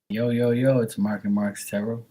Yo, yo, yo, it's Mark and Mark's Tarot.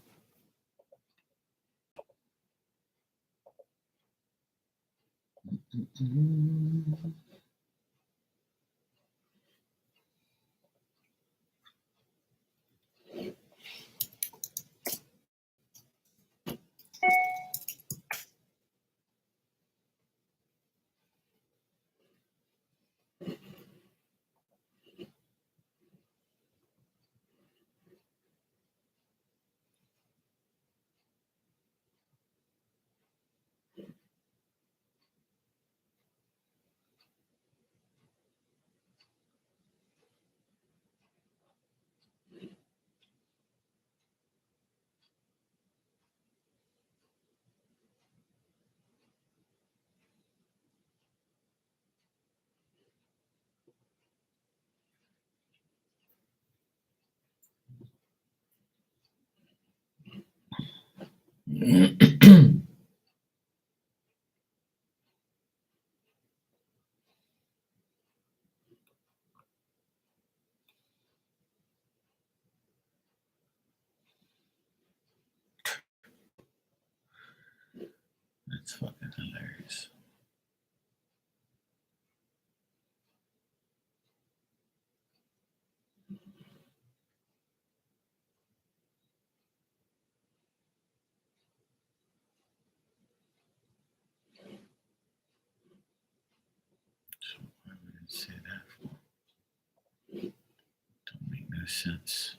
That's fucking hilarious. So why would it say that for? Don't make no sense.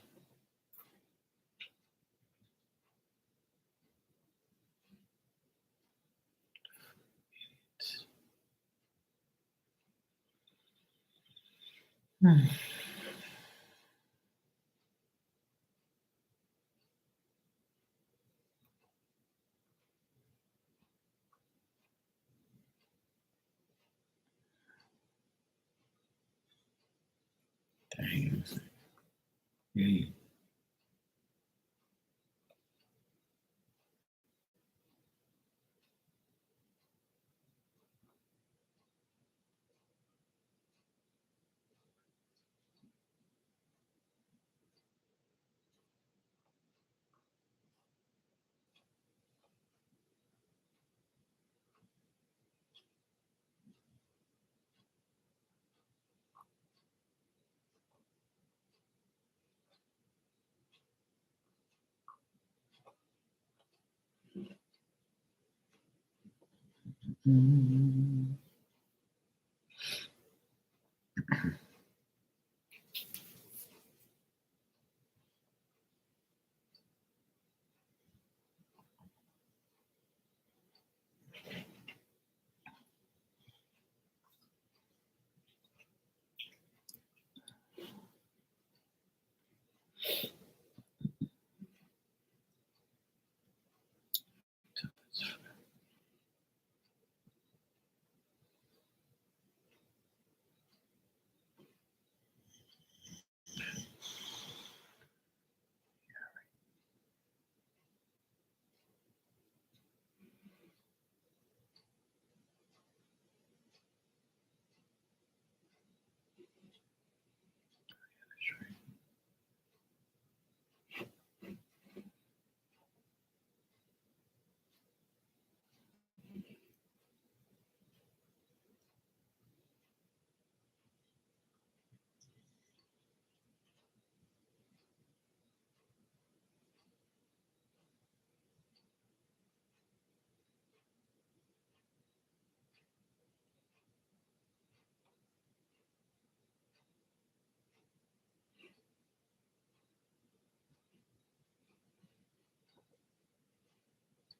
Dang. Yeah.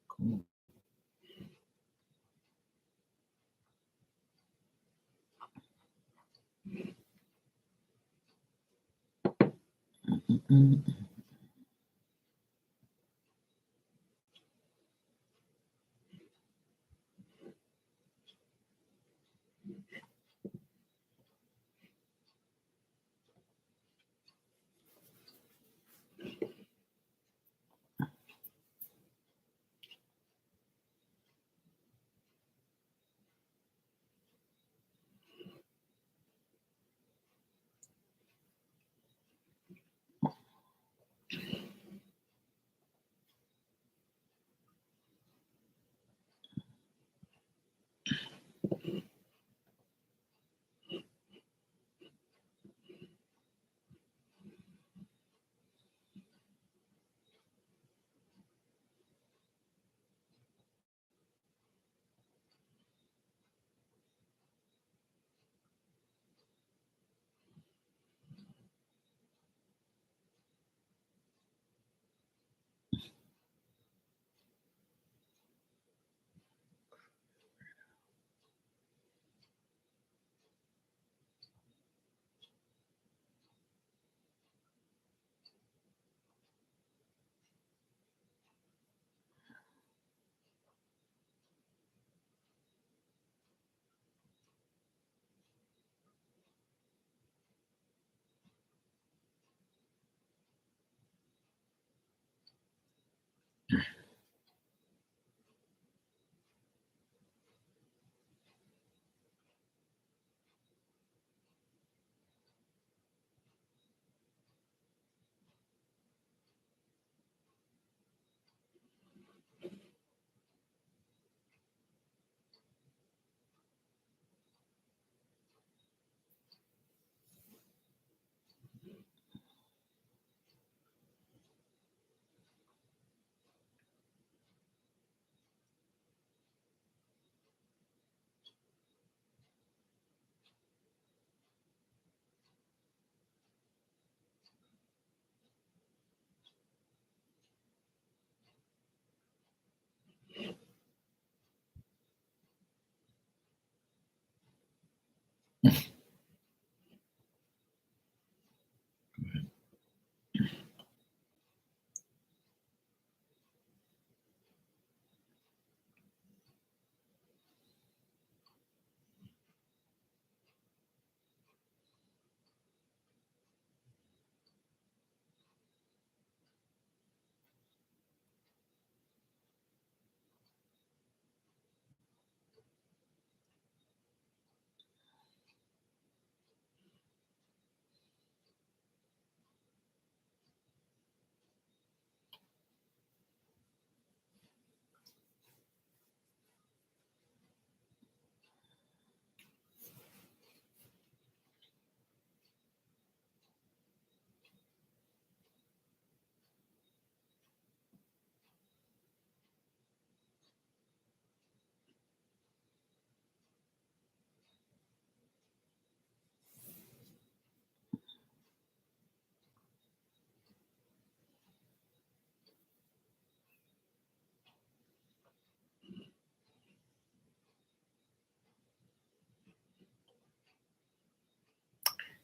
Cool.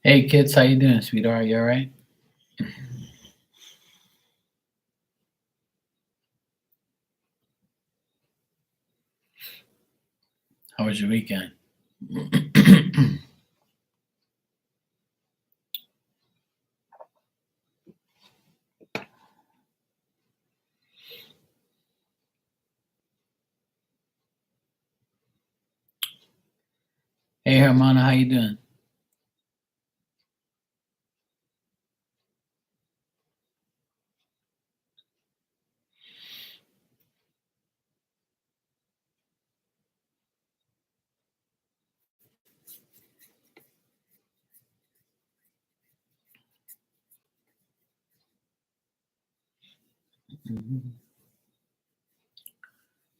Hey kids, how you doing, sweetheart? You all right? How was your weekend? Hey Hermana, how you doing?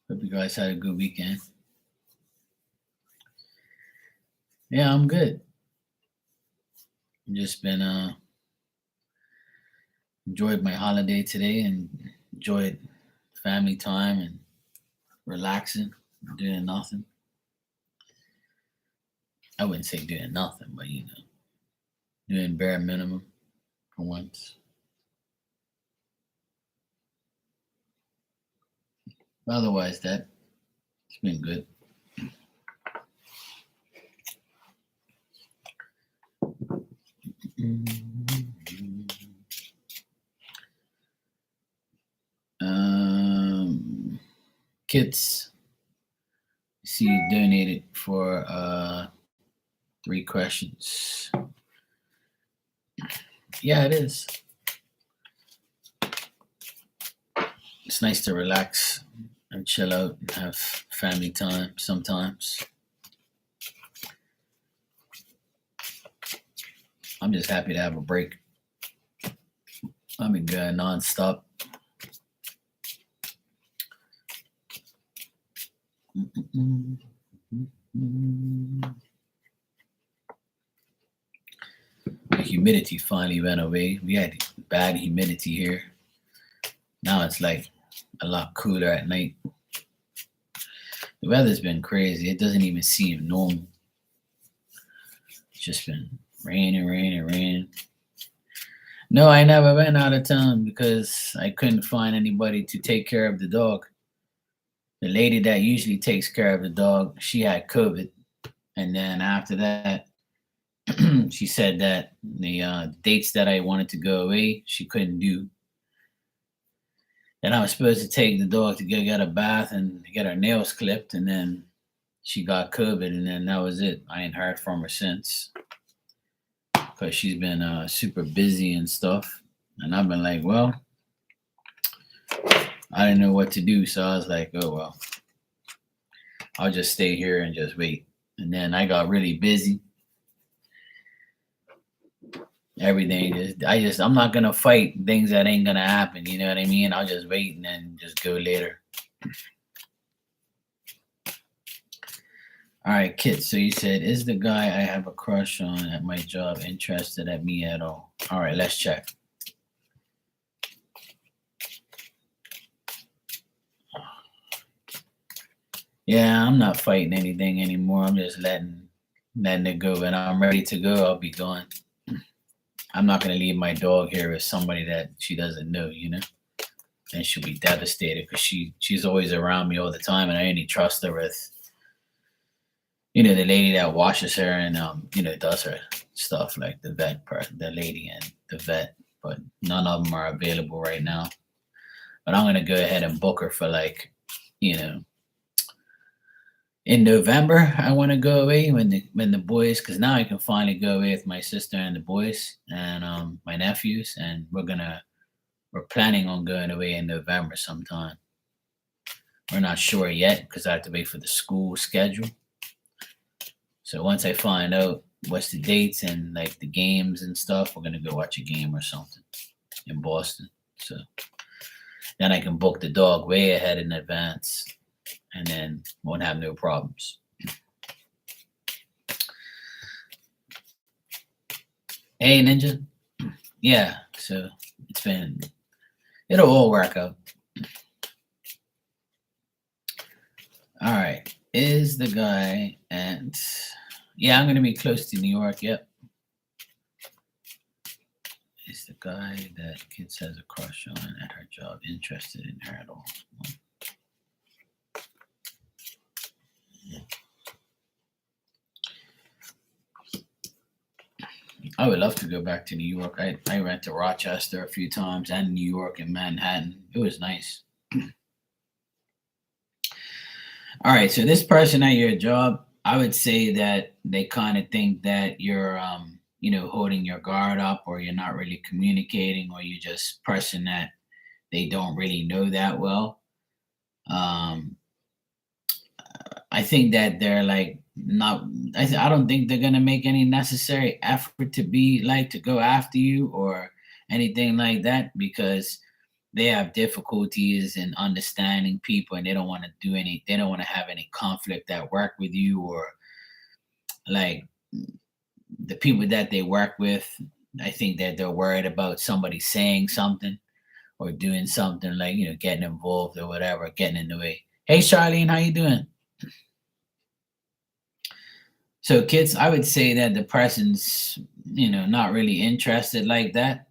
Hope you guys had a good weekend. Yeah, I'm good. Just been enjoyed my holiday today and enjoyed family time and relaxing, doing nothing. I wouldn't say doing nothing, but doing bare minimum for once. Otherwise, that it's been good. Um, Kits, see you donated for 3 questions. Yeah, it is. It's nice to relax and chill out and have family time sometimes. I'm just happy to have a break. I've been going nonstop. The humidity finally went away. We had bad humidity here. Now it's like a lot cooler at night. The weather's been crazy. It doesn't even seem normal. It's just been raining, raining, raining. No, I never went out of town because I couldn't find anybody to take care of the dog. The lady that usually takes care of the dog, she had COVID. And then after that, she said that the dates that I wanted to go away, she couldn't do. Then I was supposed to take the dog to go get a bath and get her nails clipped, and then she got COVID, and then that was it. I ain't heard from her since because she's been super busy and stuff. And I've been like, well, I didn't know what to do, so I was like, oh well, I'll just stay here and just wait. And then I got really busy. Everything I'm not gonna fight things that ain't gonna happen. You know what I mean? I'll just wait and then just go later. All right, Kit. So you said, is the guy I have a crush on at my job interested at me at all? All right, let's check. Yeah, I'm not fighting anything anymore. I'm just letting letting it go. When I'm ready to go, I'll be gone. I'm not gonna leave my dog here with somebody that she doesn't know, and she'll be devastated because she's always around me all the time, and I only trust her with the lady that washes her and does her stuff, like the lady and the vet. But none of them are available right now. But I'm gonna go ahead and book her for, like, you know in November. I want to go away when the boys, because now I can finally go away with my sister and the boys and my nephews, and we're planning on going away in November sometime. We're not sure yet because I have to wait for the school schedule. So once I find out what's the dates and, like, the games and stuff, we're gonna go watch a game or something in Boston. So then I can book the dog way ahead in advance, and then won't have no problems. Hey, Ninja. Yeah. So it'll all work out. All right. Is the guy and yeah, I'm gonna be close to New York. Yep. Is the guy that kid says a crush on at her job interested in her at all? I would love to go back to New York. I went to Rochester a few times and New York and Manhattan. It was nice. All right, so this person at your job, I would say that they kind of think that you're, holding your guard up, or you're not really communicating, or you're just person that they don't really know that well. Um, I think that they're like not. I don't think they're gonna make any necessary effort to be like to go after you or anything like that, because they have difficulties in understanding people, and they don't want to do any. They don't want to have any conflict at work with you, or like the people that they work with. I think that they're worried about somebody saying something or doing something, like, getting involved or whatever, getting in the way. Hey, Charlene, how you doing? So, kids, I would say that the person's, not really interested like that.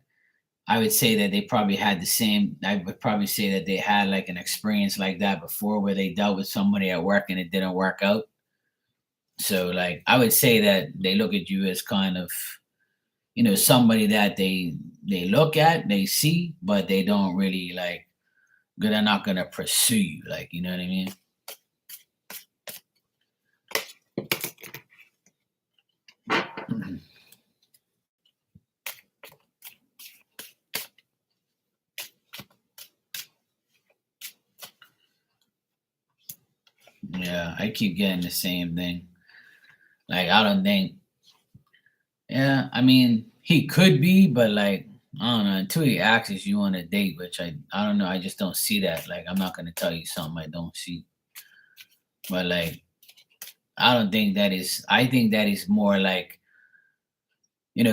I would say that they probably had the same. I would probably say that they had like an experience like that before, where they dealt with somebody at work and it didn't work out. So, like, I would say that they look at you as kind of, somebody that they look at, they see, but they don't really like. They're not gonna pursue you, like, you know what I mean? Yeah, I keep getting the same thing. Like, I don't think. Yeah, I mean, he could be, but, like, I don't know. Until he asks you on a date, which I don't know. I just don't see that. Like, I'm not gonna tell you something I don't see. But, like, I don't think that is. I think that is more like,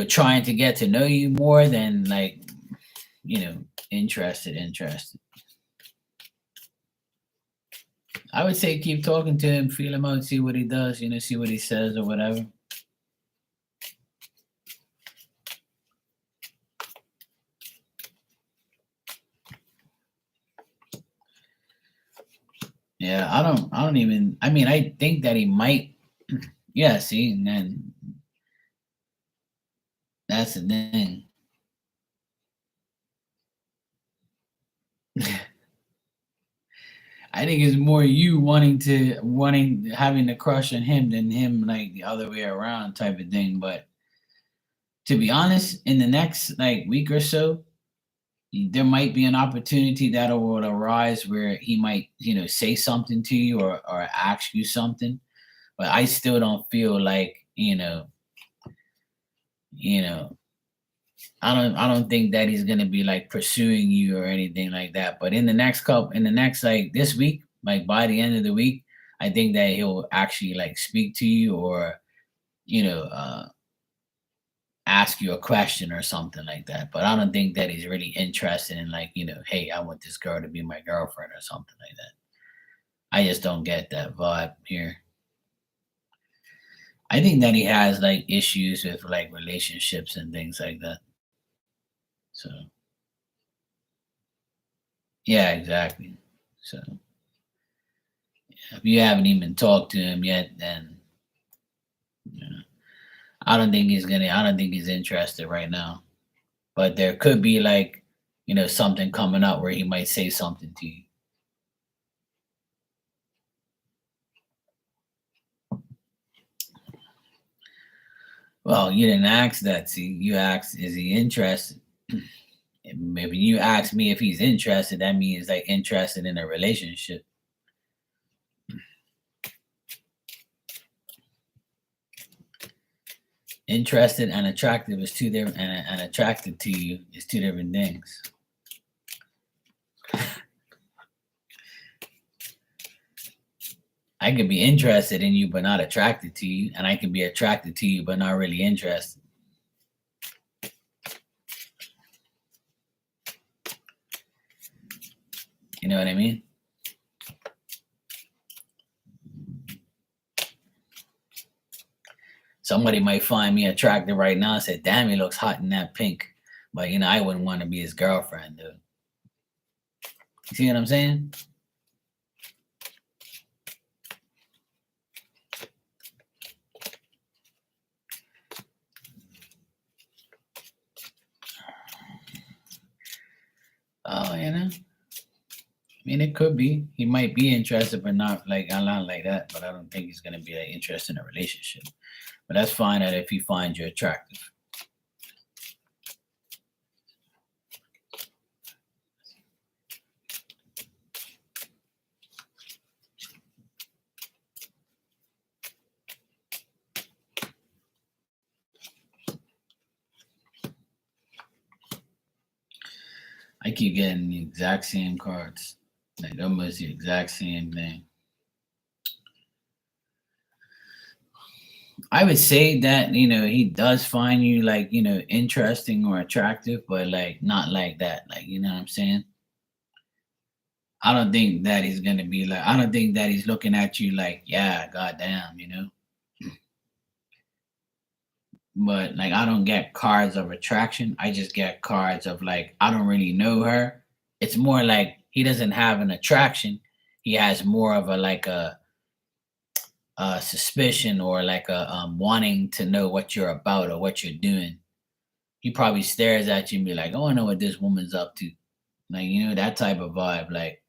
trying to get to know you more than, like, interested. I would say keep talking to him, feel him out, see what he does, see what he says or whatever. Yeah, I don't even. I mean, I think that he might. Yeah, see, and then that's the thing. I think it's more you wanting having the crush on him than him, like, the other way around type of thing. But to be honest, in the next, like, week or so, there might be an opportunity that will arise where he might, say something to you, or ask you something. But I still don't feel like, you know, I don't think that he's gonna be like pursuing you or anything like that. But in the next, like, this week, like by the end of the week, I think that he'll actually like speak to you, or you know, uh ask you a question or something like that. But I don't think that he's really interested in, like, hey, I want this girl to be my girlfriend or something like that. I just don't get that vibe here. I think that he has like issues with like relationships and things like that. So yeah, exactly. So if you haven't even talked to him yet, then you know, I don't think he's gonna. I don't think he's interested right now. But there could be like, something coming up where he might say something to you. Well, you didn't ask that. See, you asked, is he interested? If you ask me if he's interested, that means like interested in a relationship. Interested and attractive is two different, and attracted to you is two different things. I could be interested in you but not attracted to you, and I can be attracted to you but not really interested. You know what I mean? Somebody might find me attractive right now and say, damn, he looks hot in that pink. But I wouldn't want to be his girlfriend, dude. You see what I'm saying? Oh, I mean, it could be. He might be interested, but not like that. But I don't think he's gonna be like, interested in a relationship. But that's fine that if he finds you attractive. I keep getting the exact same cards. Like almost the exact same thing. I would say that, he does find you like, interesting or attractive, but like not like that. Like, you know what I'm saying? I don't think that he's gonna be like, I don't think that he's looking at you like, yeah, goddamn. But like I don't get cards of attraction. I just get cards of like I don't really know her. It's more like he doesn't have an attraction. He has more of a like a suspicion or like a wanting to know what you're about or what you're doing. He probably stares at you and be like, "Oh, I know what this woman's up to." Like that type of vibe. Like,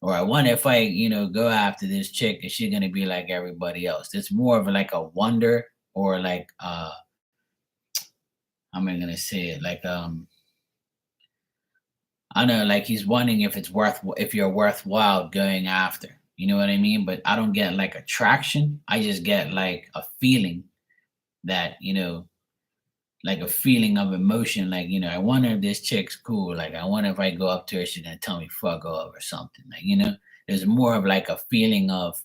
or I wonder if I go after this chick, is she gonna be like everybody else? It's more of like a wonder or like how am I gonna say it? Like I know like he's wondering if you're worthwhile going after. You know what I mean? But I don't get like attraction. I just get like a feeling that, like a feeling of emotion. Like, I wonder if this chick's cool. Like I wonder if I go up to her, she's gonna tell me fuck off or something. Like, there's more of like a feeling of,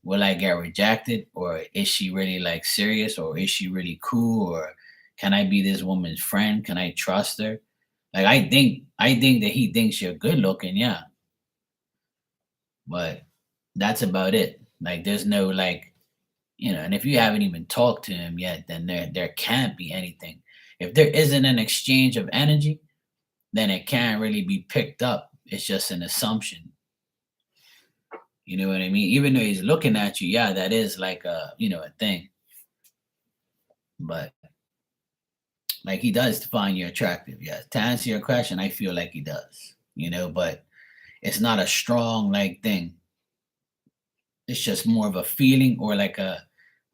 will I get rejected or is she really like serious or is she really cool or can I be this woman's friend? Can I trust her? Like I think that he thinks you're good looking, yeah, but that's about it. Like there's no like, and if you haven't even talked to him yet, then there can't be anything. If there isn't an exchange of energy, then it can't really be picked up. It's just an assumption. You know what I mean? Even though he's looking at you, yeah, that is like a thing. But like he does find you attractive, yes. To answer your question, I feel like he does. But it's not a strong like thing. It's just more of a feeling or like I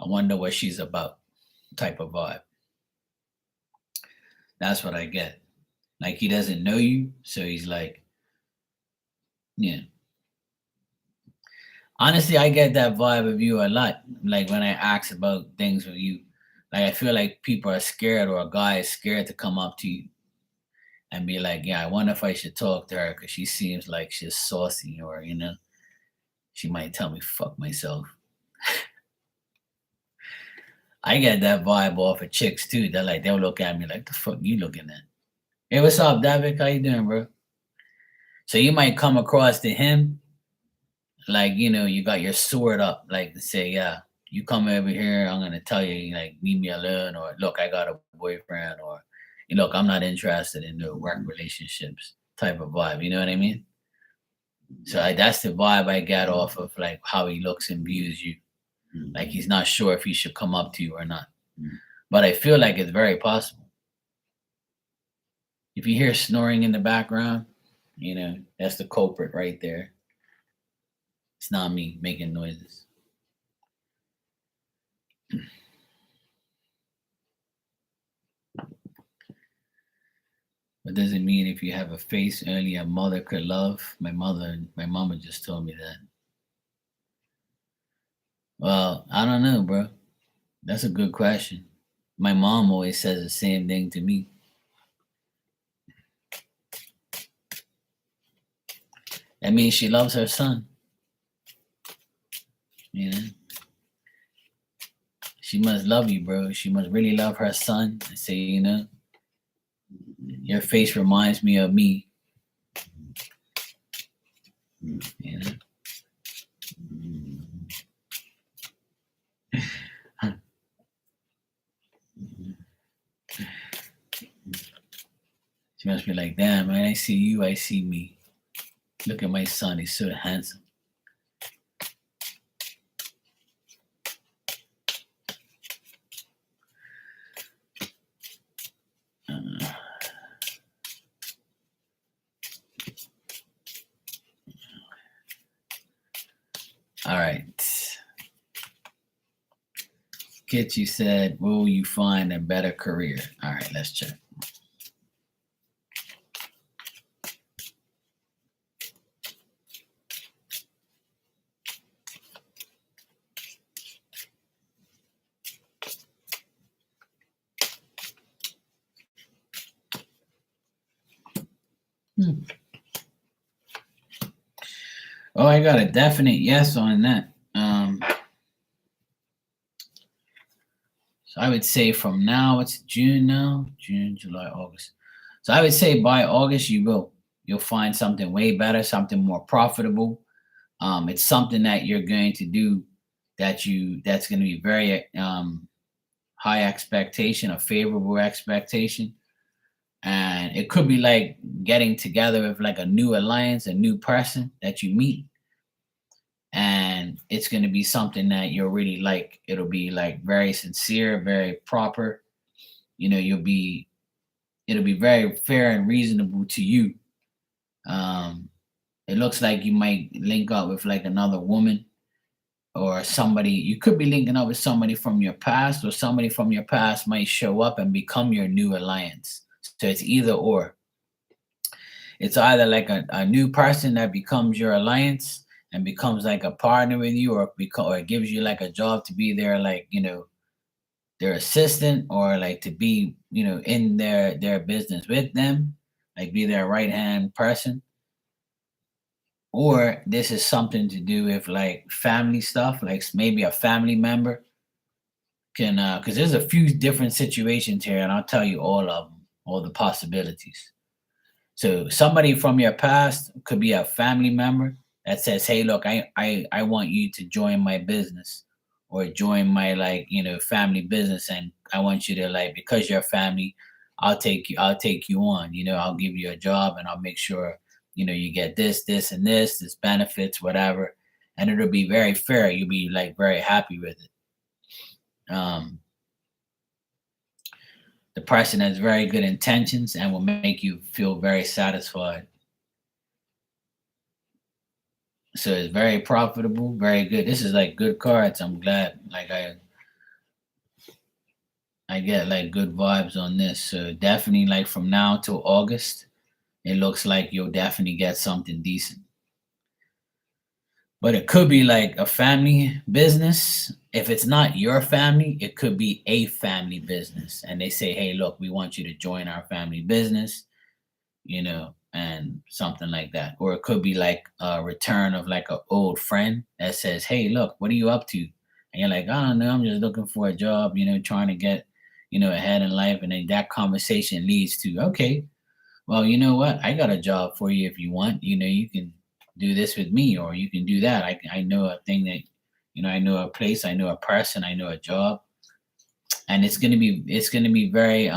wonder what she's about type of vibe. That's what I get. Like he doesn't know you, so he's like, yeah. Honestly, I get that vibe of you a lot. Like when I ask about things with you, like I feel like people are scared or a guy is scared to come up to you and be like, yeah, I wonder if I should talk to her because she seems like she's saucy or she might tell me fuck myself. I get that vibe off of chicks too. They're like they'll look at me like the fuck you looking at. Hey, what's up, David? How you doing, bro? So you might come across to him like you got your sword up, like to say, yeah. You come over here, I'm gonna tell you like leave me alone, or look, I got a boyfriend, or look, I'm not interested in the work relationships type of vibe. You know what I mean? So that's the vibe I get off of like how he looks and views you. Like he's not sure if he should come up to you or not. But I feel like it's very possible. If you hear snoring in the background, that's the culprit right there. It's not me making noises. What does it mean if you have a face only a mother could love? My mama just told me that. Well, I don't know, bro. That's a good question. My mom always says the same thing to me. That means she loves her son. She must love you, bro. She must really love her son and say, your face reminds me of me. She must be like, damn, man, I see you, I see me. Look at my son, he's so handsome. All right. Kit, you said, will you find a better career? All right, let's check. Oh, I got a definite yes on that. So I would say from now, it's June now, June, July, August. So I would say by August you'll find something way better, something more profitable. It's something that you're going to do that's going to be very high expectation, a favorable expectation. And it could be like getting together with like a new alliance, a new person that you meet. And it's going to be something that you'll really like. It'll be like very sincere, very proper. It'll be very fair and reasonable to you. It looks like you might link up with like another woman or somebody. You could be linking up with somebody from your past, or somebody from your past might show up and become your new alliance. So it's either or. It's either like a new person that becomes your alliance and becomes like a partner with you, or it gives you like a job to be there, like their assistant, or like to be in their business with them, like be their right hand person. Or this is something to do with like family stuff, like maybe a family member can because there's a few different situations here, and I'll tell you all of them, all the possibilities. So somebody from your past could be a family member that says, hey, look, I want you to join my business, or join my family business, and I want you to, like, because you're family, I'll take you on. I'll give you a job, and I'll make sure you get this and this benefits, whatever, and it'll be very fair. You'll be like very happy with it. The person has very good intentions and will make you feel very satisfied. So it's very profitable, very good. This is like good cards. I'm glad. Like I get like good vibes on this. So definitely, like from now till August, it looks like you'll definitely get something decent. But it could be like a family business. If it's not your family, it could be a family business. And they say, hey, look, we want you to join our family business, and something like that. Or it could be like a return of like an old friend that says, hey, look, what are you up to? And you're like, I don't know, I'm just looking for a job, trying to get, ahead in life. And then that conversation leads to, okay, well, you know what? I got a job for you if you want. You can do this with me, or you can do that. I know a thing that I know a place, I know a person, I know a job, and it's gonna be very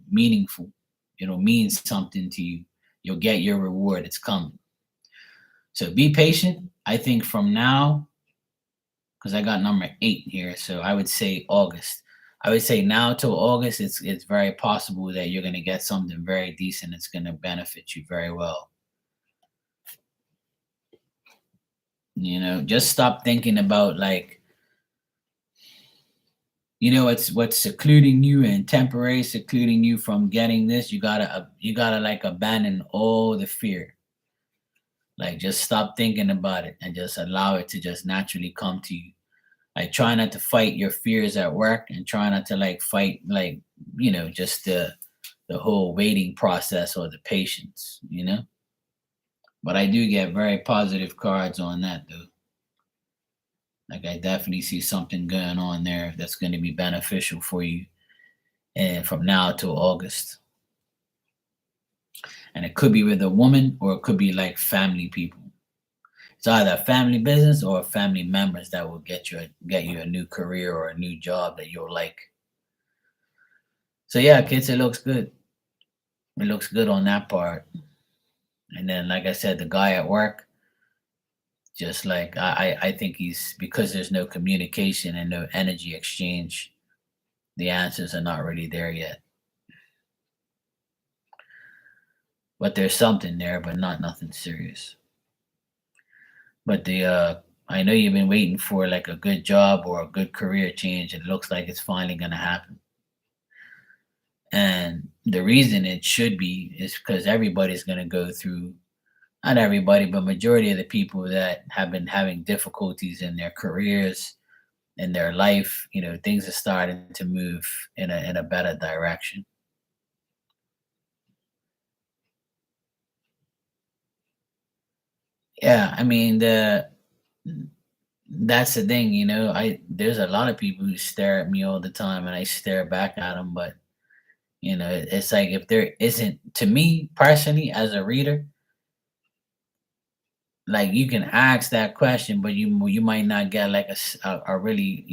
meaningful. It'll mean something to you. You'll get your reward. It's coming. So be patient. I think from now, because I got number 8 here, so I would say August. I would say now till August, it's very possible that you're gonna get something very decent. It's gonna benefit you very well. Just stop thinking about like what's secluding you and temporary secluding you from getting this. You gotta like abandon all the fear. Like just stop thinking about it and just allow it to just naturally come to you. Like try not to fight your fears at work and try not to like fight like just the whole waiting process or the patience. But I do get very positive cards on that though. Like I definitely see something going on there that's going to be beneficial for you, and from now till August. And it could be with a woman or it could be like family people. It's either a family business or family members that will get you a new career or a new job that you'll like. So yeah, kids, it looks good. It looks good on that part. And then, like I said, the guy at work, just like I think he's because there's no communication and no energy exchange. The answers are not really there yet. But there's something there, but not nothing serious. But I know you've been waiting for like a good job or a good career change. It looks like it's finally gonna happen. And the reason it should be is because everybody's gonna go through, not everybody, but majority of the people that have been having difficulties in their careers, in their life, things are starting to move in a better direction. Yeah, I mean that's the thing, I there's a lot of people who stare at me all the time and I stare back at them, but it's like if there isn't, to me personally as a reader, like you can ask that question, but you might not get like a really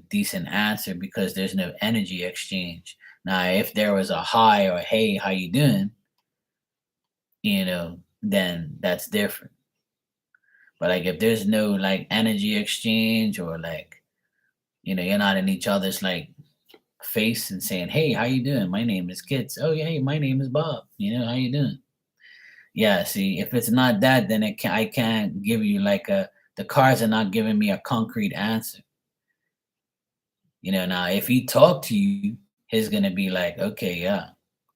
decent answer because there's no energy exchange. Now, if there was a hi or hey, how you doing, then that's different. But like if there's no like energy exchange or like you're not in each other's like face and saying, hey, how you doing? My name is Kits. Oh yeah, hey, my name is Bob. How you doing? Yeah, see, if it's not that, then I can't give you like the cards are not giving me a concrete answer. Now if he talked to you, he's gonna be like, okay, yeah.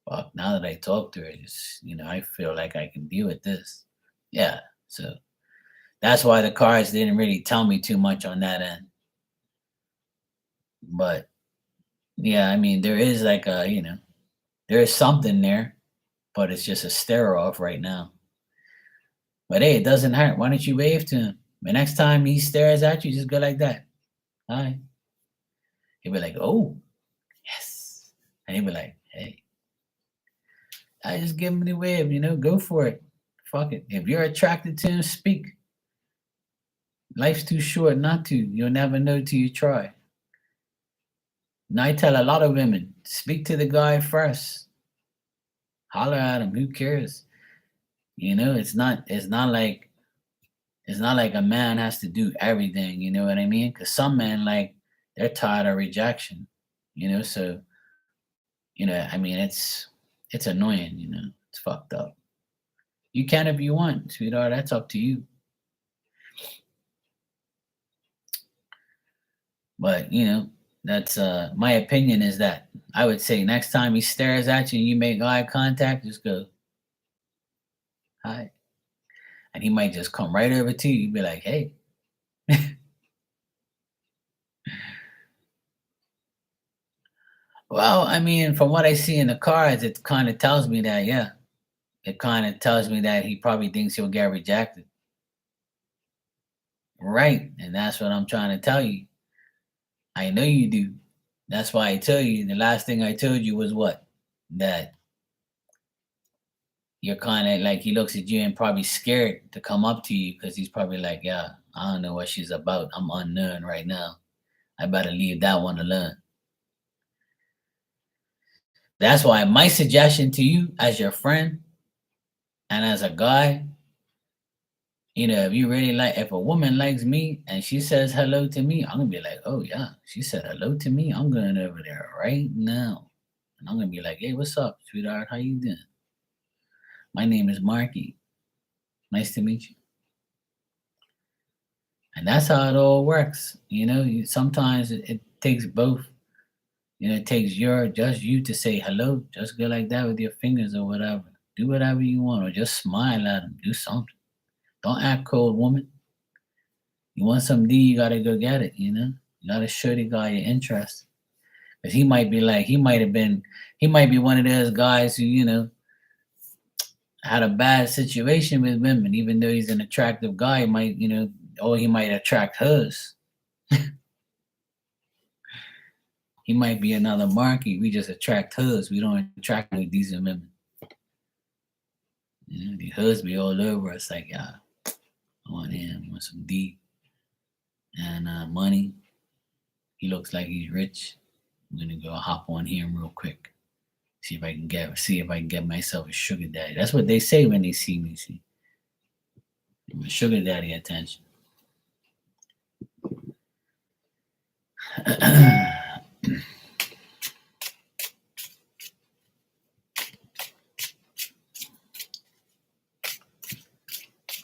Well, now that I talked to her, I feel like I can deal with this. Yeah. So that's why the cards didn't really tell me too much on that end. But yeah, I mean, there is like there is something there, but it's just a stare off right now. But hey, it doesn't hurt. Why don't you wave to him? The next time he stares at you, just go like that. Hi. He'll be like, oh, yes. And he'll be like, hey, I just give him the wave, go for it. Fuck it. If you're attracted to him, speak. Life's too short not to. You'll never know till you try. And I tell a lot of women, speak to the guy first. Holler at him. Who cares? It's not like a man has to do everything, you know what I mean? Because some men like they're tired of rejection, so I mean it's annoying, it's fucked up. You can if you want, sweetheart, that's up to you. But that's my opinion is that I would say next time he stares at you and you make eye contact, just go, hi. And he might just come right over to you. You'd be like, hey. Well, I mean, from what I see in the cards, it kind of tells me that, yeah. It kind of tells me that he probably thinks he'll get rejected. Right. And that's what I'm trying to tell you. I know you do. That's why I tell you the last thing I told you was what? That you're kind of like he looks at you and probably scared to come up to you because he's probably like, yeah, I don't know what she's about. I'm unknown right now. I better leave that one alone. That's why my suggestion to you as your friend and as a guy, if you really like, if a woman likes me and she says hello to me, I'm gonna be like, oh yeah, she said hello to me. I'm going over there right now, and I'm gonna be like, hey, what's up, sweetheart? How you doing? My name is Marky. Nice to meet you. And that's how it all works. Sometimes it takes both. It takes just you to say hello, just go like that with your fingers or whatever. Do whatever you want, or just smile at them. Do something. Don't act cold, woman. You want some D, you gotta go get it. You gotta show the guy your interest, because he might be like, he might be one of those guys who had a bad situation with women, even though he's an attractive guy. He might attract hers. He might be another Marky. We just attract hers. We don't attract no decent women. The hers be all over us like, yeah, I want him. I want some D and money. He looks like he's rich. I'm gonna go hop on him real quick. See if I can get myself a sugar daddy. That's what they say when they see me. See, I'm a sugar daddy attention.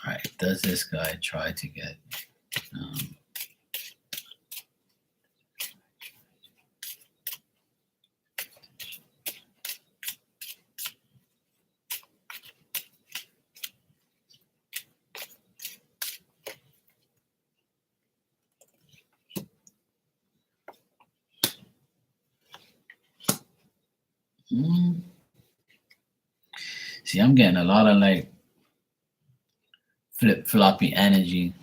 All right, does this guy try to get See, I'm getting a lot of like flip floppy energy.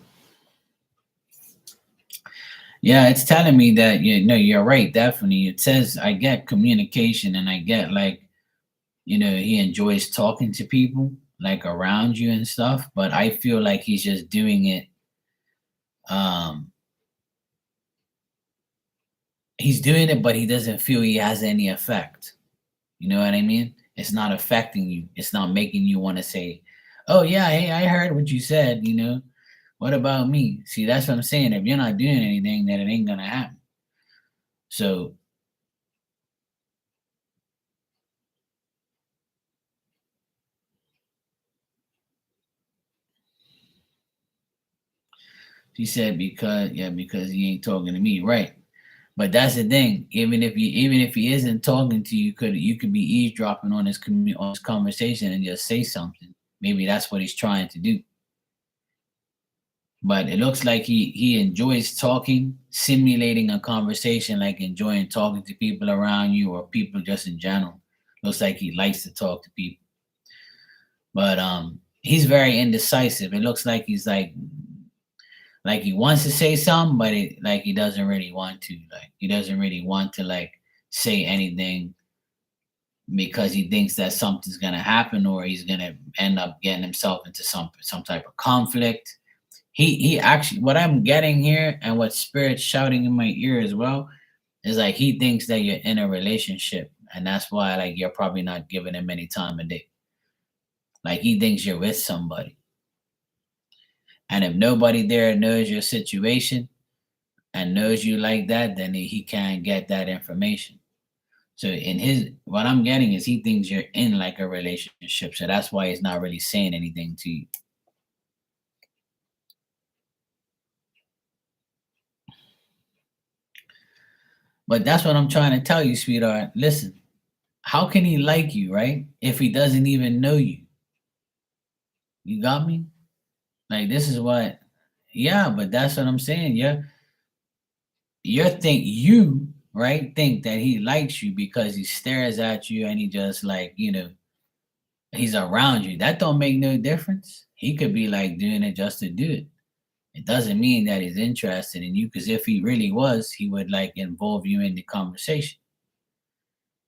Yeah, it's telling me that you're right, definitely. It says I get communication and I get like, he enjoys talking to people like around you and stuff, but I feel like he's just doing it. He's doing it, but he doesn't feel he has any effect. You know what I mean? It's not affecting you. It's not making you want to say, oh yeah, hey, I heard what you said, What about me? See, that's what I'm saying. If you're not doing anything, then it ain't gonna happen. So she said because he ain't talking to me, right? But that's the thing. Even if he isn't talking to you, you could be eavesdropping on on his conversation and just say something. Maybe that's what he's trying to do. But it looks like he enjoys talking, simulating a conversation, like enjoying talking to people around you or people just in general. Looks like he likes to talk to people. But he's very indecisive. It looks like he's like he wants to say something, but like he doesn't really want to. Like he doesn't really want to like say anything because he thinks that something's gonna happen or he's gonna end up getting himself into some type of conflict. He actually, what I'm getting here and what spirit's shouting in my ear as well is like he thinks that you're in a relationship, and that's why like you're probably not giving him any time of day. Like he thinks you're with somebody. And if nobody there knows your situation and knows you like that, then he can't get that information. So what I'm getting is he thinks you're in like a relationship. So that's why he's not really saying anything to you. But that's what I'm trying to tell you, sweetheart. Listen, how can he like you, right? If he doesn't even know you. You got me? Like this is what yeah, but that's what I'm saying. You right think that he likes you because he stares at you and he just like, he's around you. That don't make no difference. He could be like doing it just to do it. It doesn't mean that he's interested in you, because if he really was, he would like involve you in the conversation.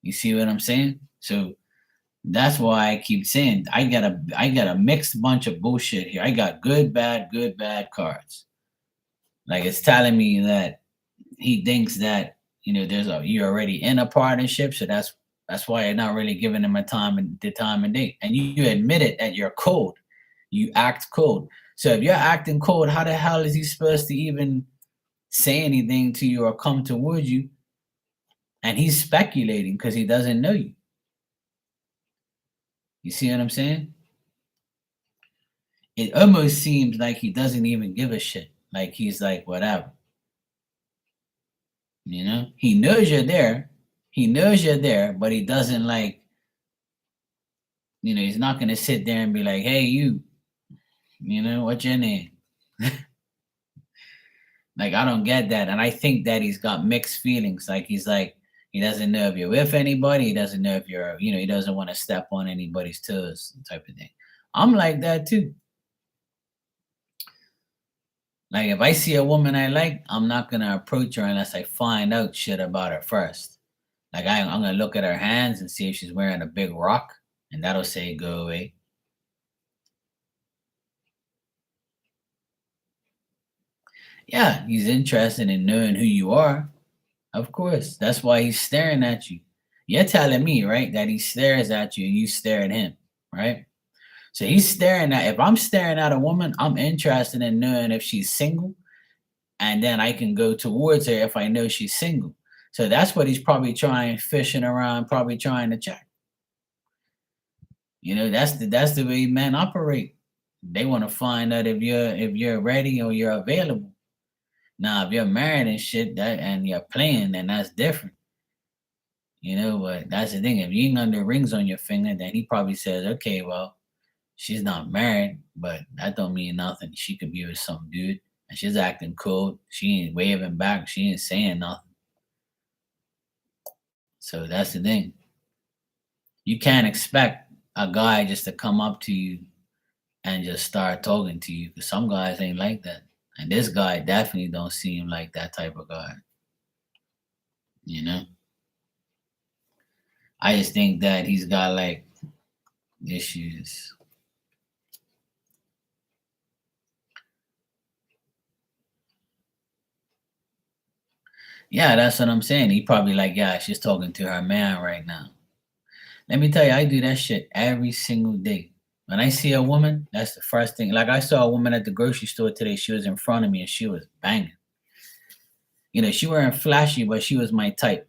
You see what I'm saying? So That's why I keep saying I got a mixed bunch of bullshit here. I got good, bad cards. Like it's telling me that he thinks that there's you're already in a partnership, so that's why you're not really giving him a time and date. And you admit it that you're cold. You act cold. So if you're acting cold, how the hell is he supposed to even say anything to you or come towards you? And he's speculating because he doesn't know you. You see what I'm saying? It almost seems like he doesn't even give a shit. Like he's like, whatever. He knows you're there. He knows you're there, but he doesn't like, he's not gonna sit there and be like, hey, what's your name? Like, I don't get that. And I think that he's got mixed feelings. Like he's like, he doesn't know if you're with anybody, he doesn't know if you're, he doesn't want to step on anybody's toes, type of thing. I'm like that too. Like if I see a woman I like, I'm not gonna approach her unless I find out shit about her first. Like I'm gonna look at her hands and see if she's wearing a big rock, and that'll say go away. Yeah, he's interested in knowing who you are. Of course, that's why he's staring at you. You're telling me, right, that he stares at you and you stare at him, right? So he's staring at. If I'm staring at a woman, I'm interested in knowing if she's single, and then I can go towards her if I know she's single. So that's what he's probably trying, fishing around, probably trying to check. That's the way men operate. They want to find out if you're ready or you're available. Now, if you're married and shit that and you're playing, then that's different. But that's the thing. If you ain't got no rings on your finger, then he probably says, okay, well, she's not married, but that don't mean nothing. She could be with some dude and she's acting cool. She ain't waving back. She ain't saying nothing. So that's the thing. You can't expect a guy just to come up to you and just start talking to you because some guys ain't like that. And this guy definitely don't seem like that type of guy. You know, I just think that he's got like issues. Yeah, that's what I'm saying. He probably like, yeah, she's talking to her man right now. Let me tell you, I do that shit every single day. When I see a woman, that's the first thing. Like I saw a woman at the grocery store today. She was in front of me and she was banging. She weren't flashy, but she was my type.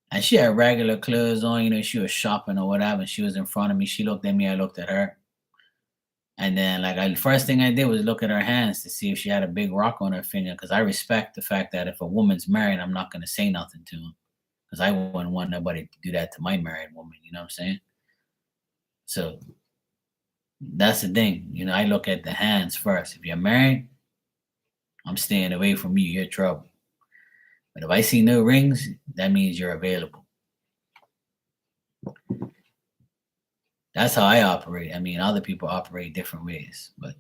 And she had regular clothes on. She was shopping or whatever. And she was in front of me. She looked at me. I looked at her. And then, like, first thing I did was look at her hands to see if she had a big rock on her finger. Because I respect the fact that if a woman's married, I'm not going to say nothing to him. Because I wouldn't want nobody to do that to my married woman. You know what I'm saying? So that's the thing. I look at the hands first. If you're married, I'm staying away from you. You're trouble. But if I see no rings, that means you're available. That's how I operate. I mean, other people operate different ways, but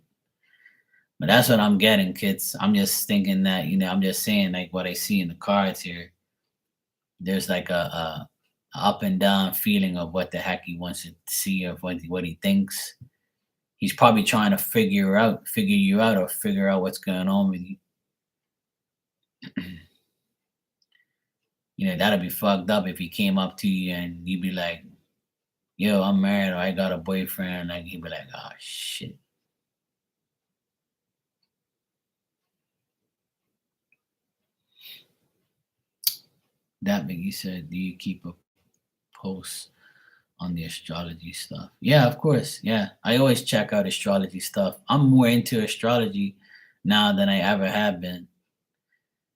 that's what I'm getting, kids. I'm just thinking that I'm just saying like what I see in the cards here. There's like a up and down feeling of what the heck he wants to see or what he thinks. He's probably trying to figure you out, or figure out what's going on with you. That'd be fucked up if he came up to you and you'd be like, yo, I'm married or I got a boyfriend. Like he'd be like, oh shit. That big, you said, do you keep a post on the astrology stuff? Yeah, of course. Yeah. I always check out astrology stuff. I'm more into astrology now than I ever have been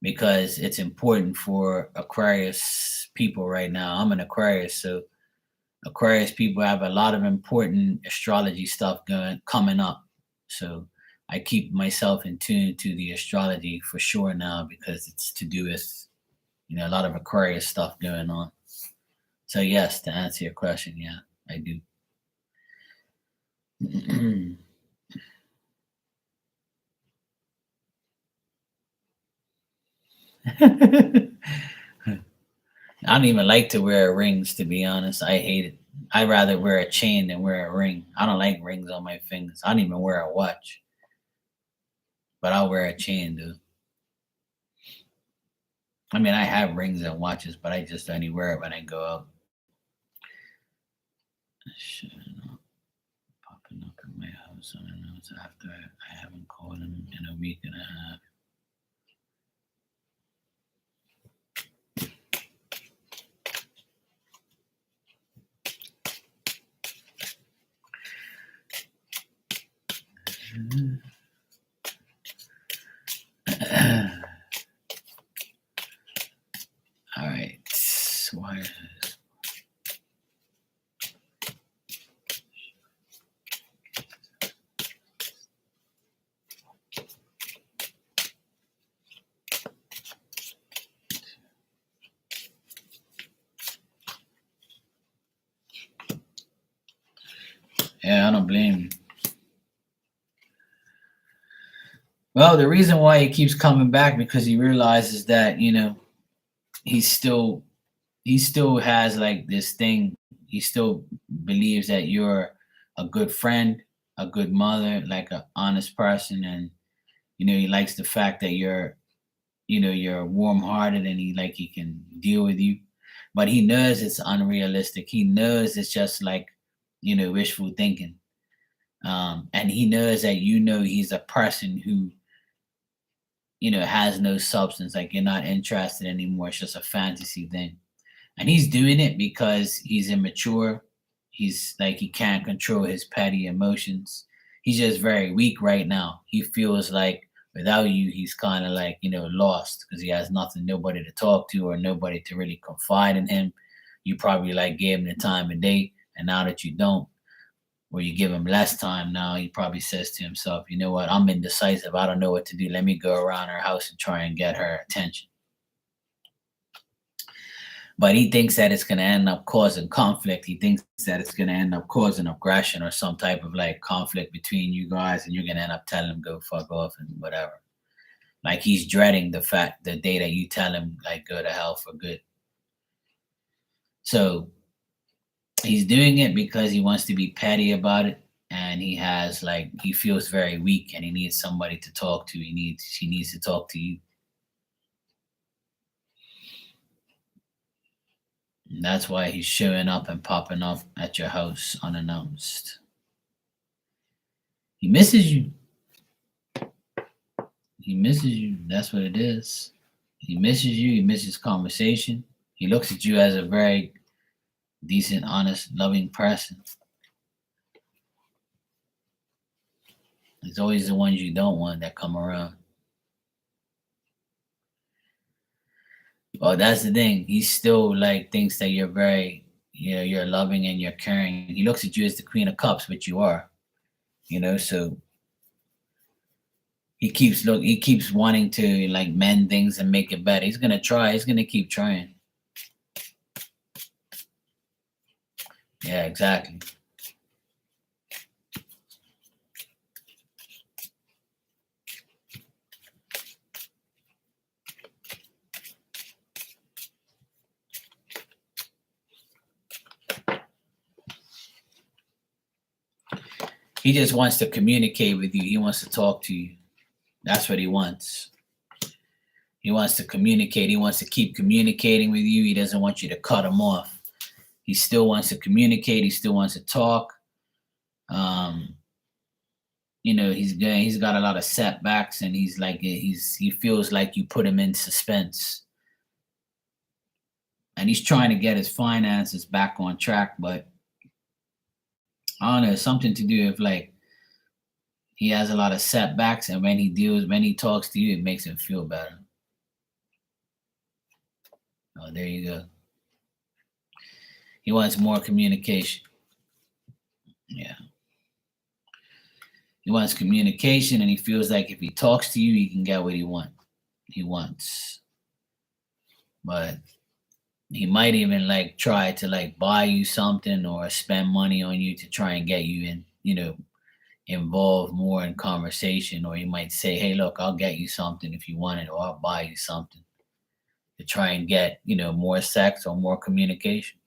because it's important for Aquarius people right now. I'm an Aquarius, so Aquarius people have a lot of important astrology stuff coming up. So I keep myself in tune to the astrology for sure now because it's to do with a lot of Aquarius stuff going on. So yes, to answer your question, yeah, I do. I don't even like to wear rings, to be honest. I hate it. I'd rather wear a chain than wear a ring. I don't like rings on my fingers. I don't even wear a watch, but I'll wear a chain, dude. I mean, I have rings and watches, but I just only wear it when I go out. Shit, popping up in my house on the notes after I haven't called him in a week and a half. All right. Why is this? Yeah, I don't blame you. Well, the reason why he keeps coming back because he realizes that, he's still he still has like this thing. He still believes that you're a good friend, a good mother, like an honest person, and he likes the fact that you're warm hearted and he can deal with you. But he knows it's unrealistic. He knows it's just like wishful thinking. And he knows that he's a person who has no substance. Like you're not interested anymore. It's just a fantasy thing. And he's doing it because he's immature. He's like he can't control his petty emotions. He's just very weak right now. He feels like without you, he's kind of like lost because he has nothing, nobody to talk to or nobody to really confide in him. You probably like gave him the time of day, and now that you don't, or you give him less time now, he probably says to himself, you know what, I'm indecisive. I don't know what to do. Let me go around her house and try and get her attention. But he thinks that it's going to end up causing conflict. He thinks that it's going to end up causing aggression or some type of like conflict between you guys, and you're going to end up telling him go fuck off and whatever. Like he's dreading the day that you tell him like go to hell for good. So he's doing it because he wants to be petty about it, and he feels very weak and he needs somebody to talk to. He needs to talk to you. And that's why he's showing up and popping up at your house unannounced. He misses you. He misses you. That's what it is. He misses you. He misses conversation. He looks at you as a very decent, honest, loving person. It's always the ones you don't want that come around. Well, that's the thing. He still like thinks that you're very, you're loving and you're caring. He looks at you as the Queen of Cups, which you are. So he keeps wanting to like mend things and make it better. He's gonna try. He's gonna keep trying. Yeah, exactly. He just wants to communicate with you. He wants to talk to you. That's what he wants. He wants to communicate. He wants to keep communicating with you. He doesn't want you to cut him off. He still wants to communicate. He still wants to talk. He's got a lot of setbacks, and he feels like you put him in suspense. And he's trying to get his finances back on track, but I don't know, something to do with like he has a lot of setbacks, and when he talks to you, it makes him feel better. Oh, there you go. He wants more communication. Yeah. He wants communication, and he feels like if he talks to you, he can get what he wants. But he might even like try to like buy you something or spend money on you to try and get you involved more in conversation. Or he might say, hey, look, I'll get you something if you want it, or I'll buy you something to try and get more sex or more communication.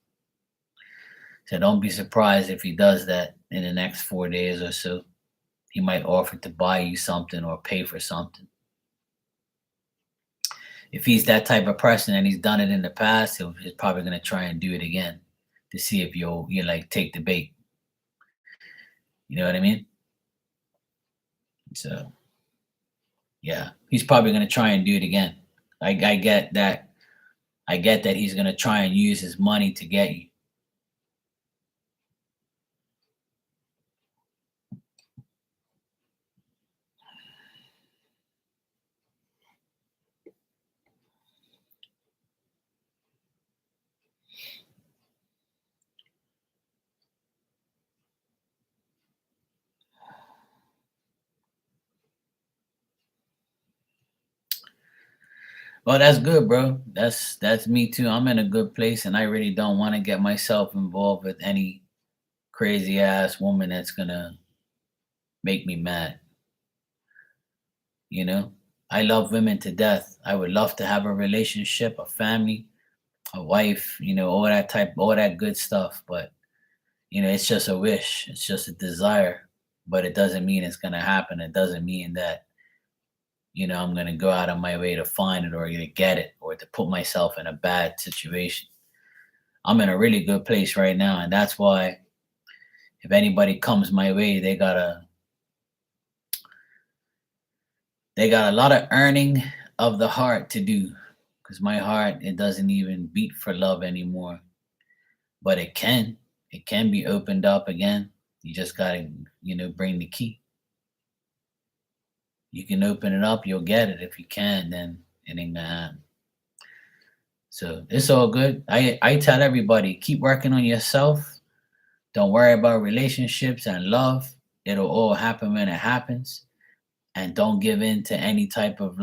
So don't be surprised if he does that in the next 4 days or so. He might offer to buy you something or pay for something. If he's that type of person and he's done it in the past, he's probably gonna try and do it again to see if you like take the bait. You know what I mean? So yeah, he's probably gonna try and do it again. I get that. I get that he's gonna try and use his money to get you. Well, that's good, bro. That's me too. I'm in a good place, and I really don't want to get myself involved with any crazy ass woman that's gonna make me mad. You know, I love women to death. I would love to have a relationship, a family, a wife. All that good stuff. But it's just a wish. It's just a desire. But it doesn't mean it's gonna happen. It doesn't mean that I'm gonna go out of my way to find it or to get it or to put myself in a bad situation. I'm in a really good place right now, and that's why if anybody comes my way, they got a lot of earning of the heart to do. Because my heart, it doesn't even beat for love anymore, but it can be opened up again. You just gotta bring the key. You can open it up, you'll get it. If you can, then it ain't gonna happen. So it's all good. I tell everybody, keep working on yourself. Don't worry about relationships and love. It'll all happen when it happens. And don't give in to any type of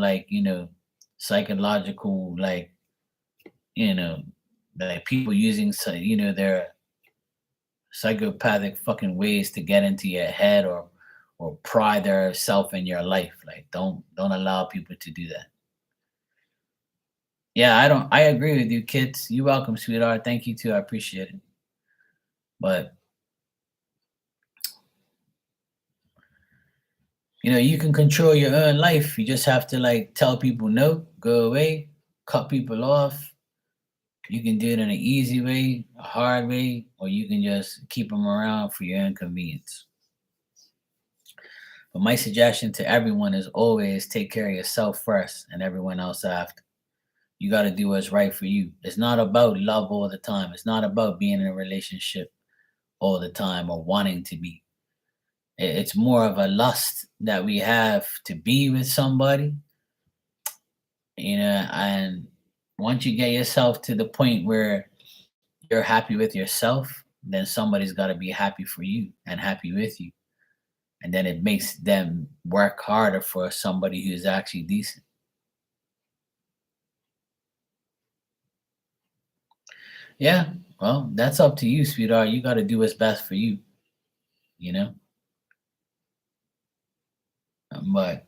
psychological, you know like people using their psychopathic fucking ways to get into your head or pry their self in your life. Like don't allow people to do that. Yeah, I agree with you, kids. You're welcome, sweetheart. Thank you too. I appreciate it. But you can control your own life. You just have to tell people no, go away, cut people off. You can do it in an easy way, a hard way, or you can just keep them around for your inconvenience. But my suggestion to everyone is always take care of yourself first and everyone else after. You got to do what's right for you. It's not about love all the time. It's not about being in a relationship all the time or wanting to be. It's more of a lust that we have to be with somebody, and once you get yourself to the point where you're happy with yourself, then somebody's got to be happy for you and happy with you. And then it makes them work harder for somebody who's actually decent. Yeah, well, that's up to you, sweetheart. You got to do what's best for you, you know? But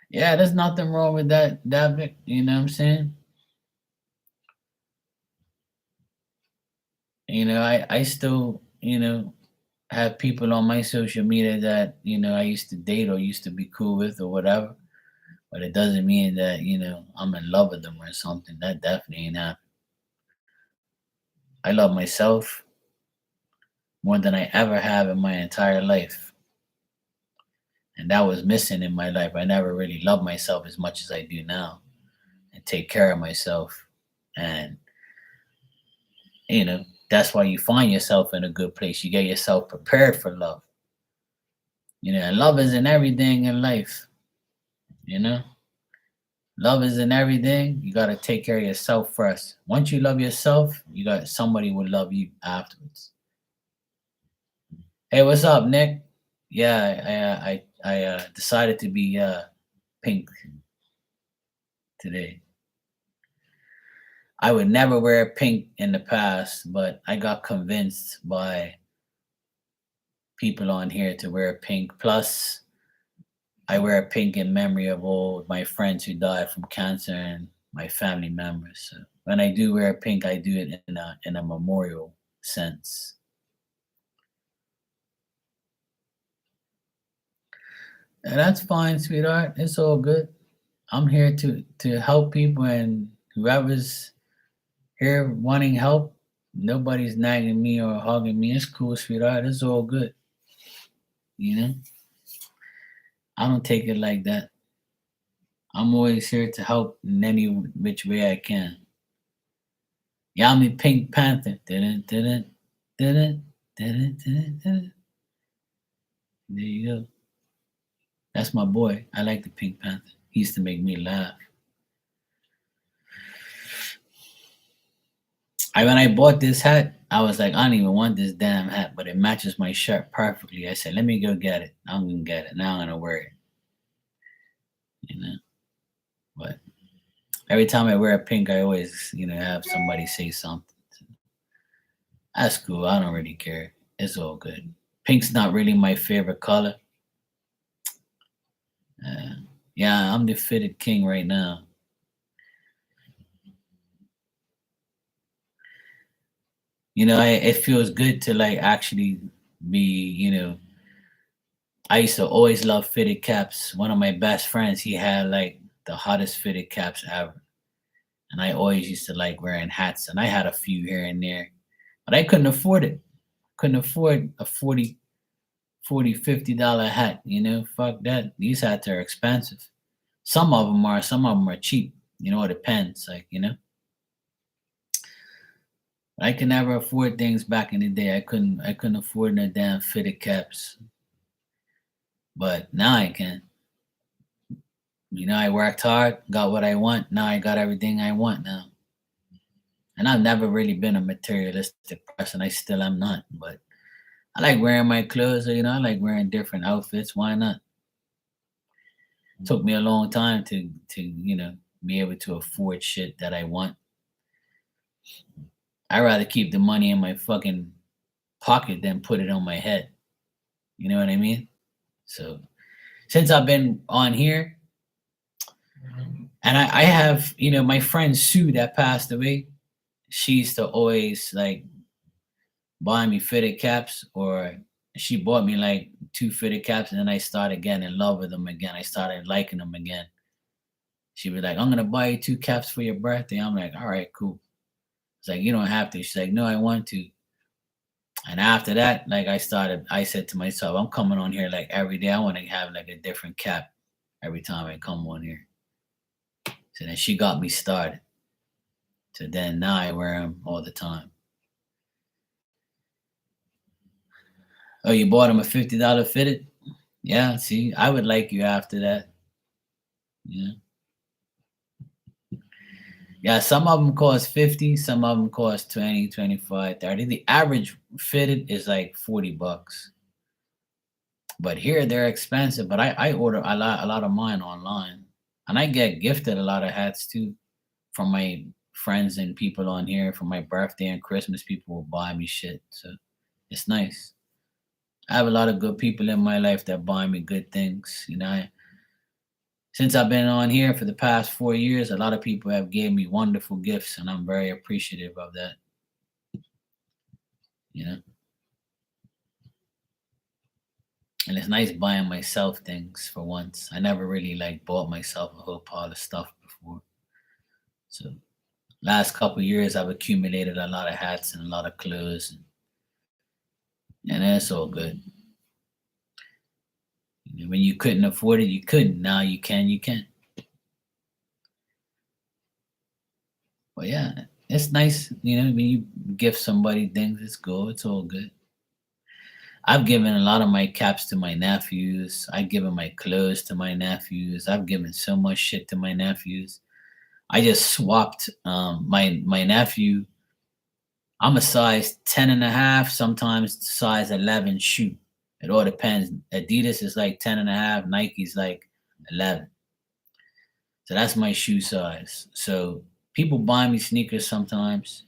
yeah, there's nothing wrong with that, Davic. You know what I'm saying? I still, have people on my social media that, I used to date or used to be cool with or whatever. But it doesn't mean that, I'm in love with them or something. That definitely ain't happening. I love myself more than I ever have in my entire life. And that was missing in my life. I never really loved myself as much as I do now and take care of myself. And, that's why you find yourself in a good place. You get yourself prepared for love. And love isn't everything in life, you know? Love isn't everything. You got to take care of yourself first. Once you love yourself, you got somebody will love you afterwards. Hey, what's up, Nick? Yeah, I decided to be pink today. I would never wear pink in the past, but I got convinced by people on here to wear pink. Plus, I wear pink in memory of all my friends who died from cancer and my family members. So when I do wear pink, I do it in a memorial sense. And that's fine, sweetheart. It's all good. I'm here to help people, and whoever's here wanting help, nobody's nagging me or hugging me. It's cool, sweetheart. It's all good. You know, I don't take it like that. I'm always here to help in any which way I can. Yeah, I'm the Pink Panther. Didn't, didn't, didn't, didn't. There you go. That's my boy. I like the Pink Panther. He used to make me laugh. When I bought this hat, I was like, I don't even want this damn hat, but it matches my shirt perfectly. I said, let me go get it. I'm gonna get it. Now I'm gonna wear it. You know. But every time I wear a pink, I always, have somebody say something. That's cool. I don't really care. It's all good. Pink's not really my favorite color. Yeah, I'm the fitted king right now. It feels good to like actually be. I used to always love fitted caps. One of my best friends, he had like the hottest fitted caps ever. And I always used to like wearing hats, and I had a few here and there, but I couldn't afford it. Couldn't afford a 40, $50 hat, fuck that. These hats are expensive. Some of them are cheap. It depends, I could never afford things back in the day. I couldn't afford no damn fitted caps. But now I can. I worked hard, got what I want. Now I got everything I want now. And I've never really been a materialistic person. I still am not. But I like wearing my clothes. I like wearing different outfits. Why not? It took me a long time to be able to afford shit that I want. I'd rather keep the money in my fucking pocket than put it on my head. You know what I mean? So since I've been on here, and I have, my friend Sue that passed away, she used to always like buy me fitted caps, or she bought me like two fitted caps, and then I started getting in love with them again. I started liking them again. She'd be like, I'm gonna buy you two caps for your birthday. I'm like, all right, cool. It's like, you don't have to. She's like, no, I want to. And after that, like I said to myself, I'm coming on here like every day. I want to have like a different cap every time I come on here. So then she got me started. So then now I wear them all the time. Oh, you bought him a $50 fitted? Yeah, see, I would like you after that. Yeah. Yeah, some of them cost 50, some of them cost 20, 25, 30. The average fitted is like $40. But here they're expensive. But I order a lot of mine online. And I get gifted a lot of hats too from my friends and people on here. For my birthday and Christmas, people will buy me shit. So it's nice. I have a lot of good people in my life that buy me good things. Since I've been on here for the past 4 years, a lot of people have gave me wonderful gifts, and I'm very appreciative of that. You know, and it's nice buying myself things for once. I never really like bought myself a whole pile of stuff before. So last couple years, I've accumulated a lot of hats and a lot of clothes, and that's all good. When you couldn't afford it, you couldn't. Now you can, you can. But yeah, it's nice, when you give somebody things, it's cool, it's all good. I've given a lot of my caps to my nephews. I've given my clothes to my nephews. I've given so much shit to my nephews. I just swapped my nephew. I'm a size 10 and a half, sometimes size 11 shoe. It all depends. Adidas is like 10 and a half, Nike's like 11. So that's my shoe size. So people buy me sneakers sometimes,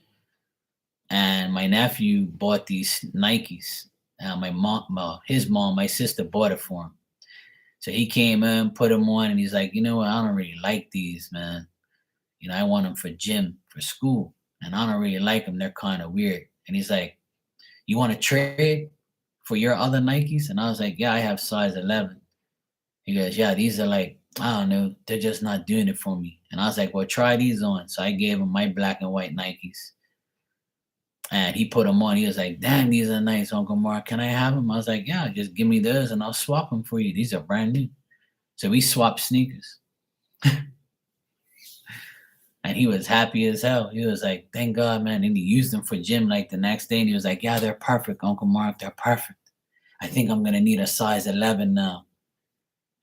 and my nephew bought these Nikes. His mom, my sister bought it for him. So he came in, put them on, and he's like, you know what? I don't really like these, man. I want them for gym, for school, and I don't really like them. They're kind of weird. And he's like, you want to trade for your other Nikes? And I was like, yeah, I have size 11. He goes, yeah, these are like, I don't know, they're just not doing it for me. And I was like, well, try these on. So I gave him my black and white Nikes. And he put them on. He was like, damn, these are nice, Uncle Mark. Can I have them? I was like, yeah, just give me those and I'll swap them for you. These are brand new. So we swapped sneakers. And he was happy as hell. He was like, thank God, man. And he used them for gym like the next day. And he was like, yeah, they're perfect, Uncle Mark. They're perfect. I think I'm going to need a size 11 now.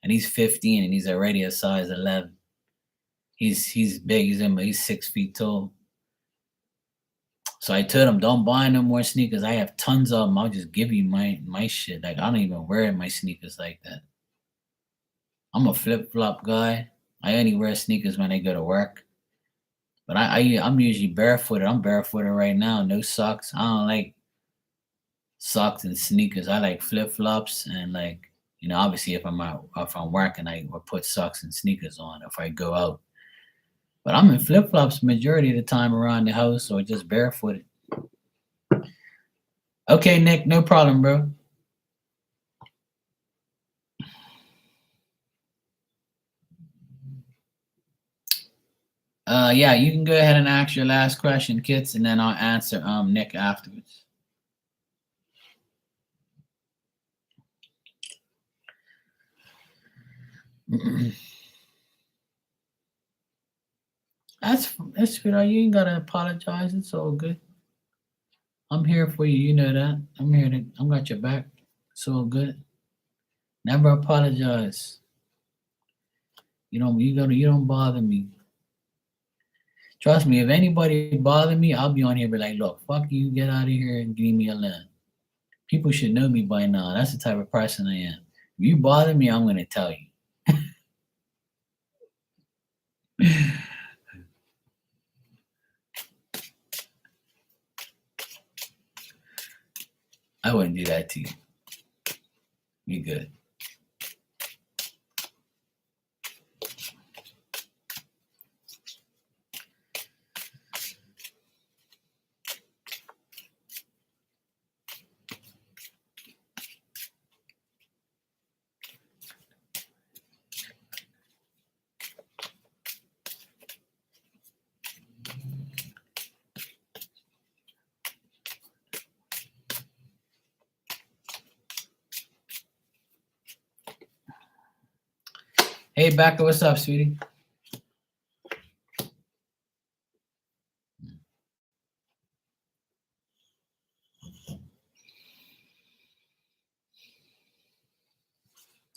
And he's 15 and he's already a size 11. He's big. He's 6 feet tall. So I told him, don't buy no more sneakers. I have tons of them. I'll just give you my shit. Like, I don't even wear my sneakers like that. I'm a flip-flop guy. I only wear sneakers when I go to work. But I'm usually barefooted. I'm barefooted right now. No socks. I don't like socks and sneakers. I like flip-flops and like, obviously if I'm working, I will put socks and sneakers on if I go out. But I'm in flip-flops majority of the time around the house or just barefooted. Okay, Nick, no problem, bro. Yeah, you can go ahead and ask your last question, Kits, and then I'll answer Nick afterwards. That's good. You ain't gotta apologize. It's all good. I'm here for you. You know that. I'm got your back. It's all good. Never apologize. You don't bother me. Trust me, if anybody bother me, I'll be on here be like, look, fuck you, get out of here and leave me alone. People should know me by now. That's the type of person I am. If you bother me, I'm gonna tell you. I wouldn't do that to you. You good. Hey, Becca, what's up, sweetie?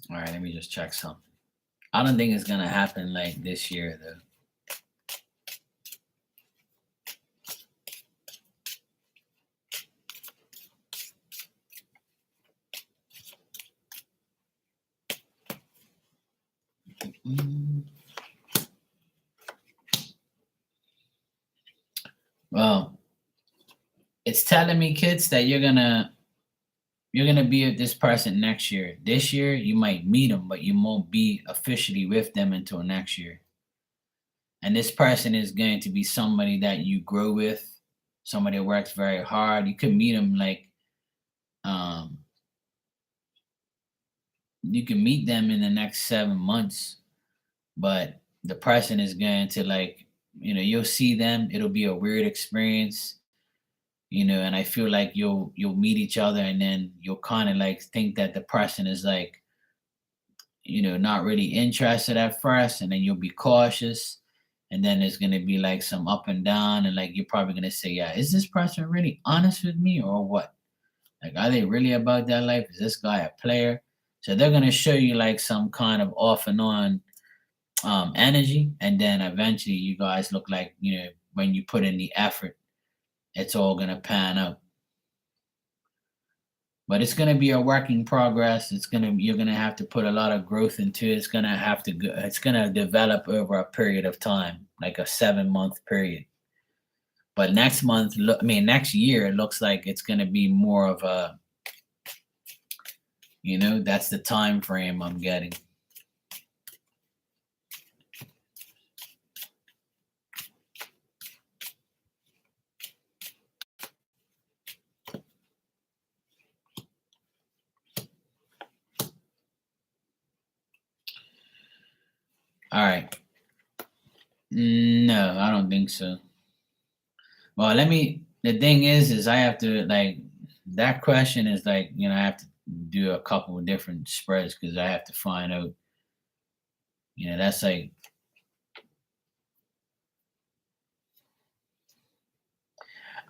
All right, let me just check something. I don't think it's gonna happen like this year, though. Well, it's telling me, kids, that you're gonna be with this person next year. This year, you might meet them, but you won't be officially with them until next year. And this person is going to be somebody that you grow with, somebody that works very hard. You could meet them like, you can meet them in the next 7 months, but the person is going to like, you'll see them. It'll be a weird experience, and I feel like you'll meet each other and then you'll kind of like think that the person is like, not really interested at first, and then you'll be cautious, and then there's gonna be like some up and down, and like you're probably gonna say, yeah, is this person really honest with me or what? Like, are they really about that life? Is this guy a player? So they're gonna show you like some kind of off and on energy, and then eventually you guys look like, when you put in the effort, it's all gonna pan out. But it's gonna be a work in progress. You're gonna have to put a lot of growth into it. It's gonna develop over a period of time, like a 7 month period. But next year, it looks like it's gonna be more of a, that's the time frame I'm getting. All right. No, I don't think so. Well, the thing is I have to, like, that question is like, I have to do a couple of different spreads because I have to find out, that's like,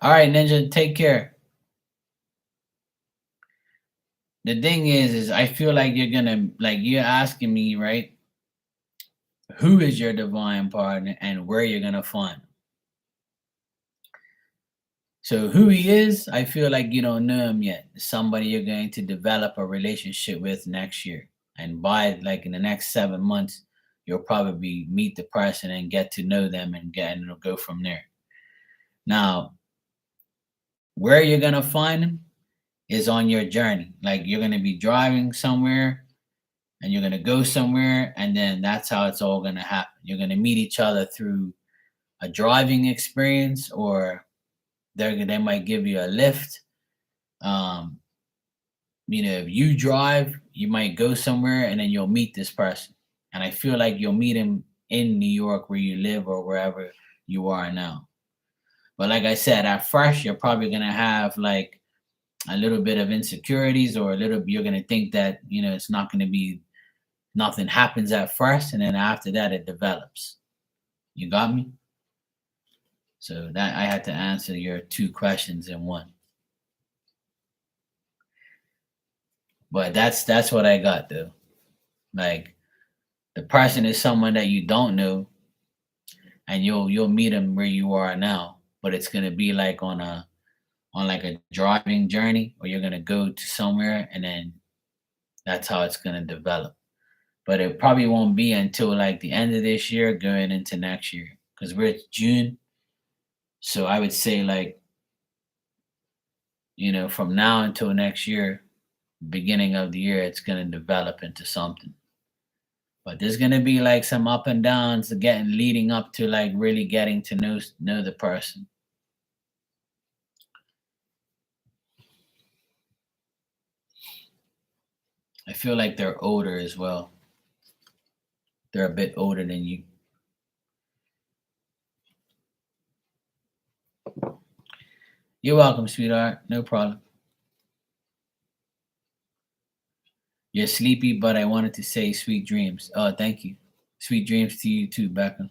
all right, Ninja, take care. The thing is I feel like you're asking me, right? Who is your divine partner and where you're gonna find him. So who he is, I feel like you don't know him yet. Somebody you're going to develop a relationship with next year. And by like in the next 7 months, you'll probably meet the person and get to know them and it'll go from there. Now, where you're gonna find him is on your journey. Like you're gonna be driving somewhere and you're gonna go somewhere, and then that's how it's all gonna happen. You're gonna meet each other through a driving experience, or they might give you a lift. Um, if you drive, you might go somewhere and then you'll meet this person. And I feel like you'll meet him in New York where you live or wherever you are now. But like I said, at first you're probably gonna have like a little bit of insecurities, or you're gonna think that it's not gonna be nothing happens at first, and then after that it develops. You got me? So that I had to answer your two questions in one. But that's what I got though. Like the person is someone that you don't know, and you'll meet them where you are now, but it's gonna be like on like a driving journey, where you're gonna go to somewhere and then that's how it's gonna develop. But it probably won't be until like the end of this year going into next year, because we're June. So I would say like, from now until next year, beginning of the year, it's gonna develop into something. But there's gonna be like some up and downs getting leading up to like really getting to know the person. I feel like they're older as well. They're a bit older than you. You're welcome, sweetheart. No problem. You're sleepy, but I wanted to say sweet dreams. Oh, thank you. Sweet dreams to you too, Becca.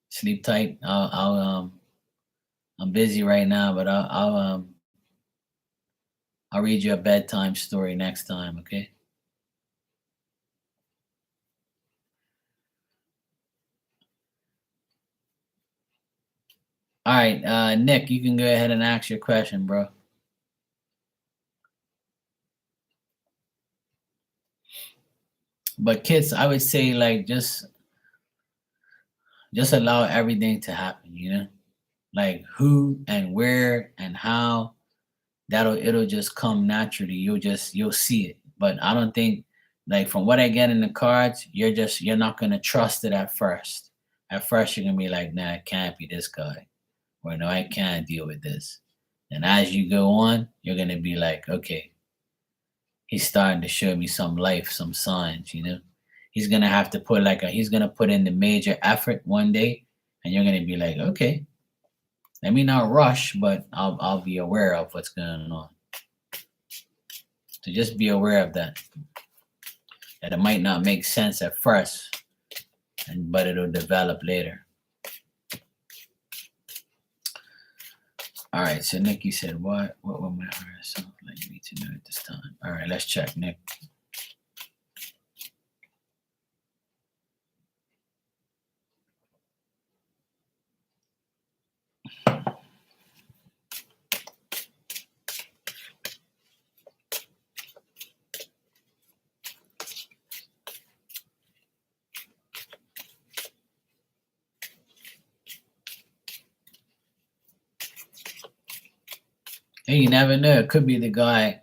Sleep tight. I'm busy right now, but I'll read you a bedtime story next time, okay? All right, Nick, you can go ahead and ask your question, bro. But kids, I would say like just allow everything to happen. Like who and where and how, it'll just come naturally. You'll see it. But I don't think, like, from what I get in the cards, you're not gonna trust it at first. At first you're gonna be like, nah, it can't be this guy. Or no, I can't deal with this. And as you go on, you're gonna be like, okay, he's starting to show me some life, some signs. He's gonna put in the major effort one day, and you're gonna be like, okay, let me not rush, but I'll be aware of what's going on. So just be aware of that. That it might not make sense at first, but it'll develop later. All right, so Nikki said, what would my higher self like me to know at this time? All right, let's check, Nick. Hey, you never know. It could be the guy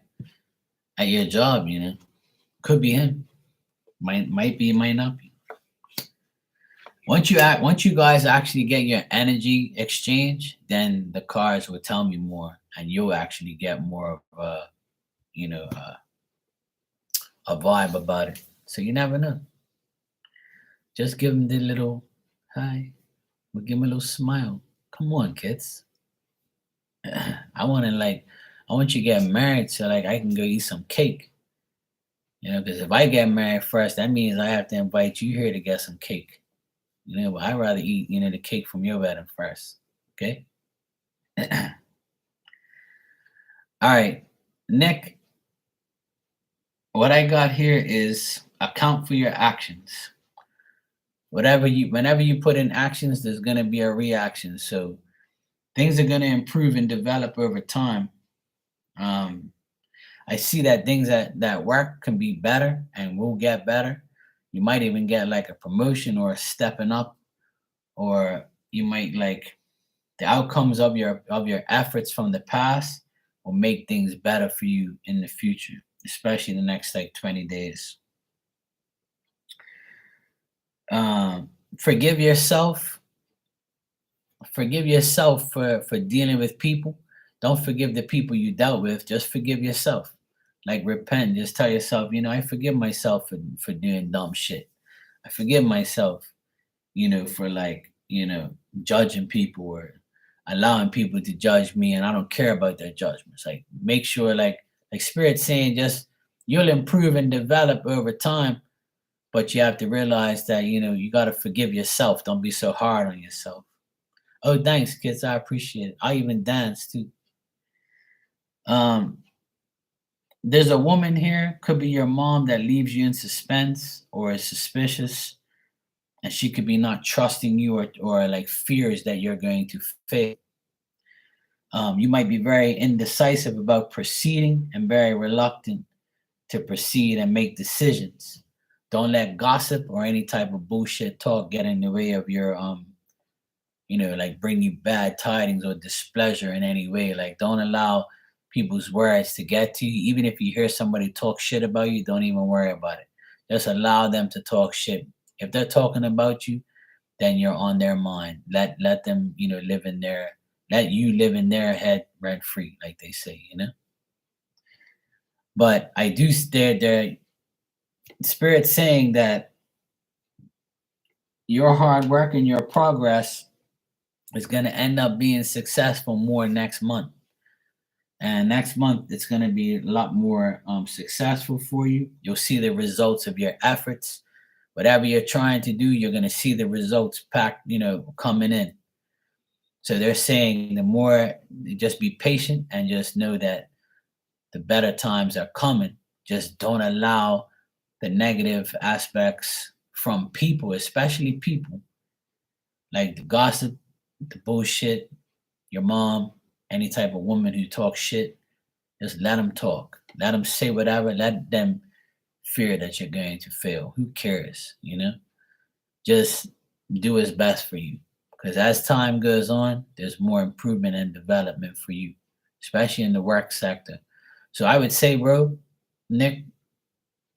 at your job, you know. Could be him. Might be, might not be. Once you guys actually get your energy exchange, then the cards will tell me more, and you'll actually get more of you know, a vibe about it. So you never know. Just give them the little hi. We'll give them a little smile. Come on, kids. I want to like, I want you to get married so like I can go eat some cake. You know, because if I get married first, that means I have to invite you here to get some cake. You know, but I'd rather eat, you know, the cake from your wedding first. Okay. All right, Nick. What I got here is account for your actions. Whenever you put in actions, there's gonna be a reaction. So things are gonna improve and develop over time. Um, I see that things that work can be better and will get better. You might even get like a promotion or a stepping up, or you might like the outcomes of your efforts from the past will make things better for you in the future, especially the next like 20 days. Um, forgive yourself. Forgive yourself for dealing with people. Don't forgive the people you dealt with. Just forgive yourself. Like repent. Just tell yourself, you know, I forgive myself for doing dumb shit. I forgive myself, you know, for like, you know, judging people or allowing people to judge me, and I don't care about their judgments. Like make sure like spirit saying just you'll improve and develop over time, but you have to realize that, you know, you gotta forgive yourself. Don't be so hard on yourself. Oh, thanks, kids. I appreciate it. I even dance too. Um, there's a woman here, could be your mom, that leaves you in suspense or is suspicious, and she could be not trusting you or like fears that you're going to fail. You might be very indecisive about proceeding and very reluctant to proceed and make decisions. Don't let gossip or any type of bullshit talk get in the way of your you know, like bring you bad tidings or displeasure in any way. Like don't allow people's words to get to you. Even if you hear somebody talk shit about you, don't even worry about it. Just allow them to talk shit. If they're talking about you, then you're on their mind. Let them, you know, live in their let you live in their head rent free, like they say, you know. But I do their spirit saying that your hard work and your progress is going to end up being successful more next month. And next month, it's going to be a lot more successful for you. You'll see the results of your efforts. Whatever you're trying to do, you're going to see the results packed, you know, coming in. So they're saying the more, just be patient and just know that the better times are coming. Just don't allow the negative aspects from people, especially people like the gossip, the bullshit, your mom, any type of woman who talks shit. Just let them talk. Let them say whatever. Let them fear that you're going to fail. Who cares? You know, just do what's best for you. Because as time goes on, there's more improvement and development for you, especially in the work sector. So I would say, bro, Nick,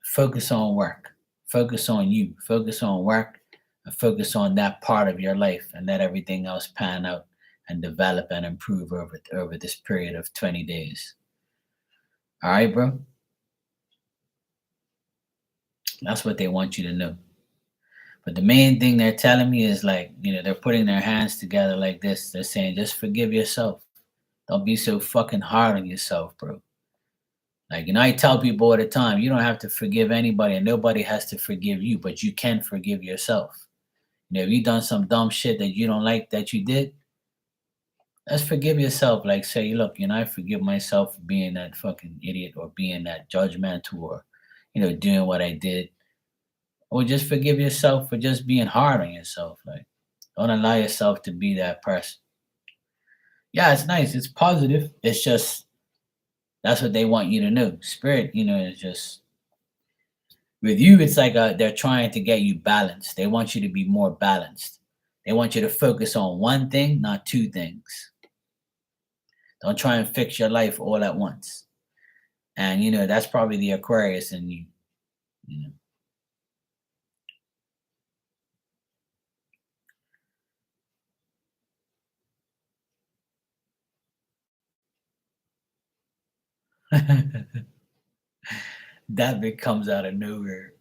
focus on work. Focus on you. Focus on work and focus on that part of your life and let everything else pan out and develop and improve over this period of 20 days. All right, bro? That's what they want you to know. But the main thing they're telling me is like, you know, they're putting their hands together like this. They're saying, just forgive yourself. Don't be so fucking hard on yourself, bro. Like, you know, I tell people all the time, you don't have to forgive anybody and nobody has to forgive you, but you can forgive yourself. You know, if you done some dumb shit that you don't like that you did, let's forgive yourself. Like, say, look, you know, I forgive myself for being that fucking idiot or being that judgmental or, you know, doing what I did. Or just forgive yourself for just being hard on yourself. Like, don't allow yourself to be that person. Yeah, it's nice. It's positive. It's just that's what they want you to know. Spirit, you know, is just with you. It's like they're trying to get you balanced. They want you to be more balanced. They want you to focus on one thing, not two things. Don't try and fix your life all at once. And that's probably the Aquarius in you. You know. That bit comes out of nowhere.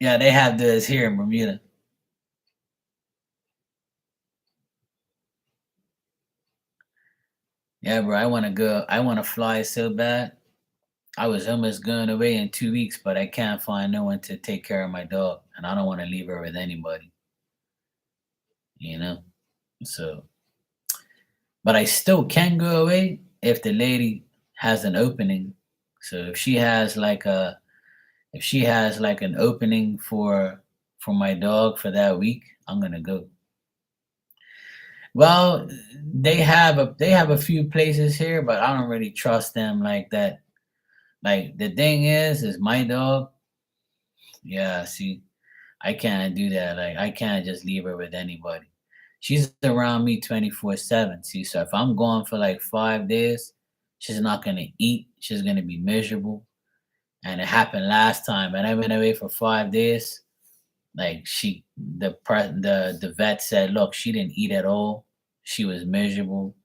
Yeah, they have this here in Bermuda. Yeah, bro. I want to go. I want to fly so bad. I was almost going away in 2 weeks, but I can't find no one to take care of my dog, and I don't want to leave her with anybody. You know. So, but I still can go away if the lady has an opening. So if she has like an opening for my dog for that week, I'm gonna go. Well, they have a few places here, but I don't really trust them like that. Like the thing is my dog. Yeah, see, I can't do that. Like I can't just leave her with anybody. She's around me 24/7. See, so if I'm gone for like 5 days, she's not gonna eat. She's gonna be miserable. And it happened last time, and I went away for 5 days. Like the vet said, look, she didn't eat at all. She was miserable,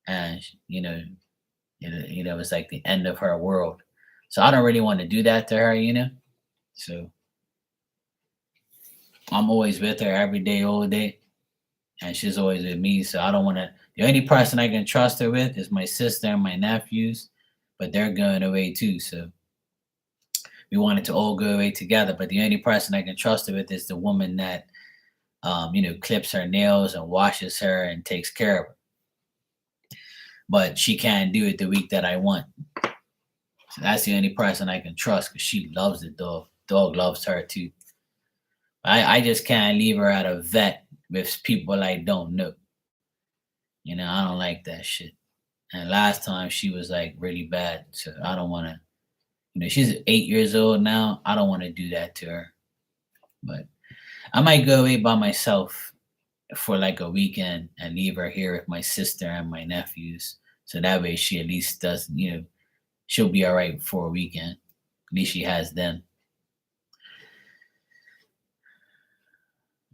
and it was like the end of her world. So I don't really want to do that to her. So I'm always with her every day, all day, and she's always with me. So I don't want to. The only person I can trust her with is my sister and my nephews, but they're going away too. So we wanted to all go away together. But the only person I can trust her with is the woman that clips her nails and washes her and takes care of her. But she can't do it the week that I want. So that's the only person I can trust because she loves the dog. Dog loves her too. I just can't leave her at a vet with people I don't know. I don't like that shit. And last time she was like really bad. So I don't want to, she's 8 years old now. I don't want to do that to her. But I might go away by myself for like a weekend and leave her here with my sister and my nephews. So that way she at least does, she'll be all right for a weekend. At least she has them.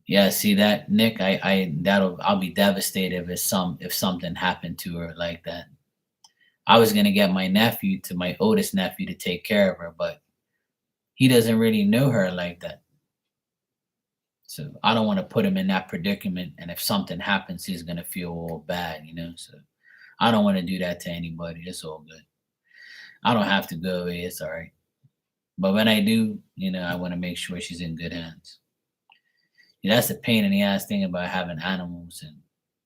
Yeah, see that, Nick? I'll be devastated if something happened to her like that. I was gonna get my oldest nephew to take care of her, but he doesn't really know her like that. So I don't want to put him in that predicament. And if something happens, he's gonna feel all bad. So I don't want to do that to anybody. It's all good. I don't have to go away. It's all right. But when I do, I want to make sure she's in good hands. That's the pain in the ass thing about having animals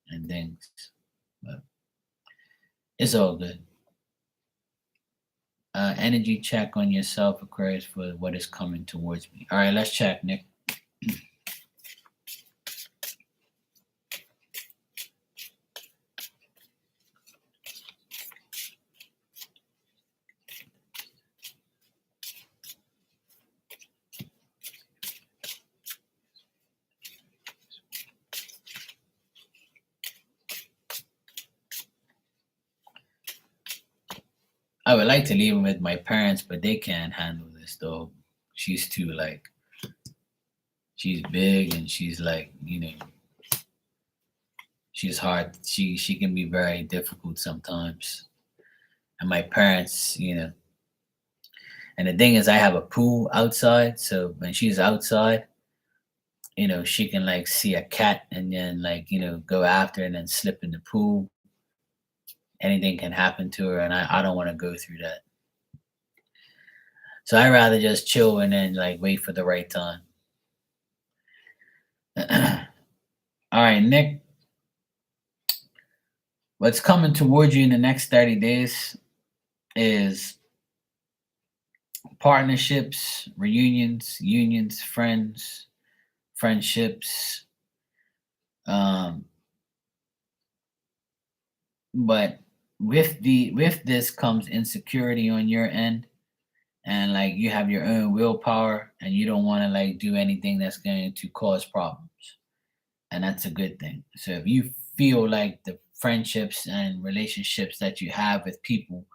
and things. But it's all good. Energy check on yourself, Aquarius, for what is coming towards me. All right, let's check, Nick. I would like to leave him with my parents, but they can't handle this though. She's too like she's big and she's like, she's hard. She can be very difficult sometimes. And my parents, and the thing is I have a pool outside, so when she's outside, she can like see a cat and then like, go after it and then slip in the pool. Anything can happen to her and I don't want to go through that. So I rather just chill and then like wait for the right time. All right, Nick. What's coming towards you in the next 30 days is partnerships, reunions, unions, friendships. Um, but with this comes insecurity on your end, and like you have your own willpower, and you don't want to like do anything that's going to cause problems. and that's a good thing. So if you feel like the friendships and relationships that you have with people,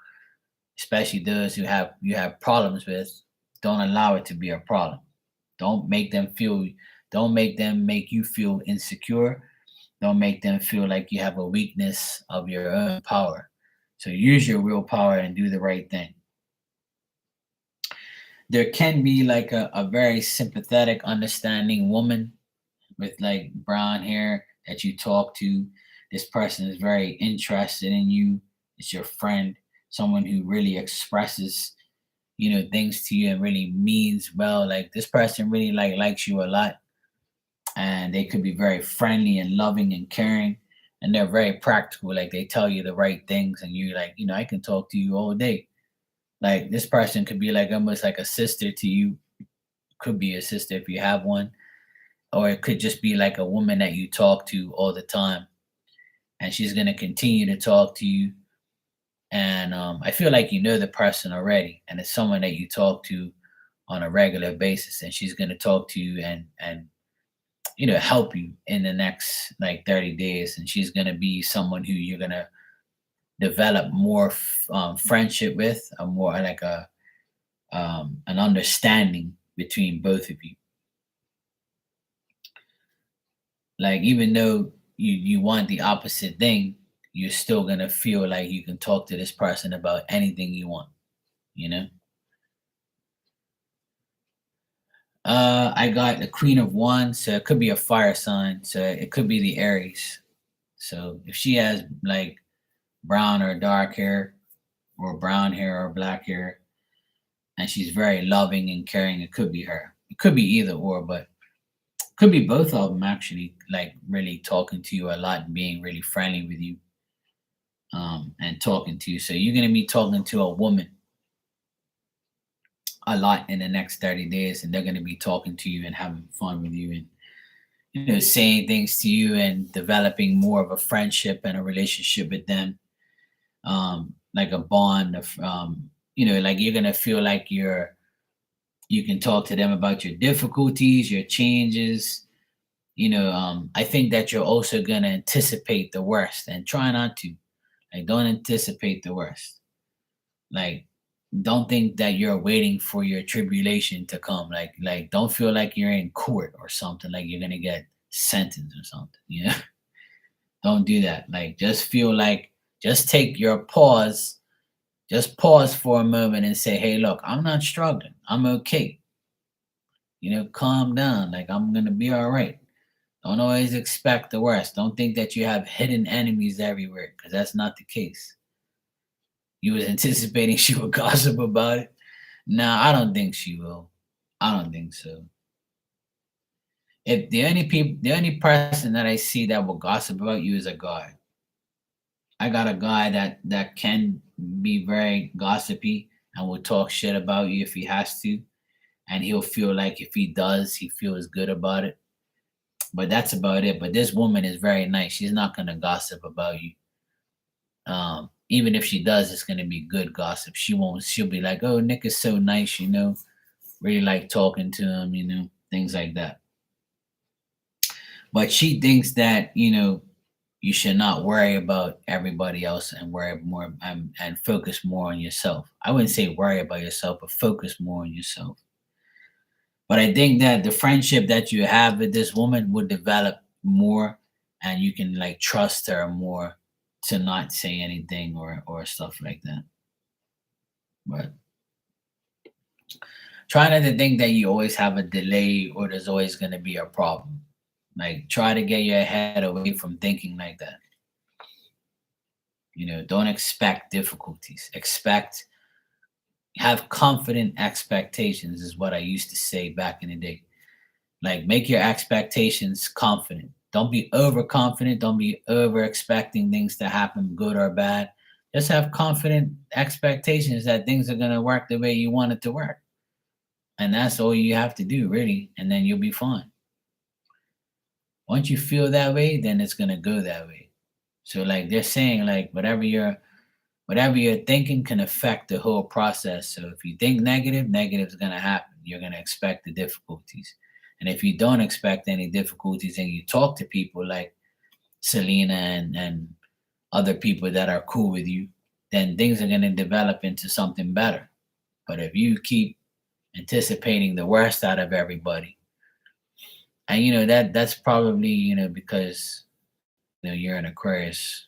especially those who have you have problems with, don't allow it to be a problem. Don't make them feel don't make them make you feel insecure. Don't make them feel like you have a weakness of your own power. So use your willpower and do the right thing. There can be like a very sympathetic, understanding woman with like brown hair that you talk to. This person is very interested in you. It's your friend, someone who really expresses, things to you and really means well. Like this person really likes you a lot, and they could be very friendly and loving and caring, and they're very practical. Like they tell you the right things, and you like, I can talk to you all day. Like this person could be like almost like a sister to you. Could be a sister if you have one, or it could just be like a woman that you talk to all the time, and she's going to continue to talk to you. And I feel like you know the person already, and it's someone that you talk to on a regular basis, and she's going to talk to you and help you in the next like 30 days, and she's going to be someone who you're going to develop more friendship with, a more like a an understanding between both of you. Like even though you want the opposite thing, you're still gonna feel like you can talk to this person about anything you want, you know? I got the Queen of Wands, so it could be a fire sign, so it could be the Aries. So if she has like brown or dark hair, or brown hair or black hair, and she's very loving and caring, it could be her. It could be either or, but could be both of them actually, like really talking to you a lot and being really friendly with you, and talking to you. So you're gonna be talking to a woman a lot in the next 30 days, and they're gonna be talking to you and having fun with you, and saying things to you and developing more of a friendship and a relationship with them, like a bond of, like you're gonna feel like you can talk to them about your difficulties, your changes. I think that you're also gonna anticipate the worst and try not to. Like, don't anticipate the worst. Like, don't think that you're waiting for your tribulation to come. Like, don't feel like you're in court or something. Like you're gonna get sentenced or something. Don't do that. Like, just feel like, just take your pause. Just pause for a moment and say, "Hey, look, I'm not struggling. I'm okay. Calm down. Like, I'm gonna be all right." Don't always expect the worst. Don't think that you have hidden enemies everywhere, because that's not the case. You was anticipating she would gossip about it. Nah, I don't think she will. I don't think so. If the only person that I see that will gossip about you is a guy. I got a guy that can be very gossipy and will talk shit about you if he has to, and he'll feel like if he does, he feels good about it. But that's about it. But this woman is very nice. She's not gonna gossip about you. Even if she does, it's gonna be good gossip. She won't. She'll be like, "Oh, Nick is so nice, really like talking to him, things like that." But she thinks that you should not worry about everybody else and worry more, and focus more on yourself. I wouldn't say worry about yourself, but focus more on yourself. But I think that the friendship that you have with this woman would develop more, and you can like trust her more to not say anything or stuff like that. But try not to think that you always have a delay or there's always going to be a problem. Like, try to get your head away from thinking like that. Don't expect difficulties. Have confident expectations, is what I used to say back in the day. Like, make your expectations confident. Don't be overconfident. Don't be over expecting things to happen, good or bad. Just have confident expectations that things are going to work the way you want it to work. And that's all you have to do, really. And then you'll be fine. Once you feel that way, then it's going to go that way. So, like they're saying, like whatever you're thinking can affect the whole process. So if you think negative, negative is going to happen. You're going to expect the difficulties. And if you don't expect any difficulties and you talk to people like Selena and other people that are cool with you, then things are going to develop into something better. But if you keep anticipating the worst out of everybody, and that's probably because you're an Aquarius.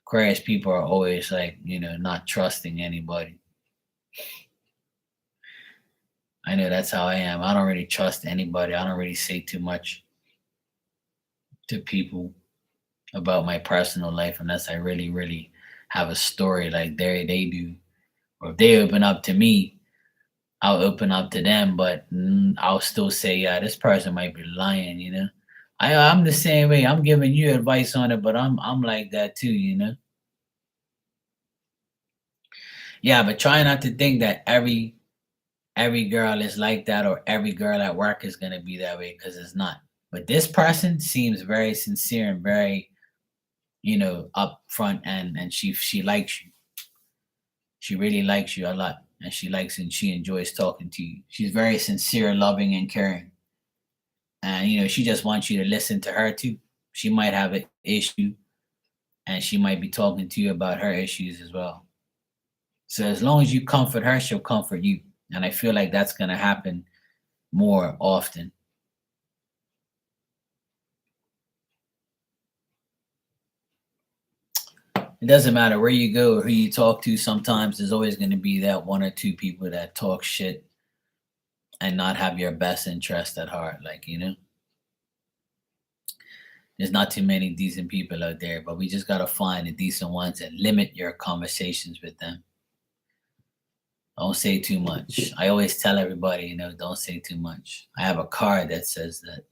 Aquarius people are always like not trusting anybody. I know that's how I am. I don't really trust anybody. I don't really say too much to people about my personal life unless I really, really have a story like they do. Or if they open up to me, I'll open up to them, but I'll still say, yeah, this person might be lying. I'm the same way. I'm giving you advice on it, but I'm like that too. Yeah, but try not to think that every girl is like that or every girl at work is gonna be that way because it's not. But this person seems very sincere and very, upfront, and she likes you. She really likes you a lot, and she enjoys talking to you. She's very sincere, loving, and caring, and she just wants you to listen to her too. She might have an issue, and she might be talking to you about her issues as well. So as long as you comfort her, she'll comfort you, and I feel like that's gonna happen more often. It doesn't matter where you go or who you talk to. Sometimes there's always going to be that one or two people that talk shit and not have your best interest at heart. Like, there's not too many decent people out there, but we just got to find the decent ones and limit your conversations with them. Don't say too much. I always tell everybody, don't say too much. I have a card that says that.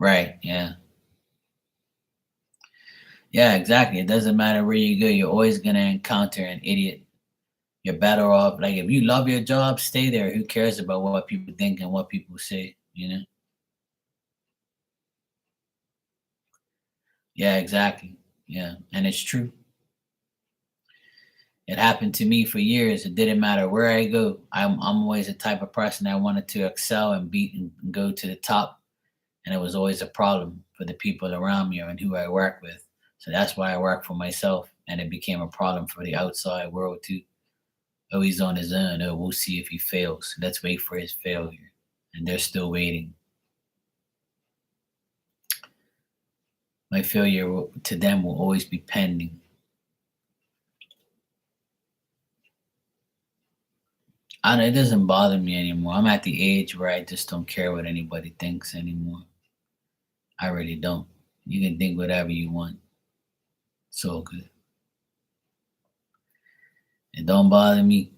Right. Yeah. Yeah, exactly. It doesn't matter where you go, you're always going to encounter an idiot. You're better off. Like, if you love your job, stay there. Who cares about what people think and what people say? Yeah, exactly. Yeah. And it's true. It happened to me for years. It didn't matter where I go. I'm always the type of person that wanted to excel and beat and go to the top. And it was always a problem for the people around me and who I work with. So that's why I work for myself. And it became a problem for the outside world too. Oh, he's on his own. Oh, we'll see if he fails. Let's wait for his failure. And they're still waiting. My failure to them will always be pending. I don't, it doesn't bother me anymore. I'm at the age where I just don't care what anybody thinks anymore. I really don't. You can think whatever you want. It's all good. It don't bother me.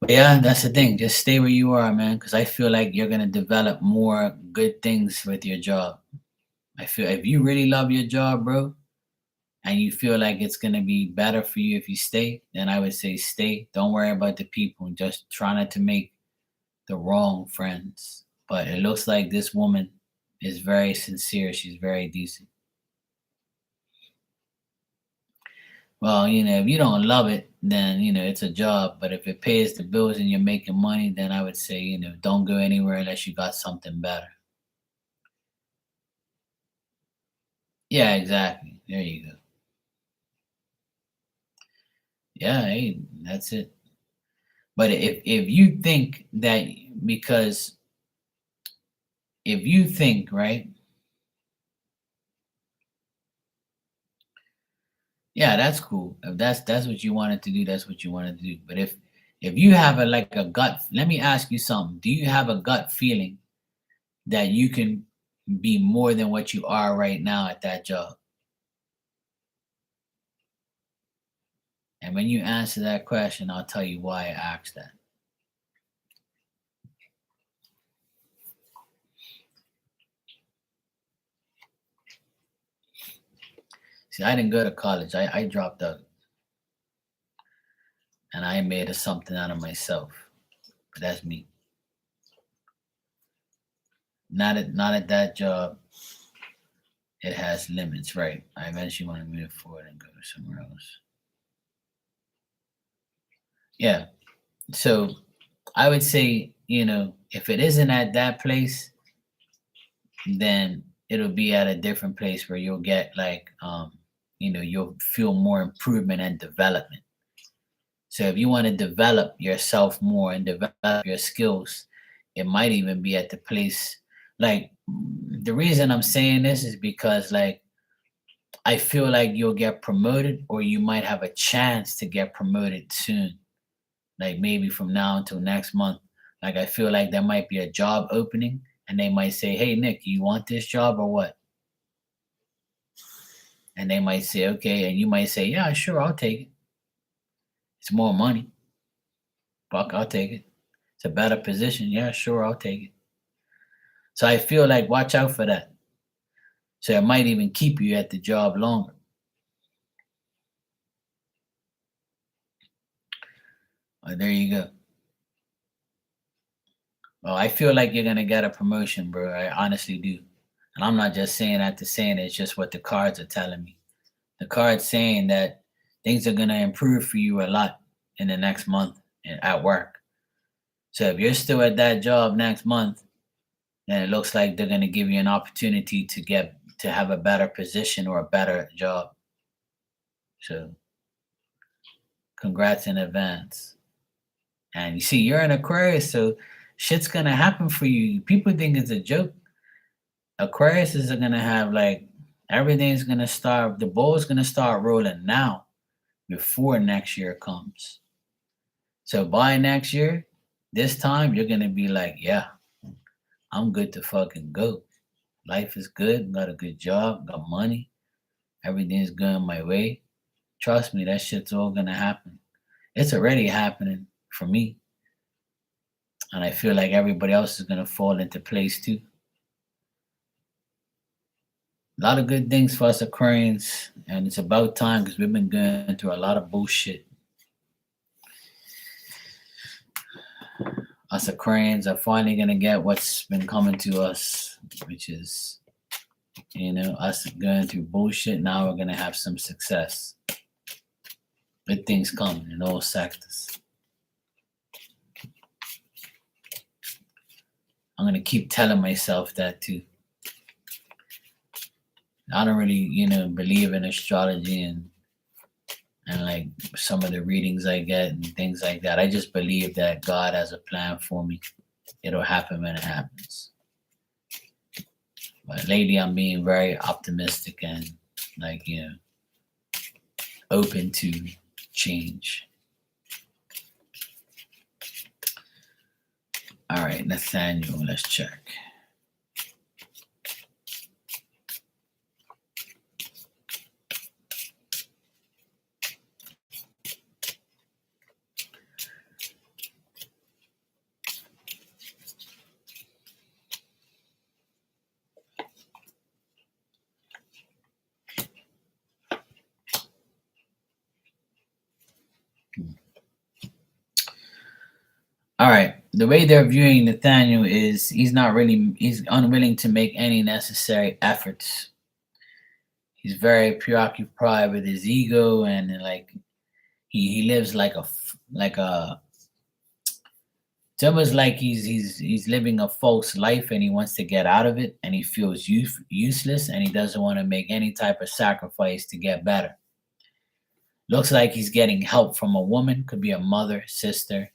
But yeah, that's the thing. Just stay where you are, man, because I feel like you're gonna develop more good things with your job. I feel if you really love your job, bro, and you feel like it's gonna be better for you if you stay, then I would say stay. Don't worry about the people. Just try not to make the wrong friends. But it looks like this woman is very sincere. She's very decent. Well, if you don't love it, then it's a job. But if it pays the bills and you're making money, then I would say, don't go anywhere unless you got something better. Yeah, exactly. There you go. Yeah, hey, that's it. But if you think that because if you think, right? Yeah, that's cool. If that's what you wanted to do, that's what you wanted to do. But if you have a gut, let me ask you something. Do you have a gut feeling that you can be more than what you are right now at that job? And when you answer that question, I'll tell you why I asked that. See, I didn't go to college. I dropped out and I made something out of myself. But that's me. Not at that job. It has limits, right? I eventually want to move forward and go somewhere else. Yeah. So I would say, if it isn't at that place, then it'll be at a different place where you'll get like, you'll feel more improvement and development. So if you want to develop yourself more and develop your skills, it might even be at the place. Like, the reason I'm saying this is because, like, I feel like you'll get promoted, or you might have a chance to get promoted soon, like maybe from now until next month. Like, I feel like there might be a job opening, and they might say, "Hey, Nick, you want this job or what?" And they might say, "Okay," and you might say, "Yeah, sure, I'll take it. It's more money. Fuck, I'll take it. It's a better position. Yeah, sure, I'll take it." So I feel like watch out for that. So it might even keep you at the job longer. There you go. Well, I feel like you're gonna get a promotion, bro. I honestly do. And I'm not just saying that to saying it, it's just what the cards are telling me. The cards saying that things are gonna improve for you a lot in the next month at work. So if you're still at that job next month, then it looks like they're gonna give you an opportunity to have a better position or a better job. So congrats in advance. And you see, you're an Aquarius, so shit's gonna happen for you. People think it's a joke. Aquarius is gonna have like everything's gonna start. The ball's gonna start rolling now before next year comes. So by next year, this time you're gonna be like, yeah, I'm good to fucking go. Life is good. Got a good job. Got money. Everything's going my way. Trust me, that shit's all gonna happen. It's already happening for me, and I feel like everybody else is gonna fall into place too. A lot of good things for us Aquarians, and it's about time because we've been going through a lot of bullshit. Us Aquarians are finally gonna get what's been coming to us, which is, us going through bullshit. Now we're gonna have some success. Good things coming in all sectors. I'm gonna keep telling myself that too. I don't really, believe in astrology and like some of the readings I get and things like that. I just believe that God has a plan for me. It'll happen when it happens. But lately, I'm being very optimistic and like open to change. All right, Nathaniel, let's check. All right. The way they're viewing Nathaniel is he's unwilling to make any necessary efforts. He's very preoccupied with his ego and like he lives like it's almost like he's living a false life and he wants to get out of it and he feels useless and he doesn't want to make any type of sacrifice to get better. Looks like he's getting help from a woman, could be a mother, sister,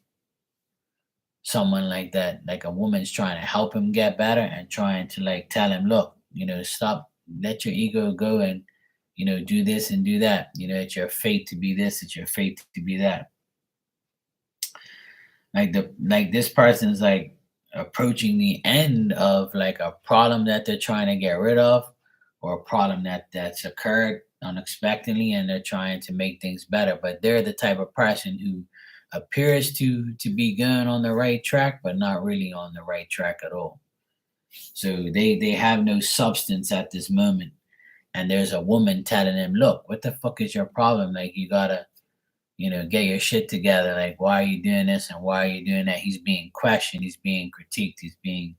someone like that. Like a woman's trying to help him get better and trying to like tell him, look, stop, let your ego go and do this and do that. It's your fate to be this, it's your fate to be that. Like this person's like approaching the end of like a problem that they're trying to get rid of, or a problem that's occurred unexpectedly and they're trying to make things better, but they're the type of person who appears to be going on the right track but not really on the right track at all. So they have no substance at this moment, and there's a woman telling him, look, what the fuck is your problem? Like, you gotta get your shit together. Like, why are you doing this and why are you doing that? He's being questioned. He's being critiqued. He's being,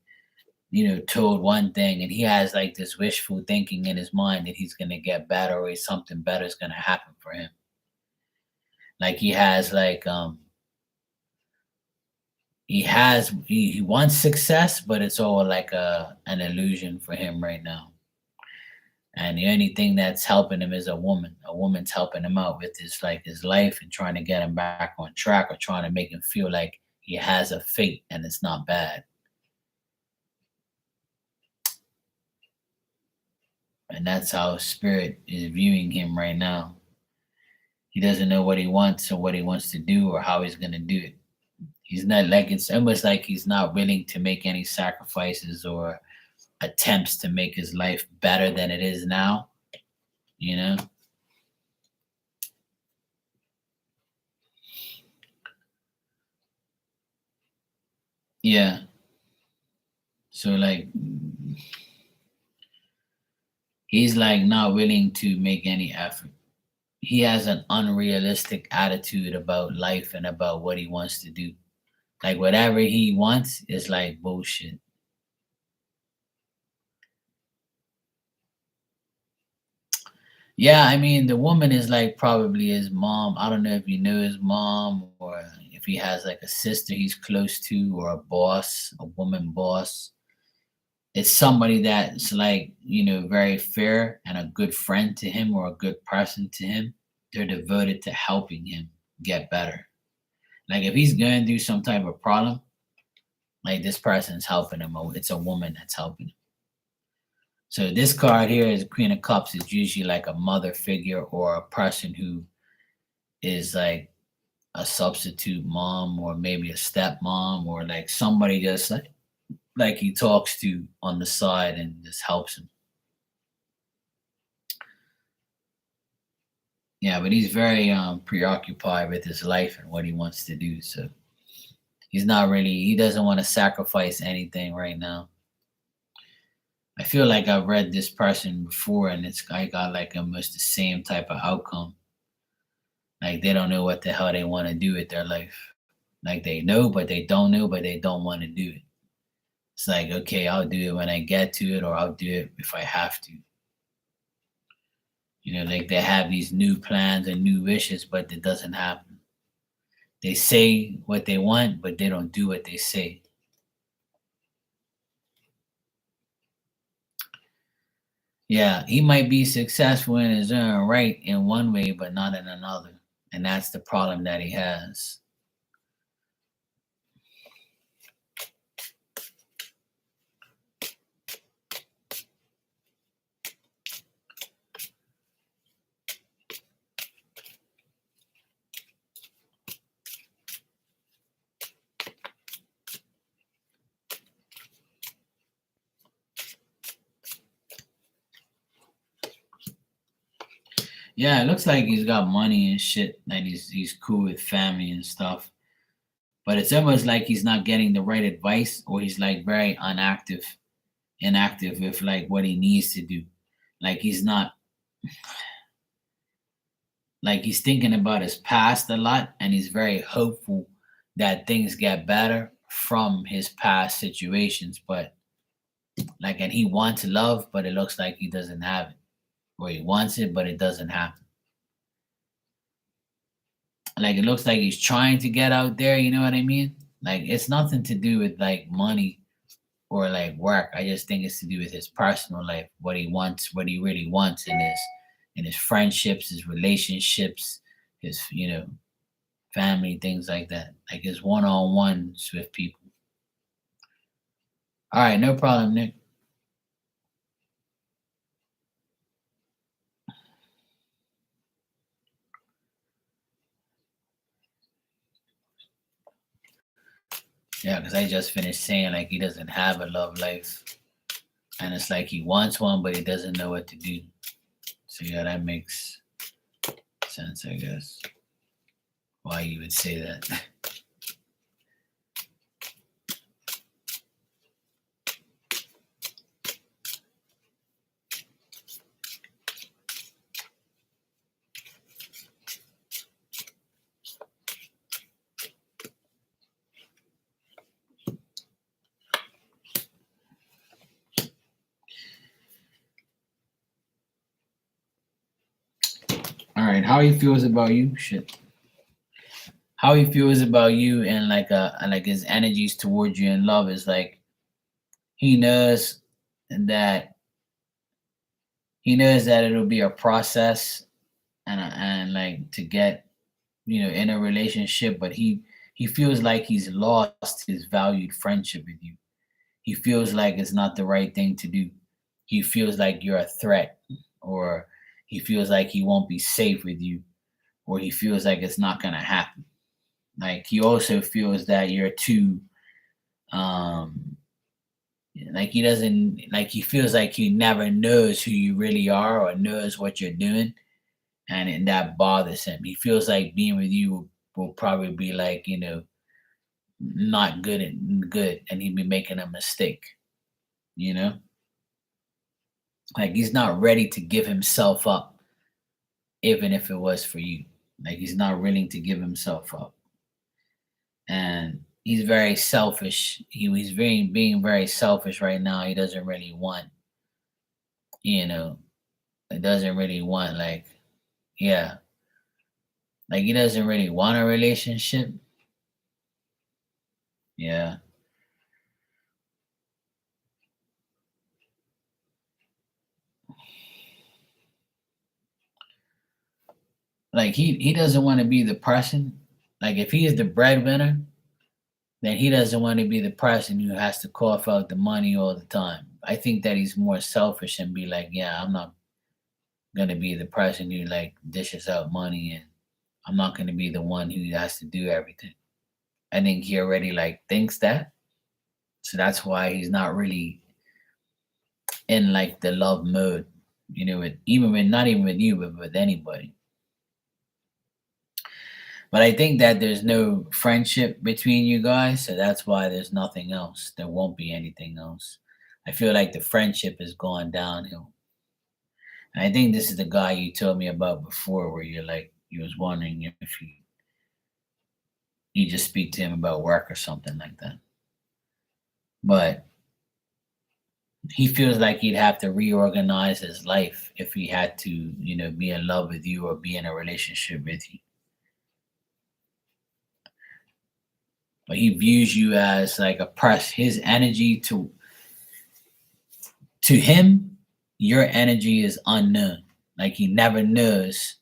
told one thing, and he has like this wishful thinking in his mind that he's gonna get better or something better is gonna happen for him. Like he has like he wants success, but it's all like an illusion for him right now. And the only thing that's helping him is a woman. A woman's helping him out with his life and trying to get him back on track or trying to make him feel like he has a fate and it's not bad. And that's how spirit is viewing him right now. He doesn't know what he wants or what he wants to do or how he's gonna do it. He's not like it's almost like he's not willing to make any sacrifices or attempts to make his life better than it is now, you know? Yeah. So like he's like not willing to make any effort. He has an unrealistic attitude about life and about what he wants to do. Like whatever he wants is like bullshit. Yeah, I mean the woman is like probably his mom. I don't know if you know his mom or if he has like a sister he's close to or a boss, a woman boss. It's somebody that's like, very fair and a good friend to him or a good person to him. They're devoted to helping him get better. Like if he's going through some type of problem, like this person's helping him, or it's a woman that's helping him. So this card here is Queen of Cups is usually like a mother figure or a person who is like a substitute mom or maybe a stepmom or like somebody just like he talks to on the side and just helps him. Yeah, but he's very preoccupied with his life and what he wants to do. So he doesn't want to sacrifice anything right now. I feel like I've read this person before and I got like almost the same type of outcome. Like they don't know what the hell they want to do with their life. Like they know, but they don't know, but they don't want to do it. It's like, okay, I'll do it when I get to it, or I'll do it if I have to. Like they have these new plans and new wishes, but it doesn't happen. They say what they want, but they don't do what they say. Yeah, he might be successful in his own right in one way, but not in another. And that's the problem that he has. Yeah, it looks like he's got money and shit, and he's cool with family and stuff. But it's almost like he's not getting the right advice, or he's like very inactive with like what he needs to do. Like he's not like he's thinking about his past a lot, and he's very hopeful that things get better from his past situations. But like, and he wants love, but it looks like he doesn't have it, or he wants it, but it doesn't happen. Like it looks like he's trying to get out there, you know what I mean? Like it's nothing to do with like money or like work. I just think it's to do with his personal life, what he wants, what he really wants in his friendships, his relationships, his family, things like that. Like his one-on-ones with people. All right, no problem, Nick. Yeah, because I just finished saying like he doesn't have a love life. And it's like he wants one, but he doesn't know what to do. So yeah, that makes sense, I guess. Why you would say that. how he feels about you, shit. How he feels about you and like his energies towards you in love is like he knows that he knows that it'll be a process and like to get in a relationship, but he feels like he's lost his valued friendship with you. He feels like it's not the right thing to do. He feels like you're a threat, or he feels like he won't be safe with you, or he feels like it's not gonna happen. Like he also feels that you're too um like he doesn't like he feels like he never knows who you really are or knows what you're doing, and that bothers him. He feels like being with you will probably be like, not good and good, and he'd be making a mistake, you know? Like he's not ready to give himself up, even if it was for you. Like he's not willing to give himself up. And he's very selfish. He's very being very selfish right now. He doesn't really want, you know, he doesn't really want like, yeah, like he doesn't really want a relationship. Yeah. Like he doesn't want to be the person. Like if he is the breadwinner, then he doesn't want to be the person who has to cough out the money all the time. I think that he's more selfish and be like, yeah, I'm not gonna be the person who like dishes out money, and I'm not gonna be the one who has to do everything. I think he already like thinks that. So that's why he's not really in like the love mode, with even with not even with you, but with anybody. But I think that there's no friendship between you guys, so that's why there's nothing else. There won't be anything else. I feel like the friendship is going downhill. And I think this is the guy you told me about before, where you're like you was wondering if you just speak to him about work or something like that. But he feels like he'd have to reorganize his life if he had to, be in love with you or be in a relationship with you. But he views you as like a press. His energy to him, your energy is unknown. Like he never knows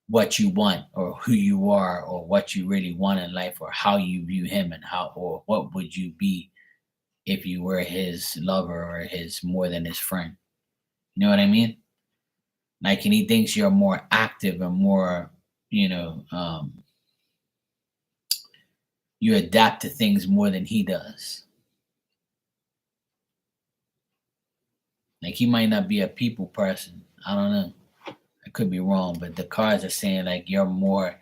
what you want or who you are or what you really want in life or how you view him and how or what would you be if you were his lover or his more than his friend. You know what I mean? Like, and he thinks you're more active and more, you know, um, you adapt to things more than he does. Like he might not be a people person. I don't know. I could be wrong, but the cards are saying like you're more.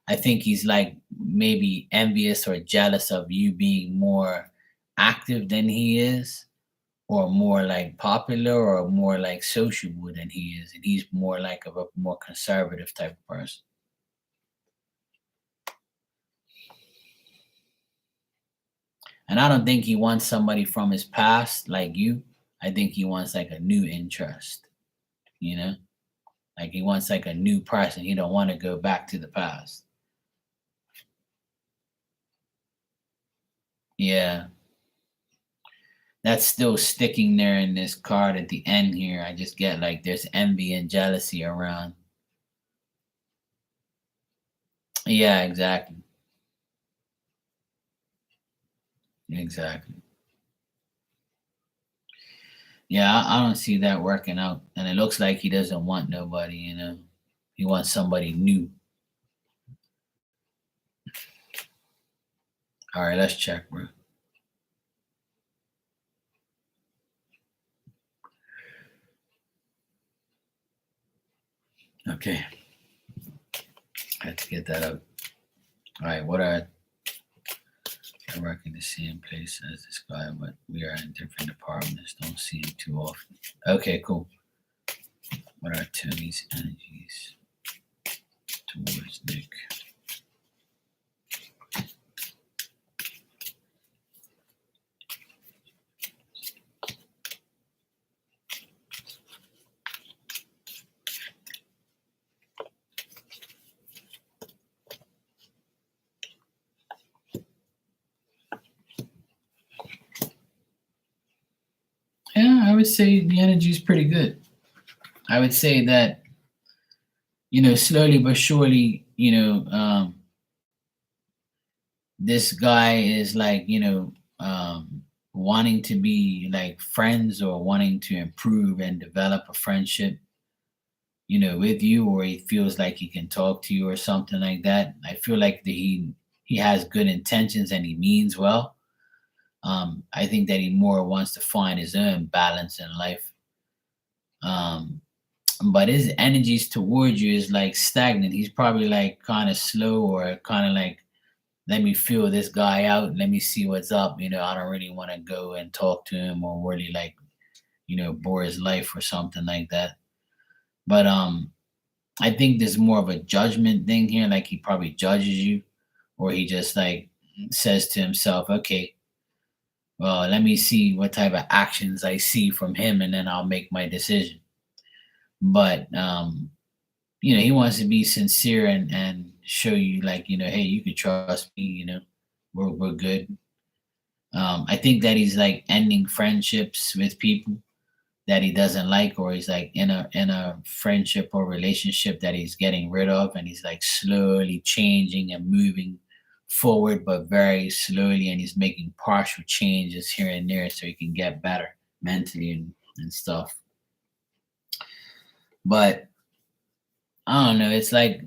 I think he's like maybe envious or jealous of you being more active than he is, or more like popular, or more like sociable than he is, and he's more like of a more conservative type of person. And I don't think he wants somebody from his past like you. I think he wants like a new interest, you know? Like he wants like a new person. He don't want to go back to the past. Yeah. That's still sticking there in this card at the end here. I just get like there's envy and jealousy around. Yeah, exactly. Exactly. Yeah, I don't see that working out. And it looks like he doesn't want nobody. He wants somebody new. All right, let's check, bro. Okay, let's get that up. All right, what are I work in the same place as this guy, but we are in different departments. Don't see him too often. Okay, cool. What are Tony's energies towards Nick? I would say the energy is pretty good. I would say that, slowly but surely, this guy is like, wanting to be like friends or wanting to improve and develop a friendship, with you, or he feels like he can talk to you or something like that. I feel like he has good intentions and he means well. I think that he more wants to find his own balance in life. Um, but his energies towards you is like stagnant. He's probably like kind of slow or kind of like, let me feel this guy out. Let me see what's up. I don't really want to go and talk to him or really like, bore his life or something like that. But I think there's more of a judgment thing here. Like he probably judges you, or he just like says to himself, okay, well, let me see what type of actions I see from him, and then I'll make my decision. But he wants to be sincere and show you like, hey, you can trust me. We're good. I think that he's like ending friendships with people that he doesn't like, or he's like in a friendship or relationship that he's getting rid of, and he's like slowly changing and moving forward, but very slowly, and he's making partial changes here and there so he can get better mentally and stuff. But I don't know, it's like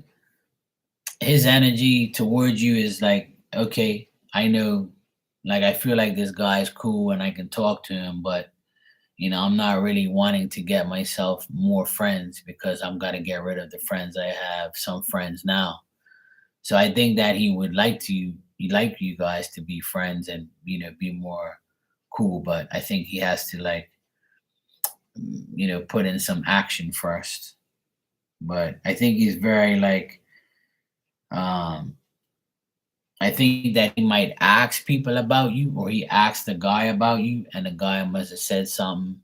his energy towards you is like, okay, I know, like I feel like this guy's cool and I can talk to him, but I'm not really wanting to get myself more friends because I'm gonna get rid of the friends I have, some friends now. So I think that he'd like you guys to be friends and be more cool, but I think he has to like put in some action first. But I think he's very like um I think that he might ask people about you, or he asked the guy about you, and the guy must have said something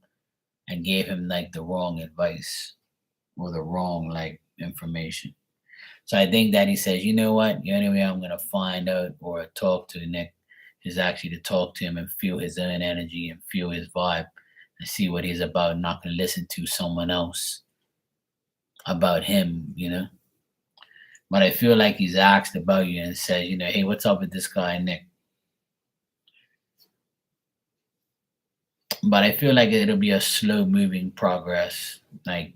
and gave him like the wrong advice or the wrong like information. So I think that he says, you know what, the only way I'm gonna find out or talk to Nick is actually to talk to him and feel his own energy and feel his vibe and see what he's about. Not gonna listen to someone else about him. But I feel like he's asked about you and says, hey, what's up with this guy Nick? But I feel like it'll be a slow moving progress. Like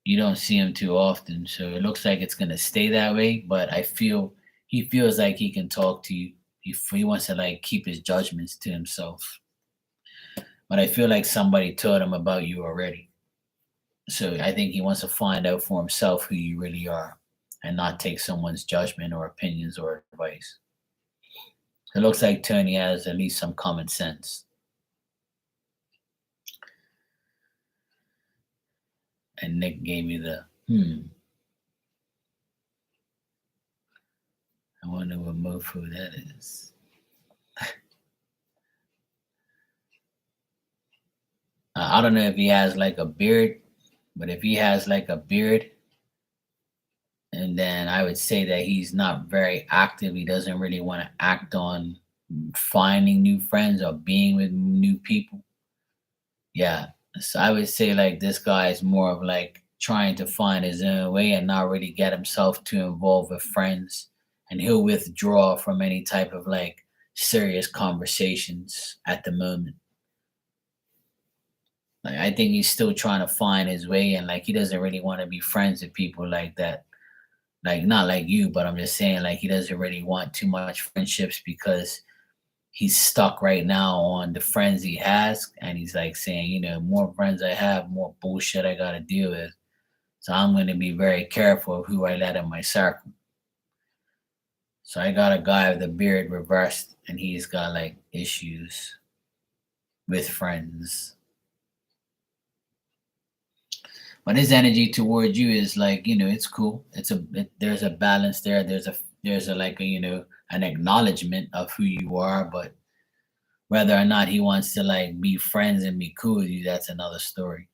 you don't see him too often, so it looks like it's gonna stay that way. But I feel he feels like he can talk to you. He wants to like keep his judgments to himself. But I feel like somebody told him about you already. So I think he wants to find out for himself who you really are, and not take someone's judgment or opinions or advice. It looks like Tony has at least some common sense. And Nick gave me the I wonder what mofo that is. I don't know if he has like a beard, but if he has like a beard, and then I would say that he's not very active. He doesn't really want to act on finding new friends or being with new people. Yeah. So I would say like this guy is more of like trying to find his own way and not really get himself too involved with friends. And he'll withdraw from any type of like serious conversations at the moment. Like I think he's still trying to find his way, and like he doesn't really want to be friends with people like that. Like not like you, but I'm just saying like he doesn't really want too much friendships because he's stuck right now on the friends he has, and he's like saying, more friends I have, more bullshit I gotta deal with. So I'm gonna be very careful of who I let in my circle. So I got a guy with a beard reversed, and he's got like issues with friends. But his energy towards you is like, it's cool. There's a balance there. There's a like a an acknowledgement of who you are, but whether or not he wants to like be friends and be cool with you, that's another story.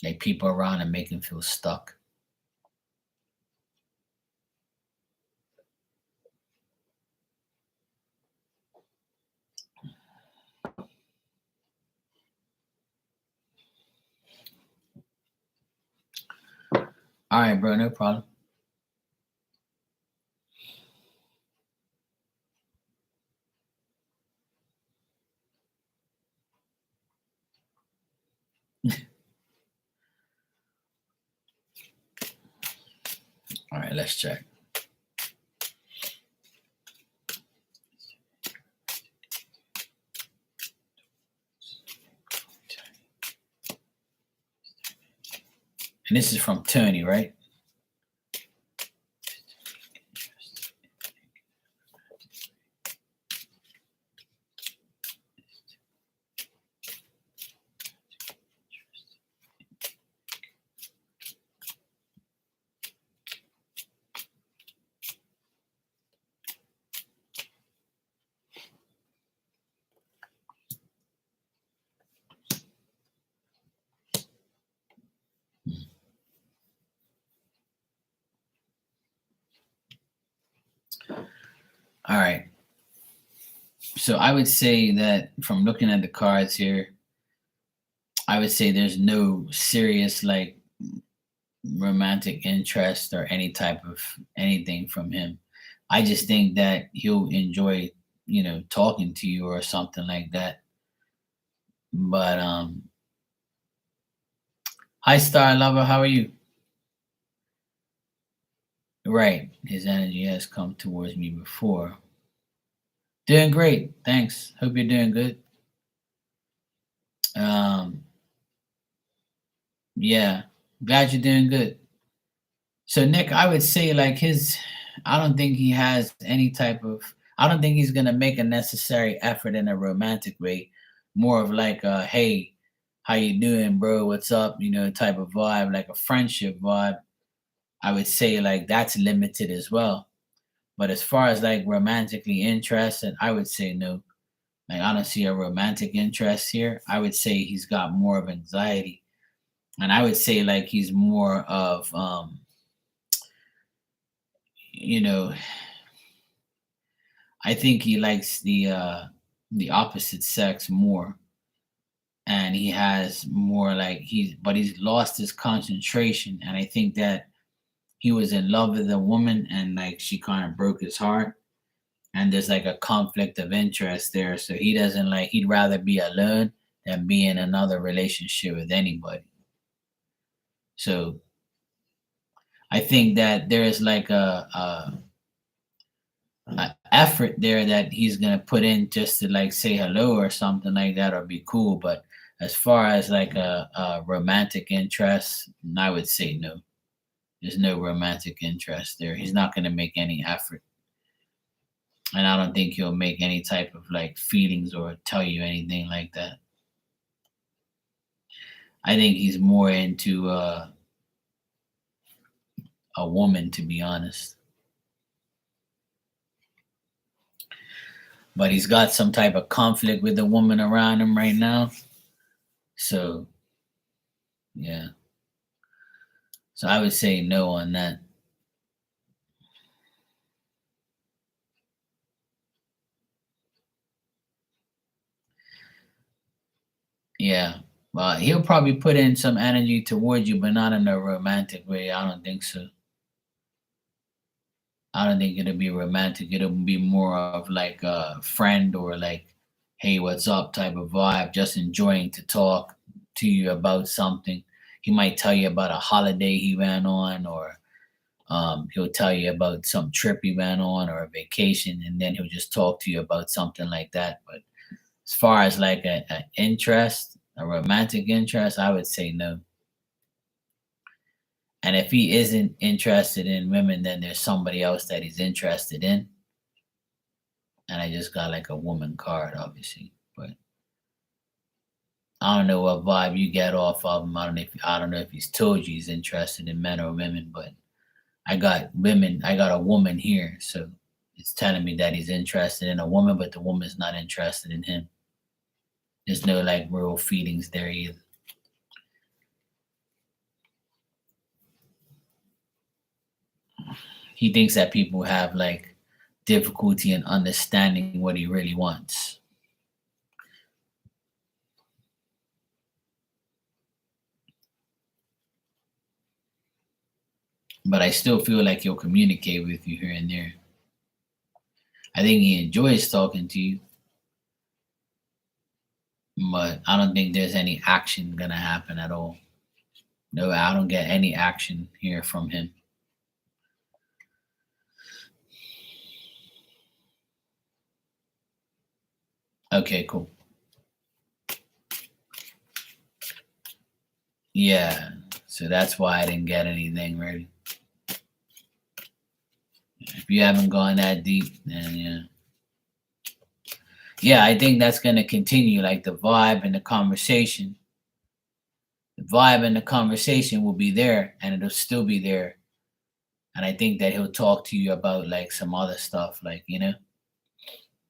Like people around and make him feel stuck. All right, bro, no problem. All right, let's check. And this is from Tony, right? All right. So I would say that from looking at the cards here, I would say there's no serious like romantic interest or any type of anything from him. I just think that he'll enjoy, talking to you or something like that. But hi Star Lover, how are you? Right. His energy has come towards me before. Doing great. Thanks. Hope you're doing good. Um, yeah. Glad you're doing good. So Nick, I would say like I don't think he has any type of I don't think he's gonna make a necessary effort in a romantic way. More of like a hey, how you doing, bro? What's up? Type of vibe, like a friendship vibe. I would say like that's limited as well. But as far as like romantically interested, I would say no. Like I don't see a romantic interest here. I would say he's got more of anxiety. And I would say like he's more of you know, I think he likes the opposite sex more, and he has more like he's lost his concentration, and I think that he was in love with a woman and like she kind of broke his heart, and there's like a conflict of interest there. So he doesn't like he'd rather be alone than be in another relationship with anybody. So I think that there is like a effort there that he's gonna put in just to like say hello or something like that or be cool. But as far as like a romantic interest, I would say no. There's no romantic interest there. He's not gonna make any effort, and I don't think he'll make any type of like feelings or tell you anything like that. I think he's more into a woman, to be honest. But he's got some type of conflict with the woman around him right now. So yeah. So I would say no on that. Yeah. Well, he'll probably put in some energy towards you, but not in a romantic way. I don't think so. I don't think it'll be romantic. It'll be more of like a friend or like, hey, what's up type of vibe, just enjoying to talk to you about something. He might tell you about a holiday he went on, or he'll tell you about some trip he went on or a vacation, and then he'll just talk to you about something like that. But as far as like a interest, a romantic interest, I would say no. And if he isn't interested in women, then there's somebody else that he's interested in. And I just got like a woman card, obviously. But I don't know what vibe you get off of him. I don't know if he's told you he's interested in men or women, but I got women. I got a woman here, so it's telling me that he's interested in a woman, but the woman's not interested in him. There's no like real feelings there either. He thinks that people have like difficulty in understanding what he really wants. but I still feel like he'll communicate with you here and there. I think he enjoys talking to you, but I don't think there's any action gonna happen at all. No, I don't get any action here from him. Okay, cool. Yeah, so that's why I didn't get anything ready. If you haven't gone that deep, then yeah. Yeah, I think that's gonna continue. Like the vibe and the conversation will be there, and it'll still be there. And I think that he'll talk to you about like some other stuff, like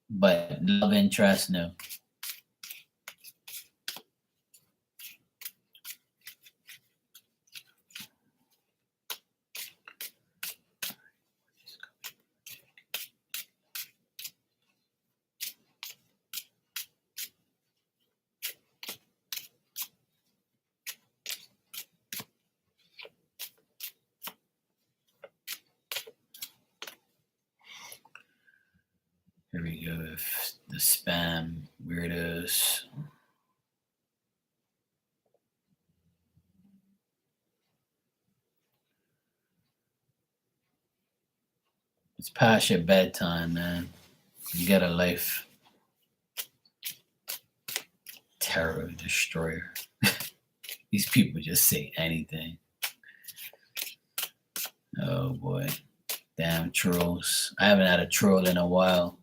but love interest, no. Here we go. The spam weirdos. It's past your bedtime, man. You got a life. Terror destroyer. These people just say anything. Oh boy. Damn trolls. I haven't had a troll in a while.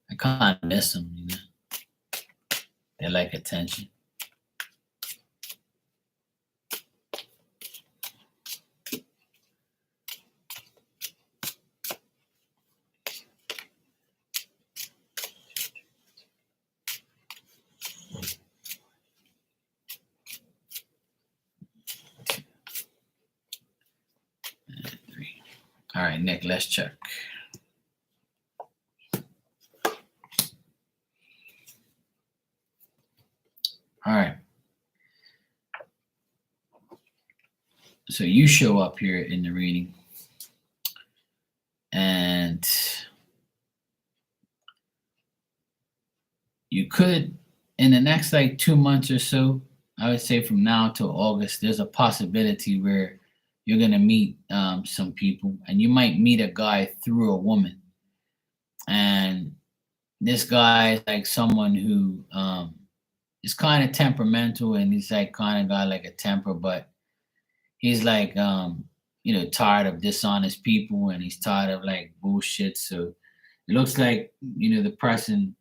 I kind of miss them, They like attention. All right, Nick, let's check. All right. So you show up here in the reading, and you could, in the next like 2 months or so, I would say from now till August, there's a possibility where you're gonna meet some people, and you might meet a guy through a woman, and this guy is like someone who is kind of temperamental, and he's like kind of got like a temper, but he's like tired of dishonest people, and he's tired of like bullshit. So it looks like the person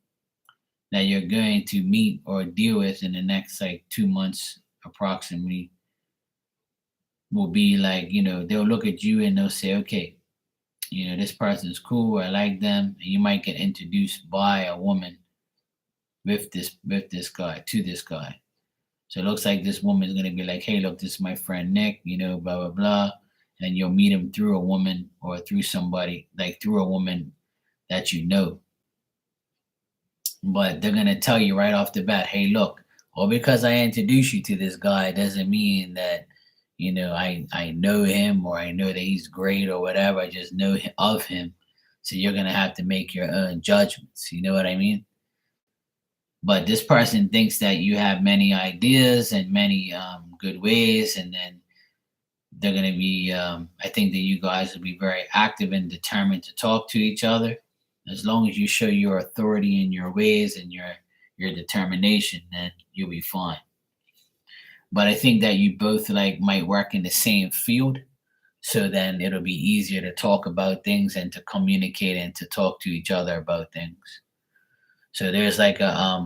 that you're going to meet or deal with in the next like 2 months approximately will be like, they'll look at you and they'll say, okay, this person's cool, I like them, and you might get introduced by a woman with this guy to this guy. So it looks like this woman is gonna be like, hey, look, this is my friend Nick, blah blah blah. And you'll meet him through a woman or through somebody, like through a woman that you know. But they're gonna tell you right off the bat, hey, look, well, because I introduce you to this guy doesn't mean that I know him, or I know that he's great or whatever. I just know of him. So you're gonna have to make your own judgments. You know what I mean? But this person thinks that you have many ideas and many good ways, and then they're going to be I think that you guys will be very active and determined to talk to each other. As long as you show your authority in your ways and your determination, then you'll be fine. But I think that you both like might work in the same field, so then it'll be easier to talk about things and to communicate and to talk to each other about things. So there's like a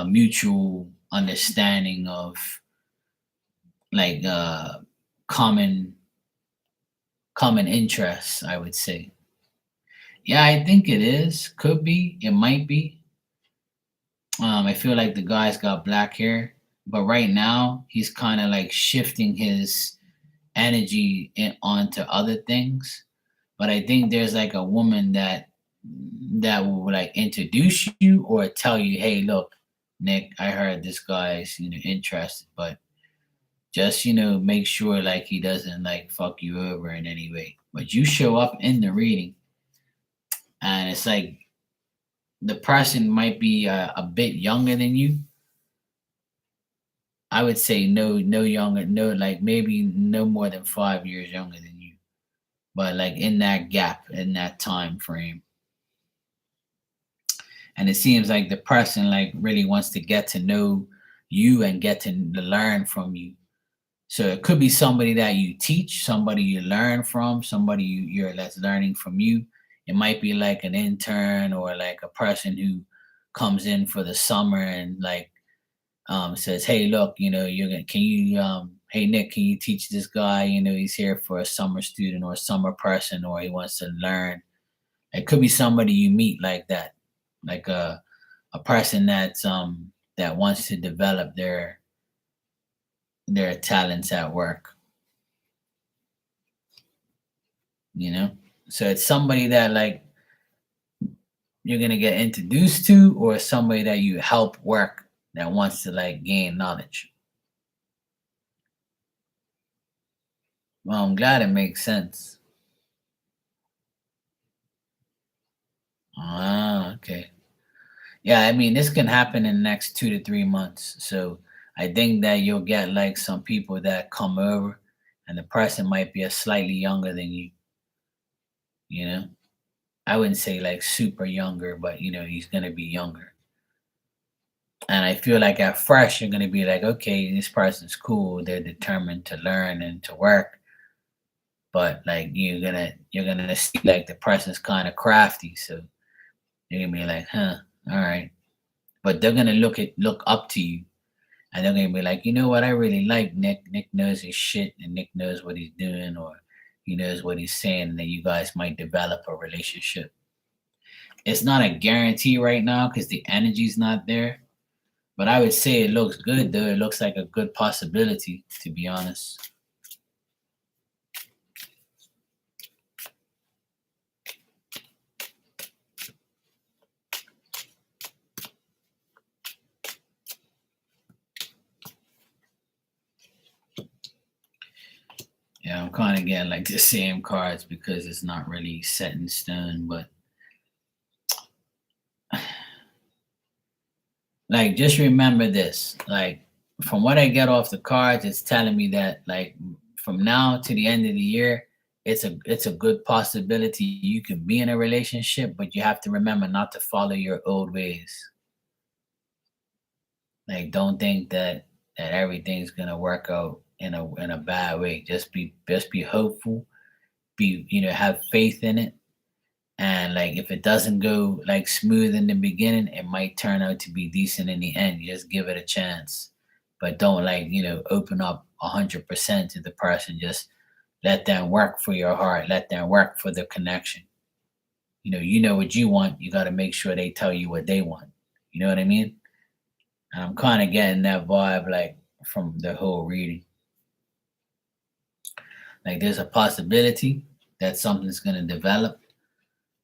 mutual understanding of like common common interests, I would say. Yeah, I think it is. Could be. It might be. I feel like the guy's got black hair, but right now he's kind of like shifting his energy onto other things. But I think there's like a woman that will like introduce you or tell you, hey, look, Nick, I heard this guy's interested, but Just make sure like he doesn't like fuck you over in any way. But you show up in the reading, and it's like the person might be a bit younger than you. I would say no younger, no, like maybe no more than 5 years younger than you. But like in that gap, in that time frame, and it seems like the person like really wants to get to know you and get to learn from you. So it could be somebody that you teach, somebody you learn from, somebody you're that's learning from you. It might be like an intern or like a person who comes in for the summer and like says, "Hey, look, you're gonna can you hey Nick, can you teach this guy? He's here for a summer student or a summer person, or he wants to learn." It could be somebody you meet like that, like a person that wants to develop their talents at work, you know? So it's somebody that like you're gonna get introduced to, or somebody that you help work that wants to like gain knowledge. Well, I'm glad it makes sense. Ah, okay. Yeah, I mean, this can happen in the next 2 to 3 months. So I think that you'll get like some people that come over, and the person might be a slightly younger than you, you know? I wouldn't say like super younger, but he's gonna be younger. And I feel like at first you're gonna be like, okay, this person's cool. They're determined to learn and to work. But like you're gonna see like the person's kind of crafty. So you're gonna be like, huh, all right. But they're gonna look up to you, and they're gonna be like, you know what, I really like Nick. Nick knows his shit, and Nick knows what he's doing, or he knows what he's saying, and then you guys might develop a relationship. It's not a guarantee right now because the energy's not there. But I would say it looks good though. It looks like a good possibility, to be honest. Yeah, I'm kind of getting like the same cards because it's not really set in stone. But like, just remember this. Like, from what I get off the cards, it's telling me that like from now to the end of the year, it's a good possibility you can be in a relationship, but you have to remember not to follow your old ways. Like, don't think that everything's gonna work out in a bad way. Just be hopeful. Have faith in it. And like, if it doesn't go like smooth in the beginning, it might turn out to be decent in the end. You just give it a chance, but don't like open up 100% to the person. Just let them work for your heart. Let them work for the connection. You know what you want. You got to make sure they tell you what they want. You know what I mean? And I'm kind of getting that vibe like from the whole reading. Like, there's a possibility that something's going to develop,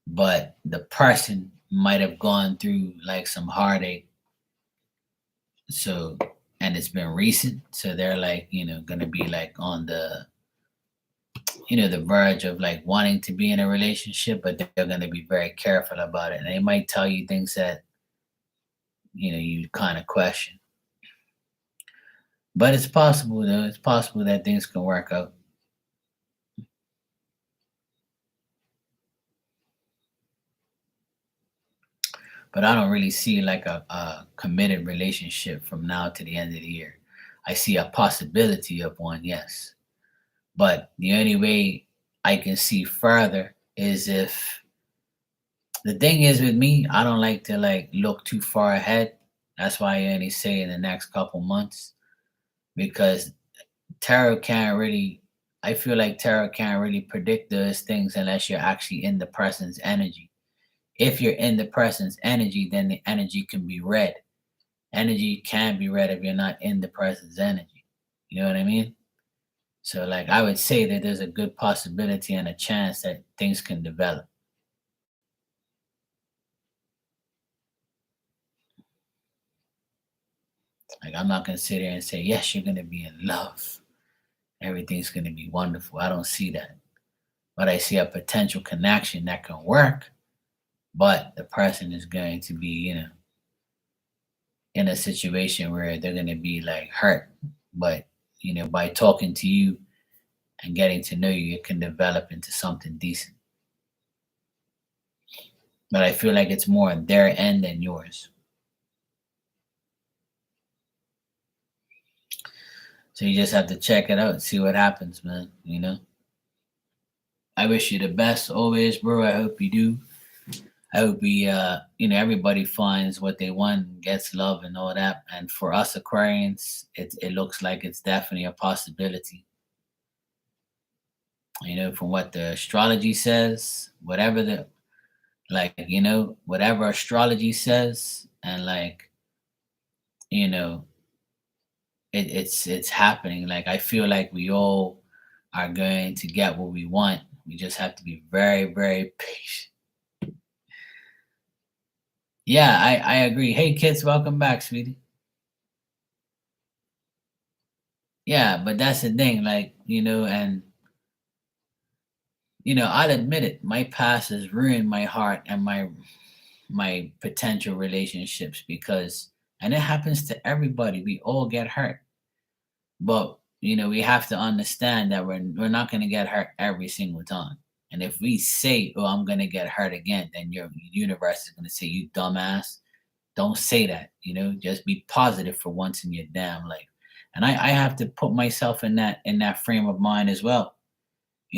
but the person might have gone through like some heartache. So, and it's been recent. So they're like, going to be like on the verge of like wanting to be in a relationship, but they're going to be very careful about it. And they might tell you things that, you kind of question. But it's possible though. It's possible that things can work out. But I don't really see like a committed relationship from now to the end of the year. I see a possibility of one, yes. But the only way I can see further is if the thing is with me, I don't like to like look too far ahead. That's why I only say in the next couple months, because tarot can't really I feel like tarot can't really predict those things unless you're actually in the person's energy. If you're in the person's energy, then the energy can be read. Energy can be read if you're not in the person's energy. You know what I mean? So like, I would say that there's a good possibility and a chance that things can develop. Like, I'm not gonna sit here and say, yes, you're gonna be in love. Everything's gonna be wonderful. I don't see that. But I see a potential connection that can work, but the person is going to be, in a situation where they're gonna be like hurt. But by talking to you and getting to know you, it can develop into something decent. But I feel like it's more on their end than yours. So you just have to check it out and see what happens, man. I wish you the best always, bro. I hope you do. I hope everybody finds what they want, gets love and all that. And for us Aquarians, it looks like it's definitely a possibility. From what the astrology says, whatever whatever astrology says, and you know, it's happening. Like, I feel like we all are going to get what we want. We just have to be very, very patient. Yeah, I agree. Hey kids, welcome back, sweetie. Yeah, but that's the thing, and I'll admit it, my past has ruined my heart and my potential relationships, because and it happens to everybody. We all get hurt. But we have to understand that we're not going to get hurt every single time. And if we say, "Oh, I'm going to get hurt again," then your universe is going to say, "You dumbass, don't say that." Just be positive for once in your damn life. And I have to put myself in that frame of mind as well.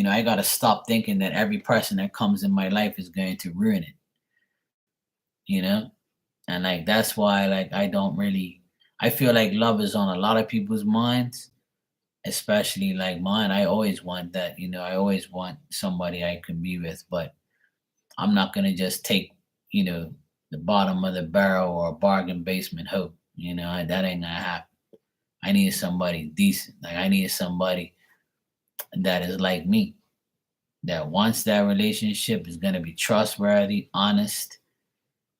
I got to stop thinking that every person that comes in my life is going to ruin it. You know, and that's why I don't really. I feel like love is on a lot of people's minds, especially like mine. I always want that. I always want somebody I can be with, but I'm not gonna just take the bottom of the barrel or a bargain basement hope. That ain't gonna happen. I need somebody decent. Like, I need somebody that is like me, that wants that relationship, is gonna be trustworthy, honest,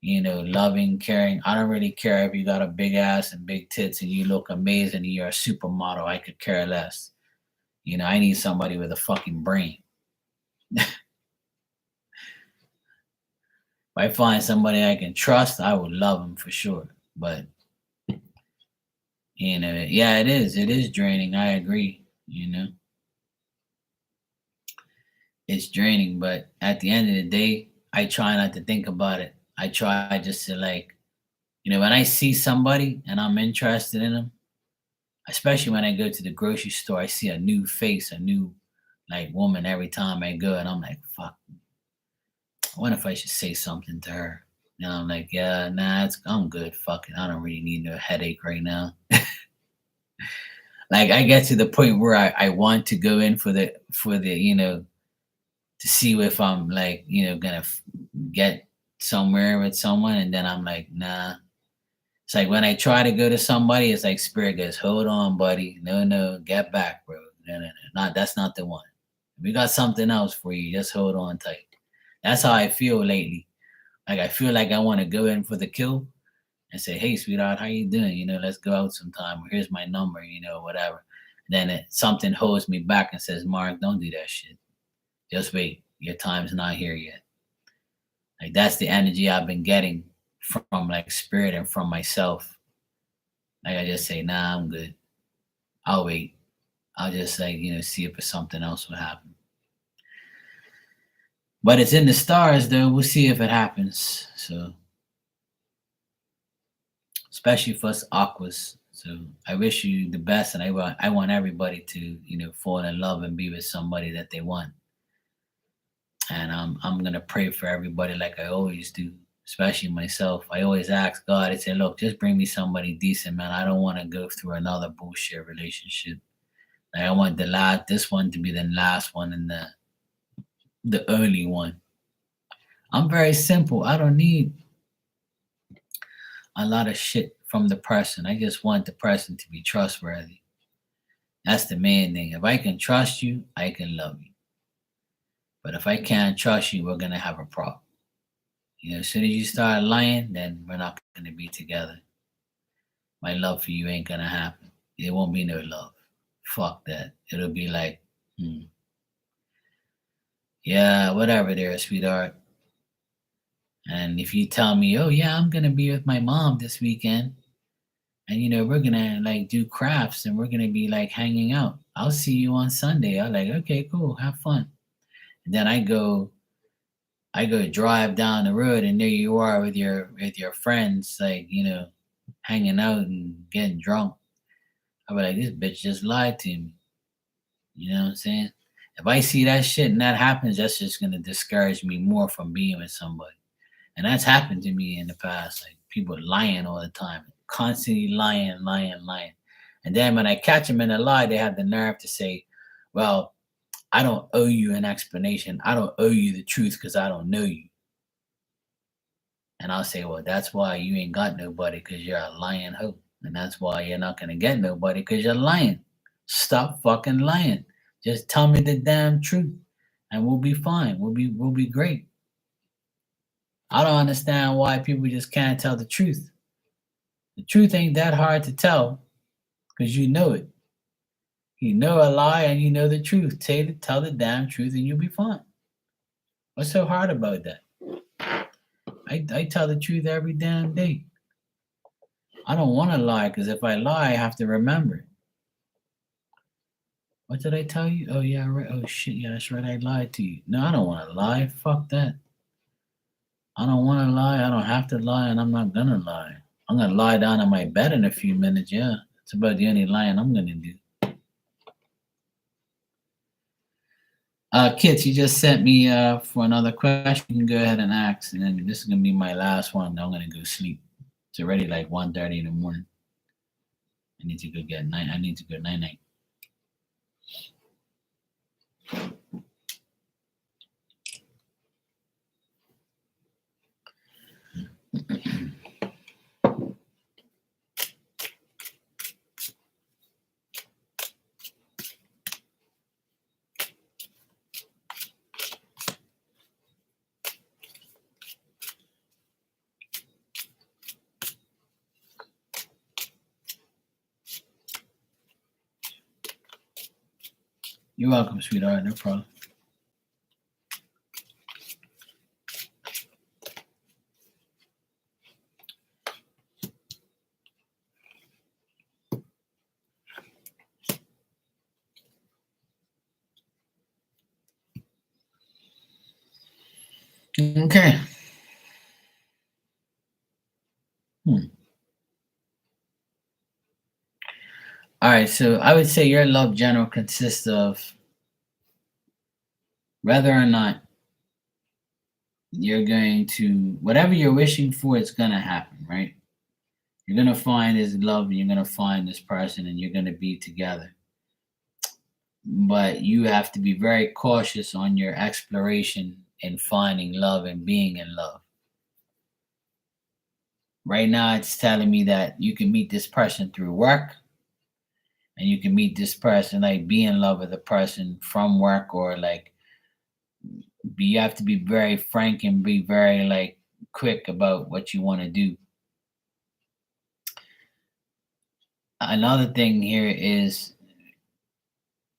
loving, caring. I don't really care if you got a big ass and big tits and you look amazing and you're a supermodel. I could care less. I need somebody with a fucking brain. If I find somebody I can trust, I would love them for sure. But yeah, it is. It is draining. I agree. It's draining. But at the end of the day, I try not to think about it. I try just to when I see somebody and I'm interested in them, especially when I go to the grocery store, I see a new face, a new woman every time I go, and I'm like, fuck. I wonder if I should say something to her. And I'm like, yeah, nah, I'm good. Fuck it. I don't really need no headache right now. I get to the point where I want to go in for the to see if I'm gonna get somewhere with someone, and then I'm like, nah. It's like when I try to go to somebody, it's like spirit goes, hold on, buddy. No, no, get back, bro. No, no, no. That's not the one. We got something else for you. Just hold on tight. That's how I feel lately. I feel like I want to go in for the kill and say, hey, sweetheart, how you doing? Let's go out sometime. Here's my number, whatever. Then something holds me back and says, Mark, don't do that shit. Just wait. Your time's not here yet. That's the energy I've been getting from spirit and from myself. I just say, nah, I'm good. I'll wait. I'll just see if something else will happen. But it's in the stars, though. We'll see if it happens. So, especially for us aquas. So I wish you the best, and I want everybody to fall in love and be with somebody that they want. And I'm gonna pray for everybody like I always do, especially myself. I always ask God. I say, look, just bring me somebody decent, man. I don't want to go through another bullshit relationship. I want this one to be the last one and the only one. I'm very simple. I don't need a lot of shit from the person. I just want the person to be trustworthy. That's the main thing. If I can trust you, I can love you. But if I can't trust you, we're gonna have a problem. As soon as you start lying, then we're not gonna be together. my love for you ain't gonna happen. It won't be no love. Fuck that. It'll be like, yeah, whatever there, sweetheart. And if you tell me, oh yeah, I'm gonna be with my mom this weekend, and we're gonna like do crafts and we're gonna be like hanging out. I'll see you on Sunday. I'm like, okay, cool, have fun. And then I go drive down the road and there you are with your friends, like, hanging out and getting drunk. I'll be like, this bitch just lied to me. You know what I'm saying? If I see that shit and that happens, that's just gonna discourage me more from being with somebody. And that's happened to me in the past. Like people lying all the time, constantly lying, lying, lying. And then when I catch them in a lie, they have the nerve to say, well, I don't owe you an explanation. I don't owe you the truth because I don't know you. And I'll say, well, that's why you ain't got nobody because you're a lying hoe. And that's why you're not going to get nobody because you're lying. Stop fucking lying. Just tell me the damn truth and we'll be fine. We'll be great. I don't understand why people just can't tell the truth. The truth ain't that hard to tell because you know it. You know a lie and you know the truth. Tell the damn truth and you'll be fine. What's so hard about that? I tell the truth every damn day. I don't want to lie because if I lie, I have to remember it. What did I tell you? Oh, yeah, right. Oh, shit. Yeah, that's right. I lied to you. No, I don't want to lie. Fuck that. I don't want to lie. I don't have to lie, and I'm not going to lie. I'm going to lie down in my bed in a few minutes. Yeah, it's about the only lying I'm going to do. Kit, you just sent me for another question. You can go ahead and ask, and then this is going to be my last one. Then I'm going to go sleep. It's already like 1:30 in the morning. I need to go get night. I need to go night night. You're welcome, sweetheart. No problem. Okay. All right. So I would say your love general consists of whether or not you're going to, whatever you're wishing for, it's going to happen, right? You're going to find this love and you're going to find this person and you're going to be together. But you have to be very cautious on your exploration in finding love and being in love. Right now, it's telling me that you can meet this person through work and you can meet this person, like be in love with a person from work, or like you have to be very frank and be very like quick about what you want to do. Another thing here is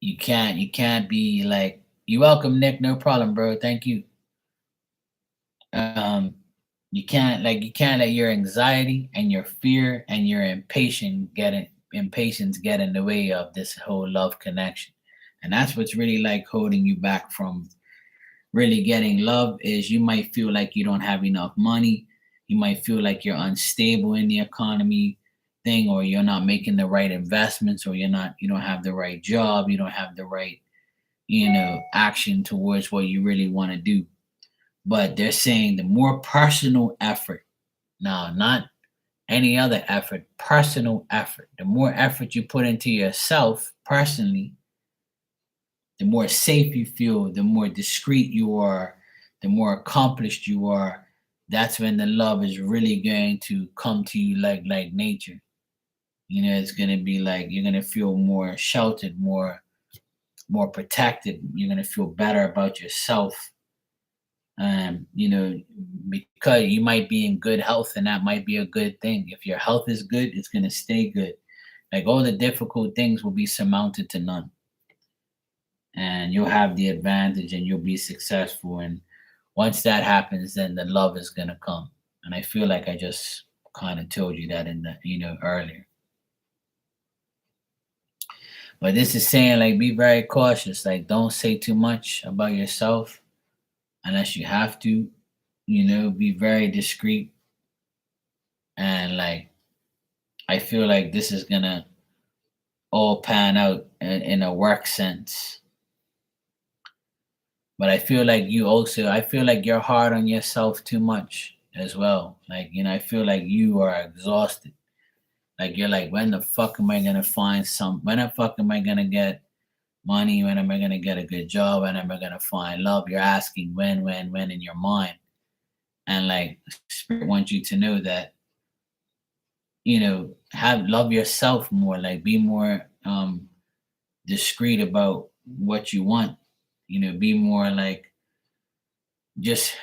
you can't be like, you welcome, Nick, no problem, bro, thank you. um you can't let your anxiety and your fear and your impatience get in the way of this whole love connection. And that's what's really like holding you back from really getting love. Is you might feel like you don't have enough money, you might feel like you're unstable in the economy thing, or you're not making the right investments, or you don't have the right job, you don't have the right action towards what you really want to do. But they're saying the more personal effort, now not any other effort, personal effort, the more effort you put into yourself personally, the more safe you feel, the more discreet you are, the more accomplished you are. That's when the love is really going to come to you like nature. It's gonna be like you're gonna feel more sheltered, more protected. You're gonna feel better about yourself. You know, because you might be in good health, and that might be a good thing. If your health is good, it's gonna stay good. Like all the difficult things will be surmounted to none, and you'll have the advantage, and you'll be successful. And once that happens, then the love is gonna come. And I feel like I just kind of told you that in the earlier. But this is saying like be very cautious. Like don't say too much about yourself unless you have to. Be very discreet. And like I feel like this is gonna all pan out in a work sense. But I feel like you're hard on yourself too much as well. Like, I feel like you are exhausted. Like you're like, when the fuck am I gonna when the fuck am I gonna get money? When am I gonna get a good job? When am I gonna find love? You're asking when in your mind. And like spirit wants you to know that, have love yourself more, like be more discreet about what you want. Be more like just,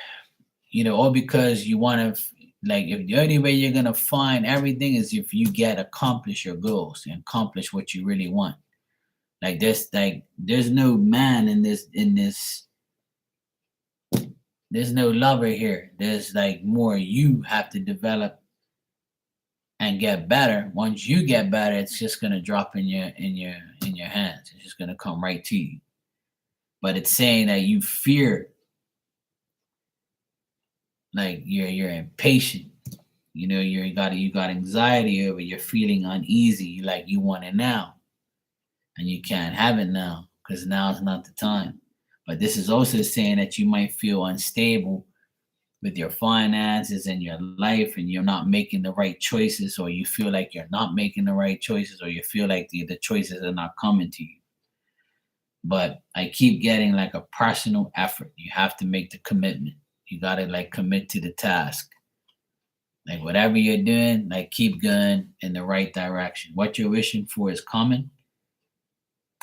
all because you want to like if the only way you're gonna find everything is if you get accomplish your goals and accomplish what you really want. There's no man there's no lover here. There's like more you have to develop and get better. Once you get better, it's just gonna drop in your hands. It's just gonna come right to you. But it's saying that you fear, like you're impatient. You got anxiety over. You're feeling uneasy. Like you want it now, and you can't have it now because now is not the time. But this is also saying that you might feel unstable with your finances and your life, and you're not making the right choices, or you feel like you're not making the right choices, or you feel like the choices are not coming to you. But I keep getting like a personal effort. You have to make the commitment. You got to like commit to the task. Like whatever you're doing, like keep going in the right direction. What you're wishing for is coming.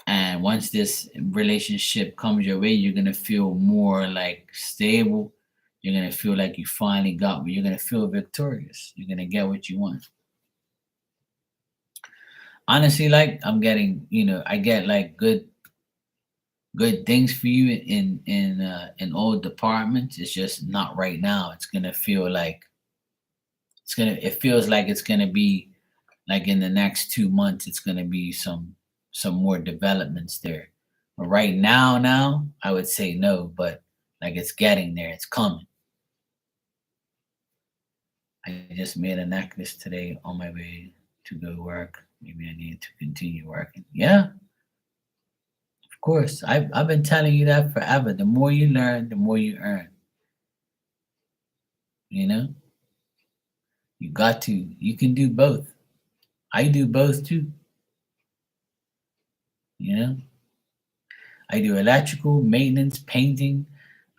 And once this relationship comes your way, you're gonna feel more like stable. You're gonna feel like you finally got what you're gonna feel victorious. You're gonna get what you want. Honestly, like I'm getting, I get like good things for you in all departments. It's just not right now. It's gonna feel like it feels like it's gonna be like in the next 2 months. It's gonna be some more developments there. But right now I would say no. But like it's getting there. It's coming. I just made a necklace today on my way to go work. Maybe I need to continue working. Yeah, of course. I've been telling you that forever. The more you learn, the more you earn. You know, you got to. You can do both. I do both too. You know, I do electrical, maintenance, painting.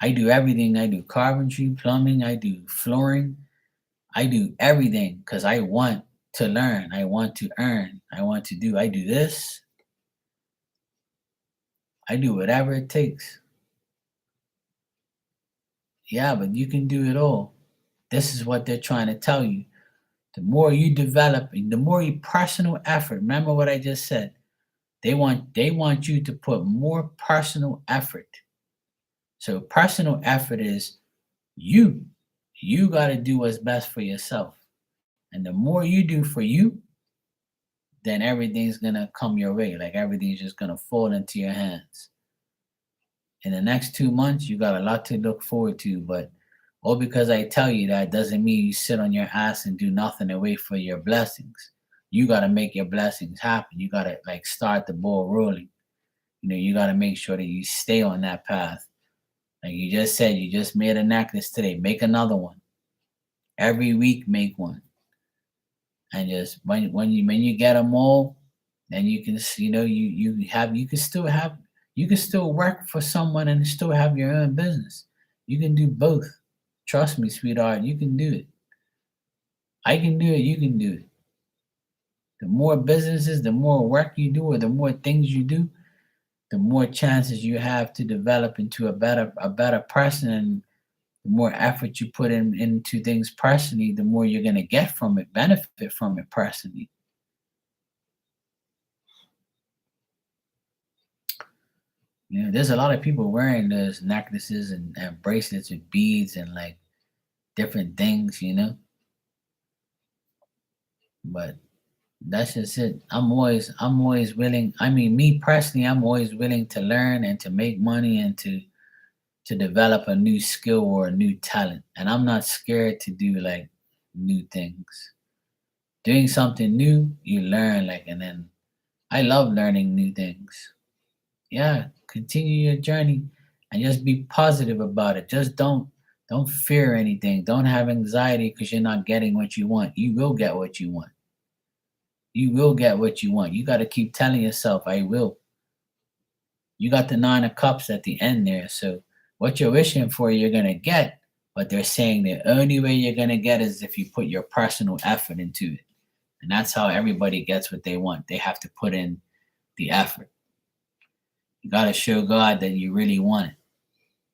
I do everything. I do carpentry, plumbing. I do flooring. I do everything because I want to learn. I want to earn. I want to do. I do this. I do whatever it takes. Yeah, but you can do it all. This is what they're trying to tell you. The more you develop, the more you personal effort. Remember what I just said. They want you to put more personal effort. So personal effort is you. You got to do what's best for yourself. And the more you do for you, then everything's gonna come your way. Like everything's just gonna fall into your hands. In the next 2 months, you got a lot to look forward to. But all because I tell you that doesn't mean you sit on your ass and do nothing and wait for your blessings. You got to make your blessings happen. You got to like start the ball rolling. You got to make sure that you stay on that path. Like you just said, you just made a necklace today. Make another one. Every week, make one. And just when you get them all, then you can you can still work for someone and still have your own business. You can do both. Trust me, sweetheart, you can do it. I can do it, you can do it. The more businesses, the more work you do, or the more things you do, the more chances you have to develop into a better person, The more effort you put into things personally, the more you're gonna get from it, benefit from it personally. You know, there's a lot of people wearing those necklaces and bracelets with beads and like different things, you know. But that's just it. I'm always willing. I mean, me personally, I'm always willing to learn and to make money and to develop a new skill or a new talent. And I'm not scared to do like new things. Doing something new, you learn like, and then I love learning new things. Yeah, continue your journey and just be positive about it. Just don't fear anything. Don't have anxiety because you're not getting what you want. You will get what you want. You will get what you want. You got to keep telling yourself, I will. You got the nine of cups at the end there. So what you're wishing for, you're gonna get. But they're saying the only way you're gonna get is if you put your personal effort into it. And that's how everybody gets what they want. They have to put in the effort. You gotta show God that you really want it.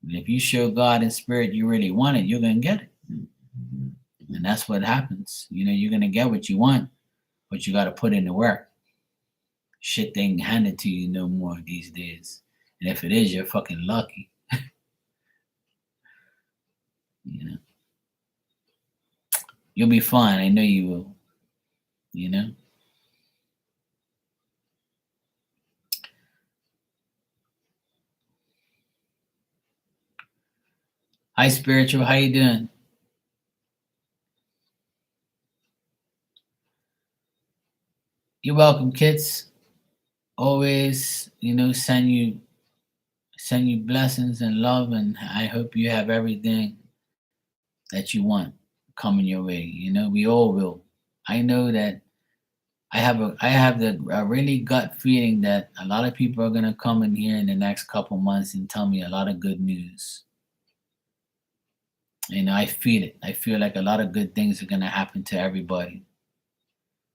And if you show God in spirit you really want it, you're gonna get it. And that's what happens. You know, you're gonna get what you want, but you gotta put in the work. Shit ain't handed to you no more these days. And if it is, you're fucking lucky. You know, you'll be fine. I know you will. You know. Hi, spiritual. How you doing? You're welcome, kids. Always, you know, send you blessings and love, and I hope you have everything that you want coming your way. You know, we all will. I know that I have a really gut feeling that a lot of people are gonna come in here in the next couple months and tell me a lot of good news. You know, I feel it. I feel like a lot of good things are gonna happen to everybody.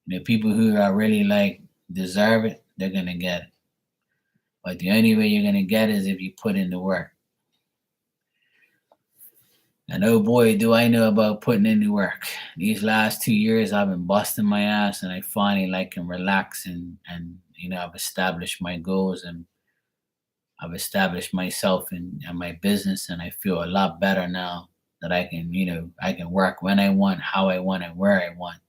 You know, people who are really like deserve it, they're gonna get it. But the only way you're gonna get it is if you put in the work. And oh boy, do I know about putting in the work. These last 2 years, I've been busting my ass, and I finally like can relax and you know I've established my goals and I've established myself and my business, and I feel a lot better now that I can you know I can work when I want, how I want, and where I want.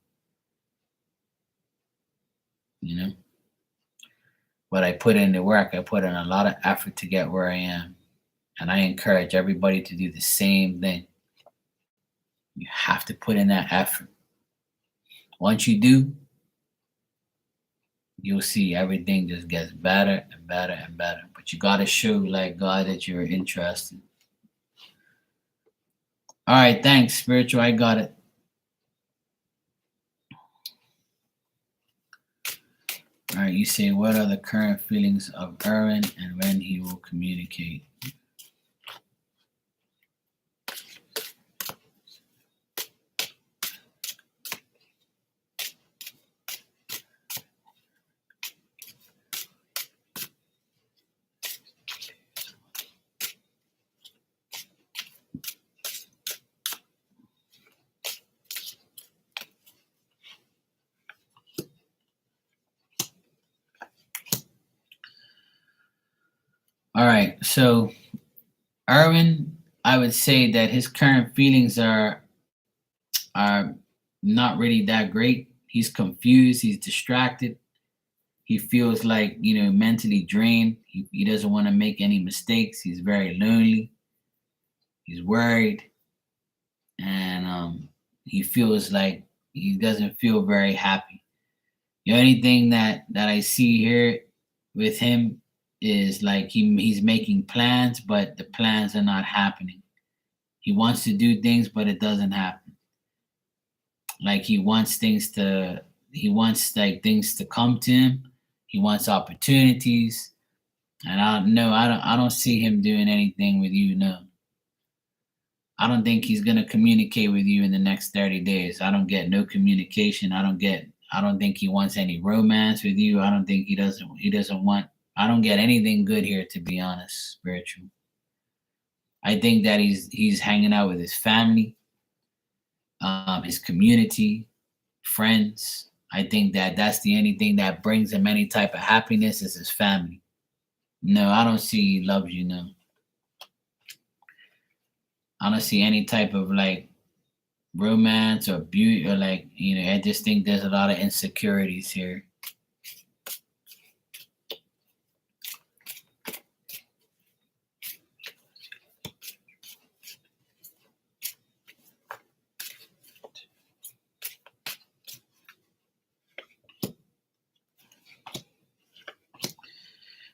You know, but I put in the work. I put in a lot of effort to get where I am, and I encourage everybody to do the same thing. You have to put in that effort. Once you do, you'll see everything just gets better and better and better. But you gotta show like God that you're interested. All right, thanks, spiritual. I got it. All right, you say what are the current feelings of Aaron and when he will communicate? All right, so Erwin, I would say that his current feelings are not really that great. He's confused. He's distracted. He feels like you know mentally drained. He doesn't want to make any mistakes. He's very lonely. He's worried, and he feels like he doesn't feel very happy. The only thing that I see here with him is like he's making plans, but the plans are not happening. He wants to do things, but it doesn't happen. Like he wants like things to come to him. He wants opportunities, and I don't know. I don't see him doing anything with you. No, I don't think he's gonna communicate with you in the next 30 days. I don't get no communication. I don't think he wants any romance with you. I don't think he doesn't want I don't get anything good here to be honest, spiritual. I think that he's hanging out with his family, his community, friends. I think that that's the only thing that brings him any type of happiness is his family. No, I don't see he loves you. No, I don't see any type of like romance or beauty or like I just think there's a lot of insecurities here.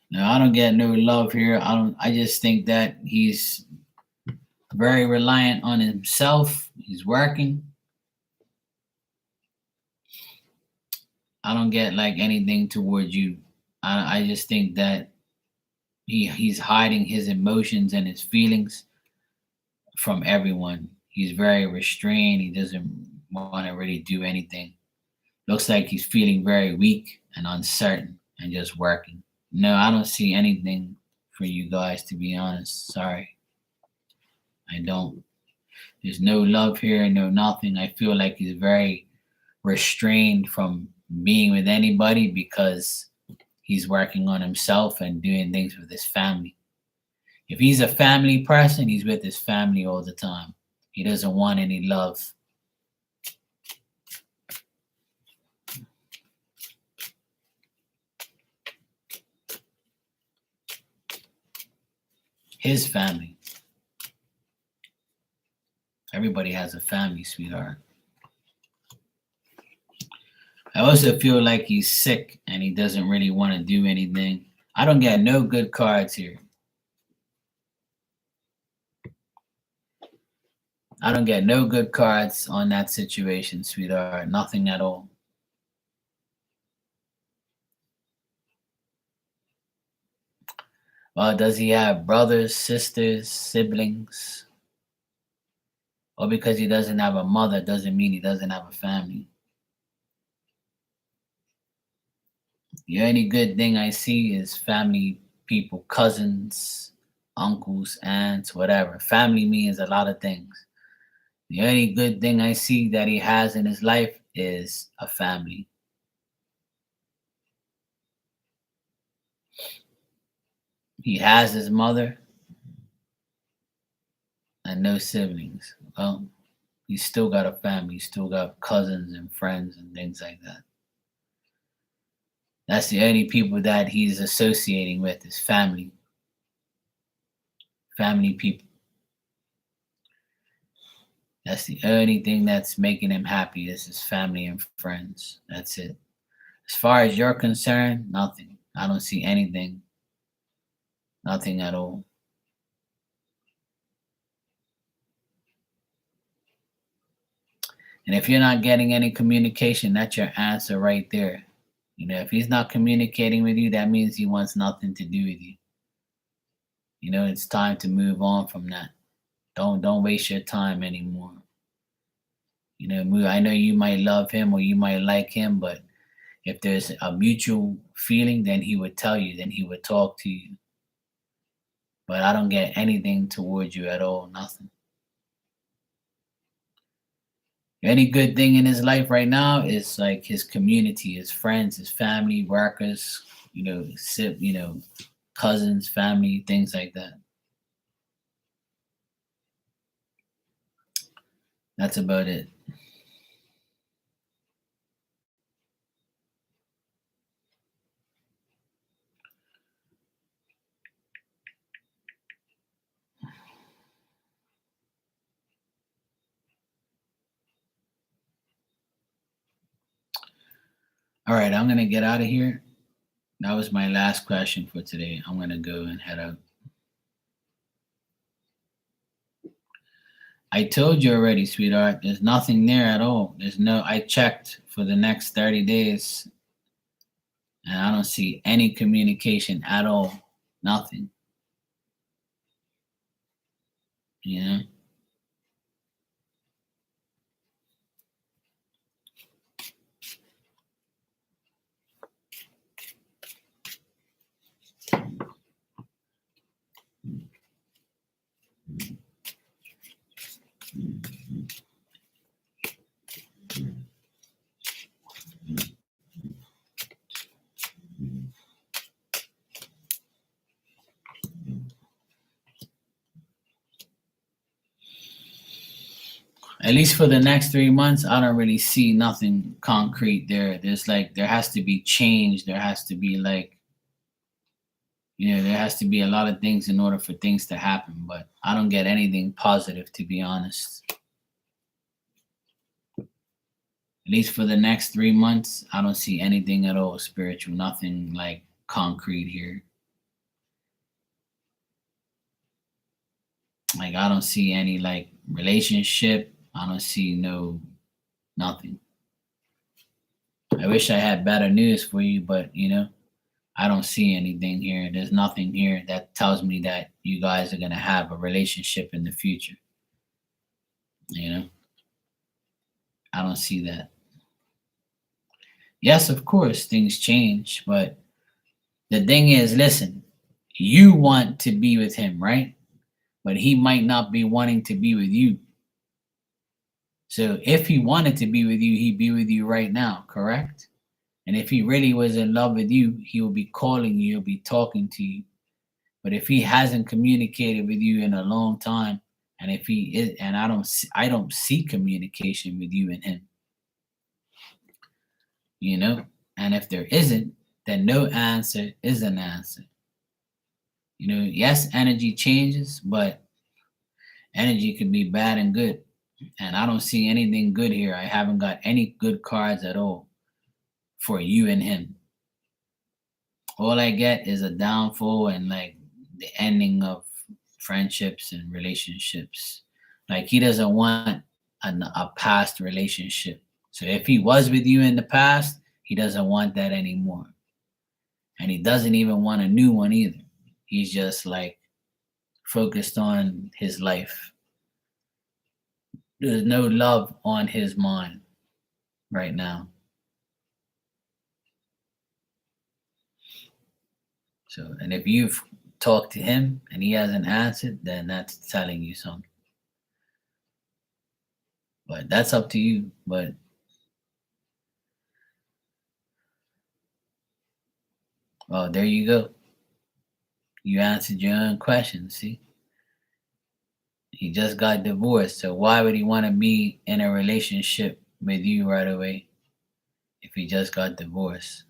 No, I don't get no love here. I just think that he's very reliant on himself. He's working. I don't get like anything towards you. I just think that he's hiding his emotions and his feelings from everyone. He's very restrained. He doesn't want to really do anything. Looks like he's feeling very weak and uncertain and just working. No, I don't see anything for you guys, to be honest. Sorry. I don't. There's no love here, no nothing. I feel like he's very restrained from being with anybody because he's working on himself and doing things with his family. If he's a family person, he's with his family all the time. He doesn't want any love. His family. Everybody has a family, sweetheart. I also feel like he's sick and he doesn't really want to do anything. I don't get no good cards here. I don't get no good cards on that situation, sweetheart. Nothing at all. Well, does he have brothers, sisters, siblings? Or because he doesn't have a mother doesn't mean he doesn't have a family. The only good thing I see is family people, cousins, uncles, aunts, whatever. Family means a lot of things. The only good thing I see that he has in his life is a family. He has his mother and no siblings. Well, he's still got a family. He's still got cousins and friends and things like that. That's the only people that he's associating with is family. Family people. That's the only thing that's making him happy is his family and friends. That's it. As far as you're concerned, nothing. I don't see anything. Nothing at all. And if you're not getting any communication, that's your answer right there. If he's not communicating with you, that means he wants nothing to do with you. It's time to move on from that. Don't waste your time anymore. I know you might love him or you might like him, but if there's a mutual feeling, then he would tell you, then he would talk to you. But I don't get anything towards you at all, nothing. Any good thing in his life right now is like his community, his friends, his family, workers, cousins, family, things like that. That's about it. All right, I'm gonna get out of here. That was my last question for today. I'm gonna go and head out. I told you already, sweetheart. There's nothing there at all. I checked for the next 30 days and I don't see any communication at all. Nothing. You know? At least for the next 3 months, I don't really see nothing concrete there. There's like there has to be change. There has to be like there has to be a lot of things in order for things to happen. But I don't get anything positive, to be honest. At least for the next 3 months, I don't see anything at all spiritual. Nothing like concrete here. Like I don't see any like relationship. I don't see nothing. I wish I had better news for you, but I don't see anything here. There's nothing here that tells me that you guys are gonna have a relationship in the future. You know, I don't see that. Yes, of course, things change, but the thing is, listen, you want to be with him, right? But he might not be wanting to be with you. So if he wanted to be with you, he'd be with you right now, correct? And if he really was in love with you, he will be calling you, he'll be talking to you. But if he hasn't communicated with you in a long time, and if he is, and I don't see communication with you and him, you know. And if there isn't, then no answer is an answer. Yes, energy changes, but energy could be bad and good. And I don't see anything good here. I haven't got any good cards at all for you and him. All I get is a downfall and like the ending of friendships and relationships. Like he doesn't want a past relationship. So if he was with you in the past, he doesn't want that anymore. And he doesn't even want a new one either. He's just like focused on his life. There's no love on his mind right now. So, and if you've talked to him and he hasn't answered, then that's telling you something. But that's up to you. But well, there you go. You answered your own question. See, he just got divorced. So why would he want to be in a relationship with you right away if he just got divorced?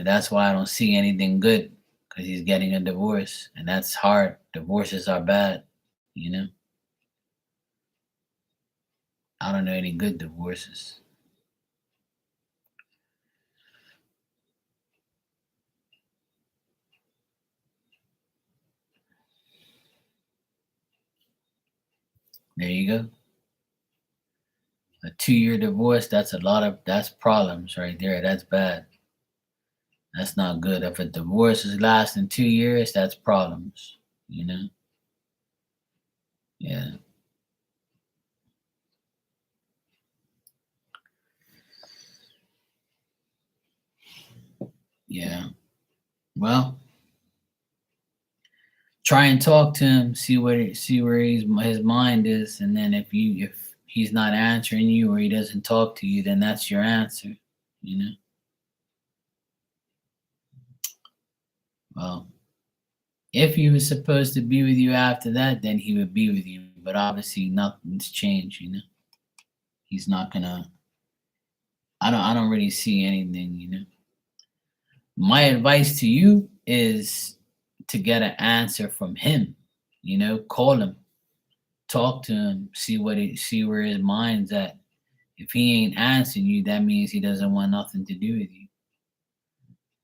That's why I don't see anything good because he's getting a divorce, and that's hard. Divorces are bad. You know, I don't know any good divorces. There you go. A 2-year divorce, that's problems right there. That's bad. That's not good. If a divorce is lasting 2 years, that's problems. You know? Yeah. Yeah. Well, try and talk to him, see where his mind is, and then if he's not answering you or he doesn't talk to you, then that's your answer. You know? Well, if he was supposed to be with you after that, then he would be with you. But obviously nothing's changed, He's not gonna I don't really see anything. My advice to you is to get an answer from him. Call him, talk to him, see where his mind's at. If he ain't answering you, that means he doesn't want nothing to do with you.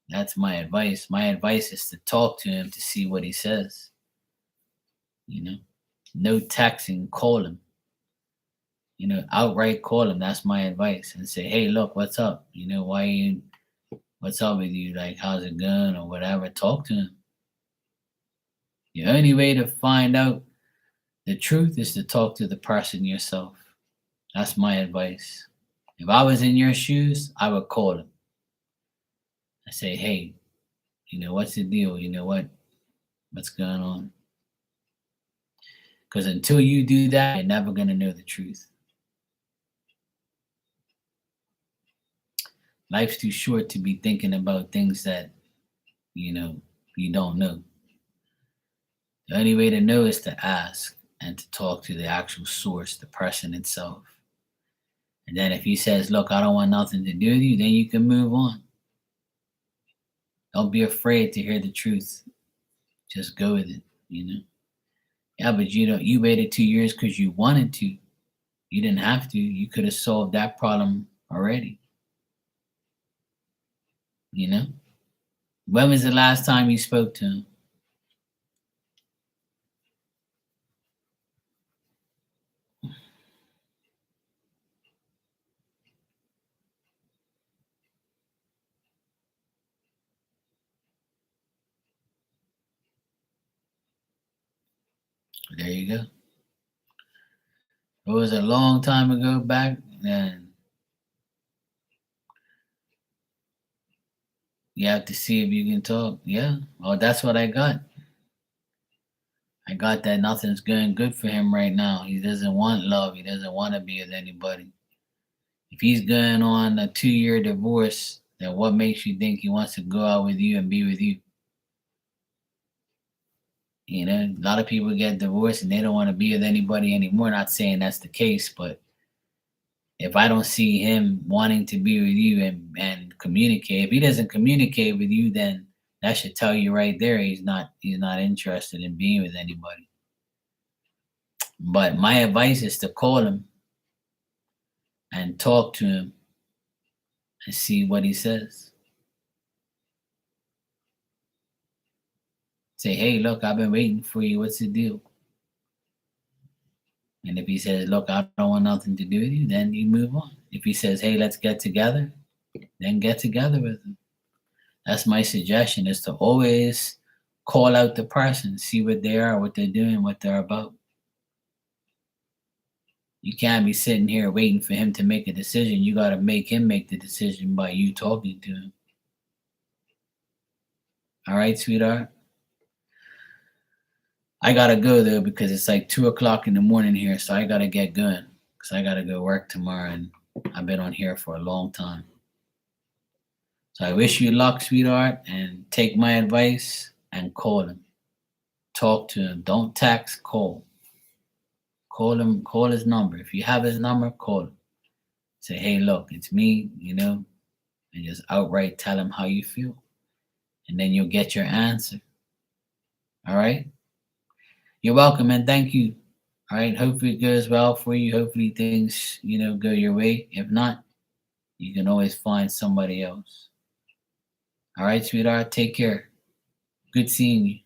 That's my advice. My advice is to talk to him to see what he says. You know, no texting, call him. Outright call him. That's my advice, and say, "Hey, look, what's up? What's up with you? Like, how's it going, or whatever." Talk to him. The only way to find out the truth is to talk to the person yourself. That's my advice. If I was in your shoes, I would call him. I say, "Hey, what's the deal? What's going on?" Because until you do that, you're never gonna know the truth. Life's too short to be thinking about things that you don't know. The only way to know is to ask and to talk to the actual source, the person itself. And then if he says, look, I don't want nothing to do with you, then you can move on. Don't be afraid to hear the truth. Just go with it, you know? Yeah, but you waited 2 years because you wanted to. You didn't have to. You could have solved that problem already. You know? When was the last time you spoke to him? There you go. It was a long time ago back, and you have to see if you can talk. Yeah. Oh, that's what I got. I got that nothing's going good for him right now. He doesn't want love. He doesn't want to be with anybody. If he's going on a 2-year divorce, then what makes you think he wants to go out with you and be with you? You know, a lot of people get divorced and they don't want to be with anybody anymore. Not saying that's the case, but if I don't see him wanting to be with you and communicate, if he doesn't communicate with you, then that should tell you right there he's not interested in being with anybody. But my advice is to call him and talk to him and see what he says. Say, hey, look, I've been waiting for you. What's the deal? And if he says, look, I don't want nothing to do with you, then you move on. If he says, hey, let's get together, then get together with him. That's my suggestion, is to always call out the person, see what they are, what they're doing, what they're about. You can't be sitting here waiting for him to make a decision. You got to make him make the decision by you talking to him. All right, sweetheart? I got to go, though, because it's like 2 o'clock in the morning here, so I got to get going because I got to go work tomorrow, and I've been on here for a long time. So I wish you luck, sweetheart, and take my advice and call him. Talk to him. Don't text, call. Call him, call his number. If you have his number, call him. Say, hey, look, it's me, and just outright tell him how you feel. And then you'll get your answer. All right? You're welcome, and thank you. All right? Hopefully it goes well for you. Hopefully things, go your way. If not, you can always find somebody else. All right, sweetheart, take care. Good seeing you.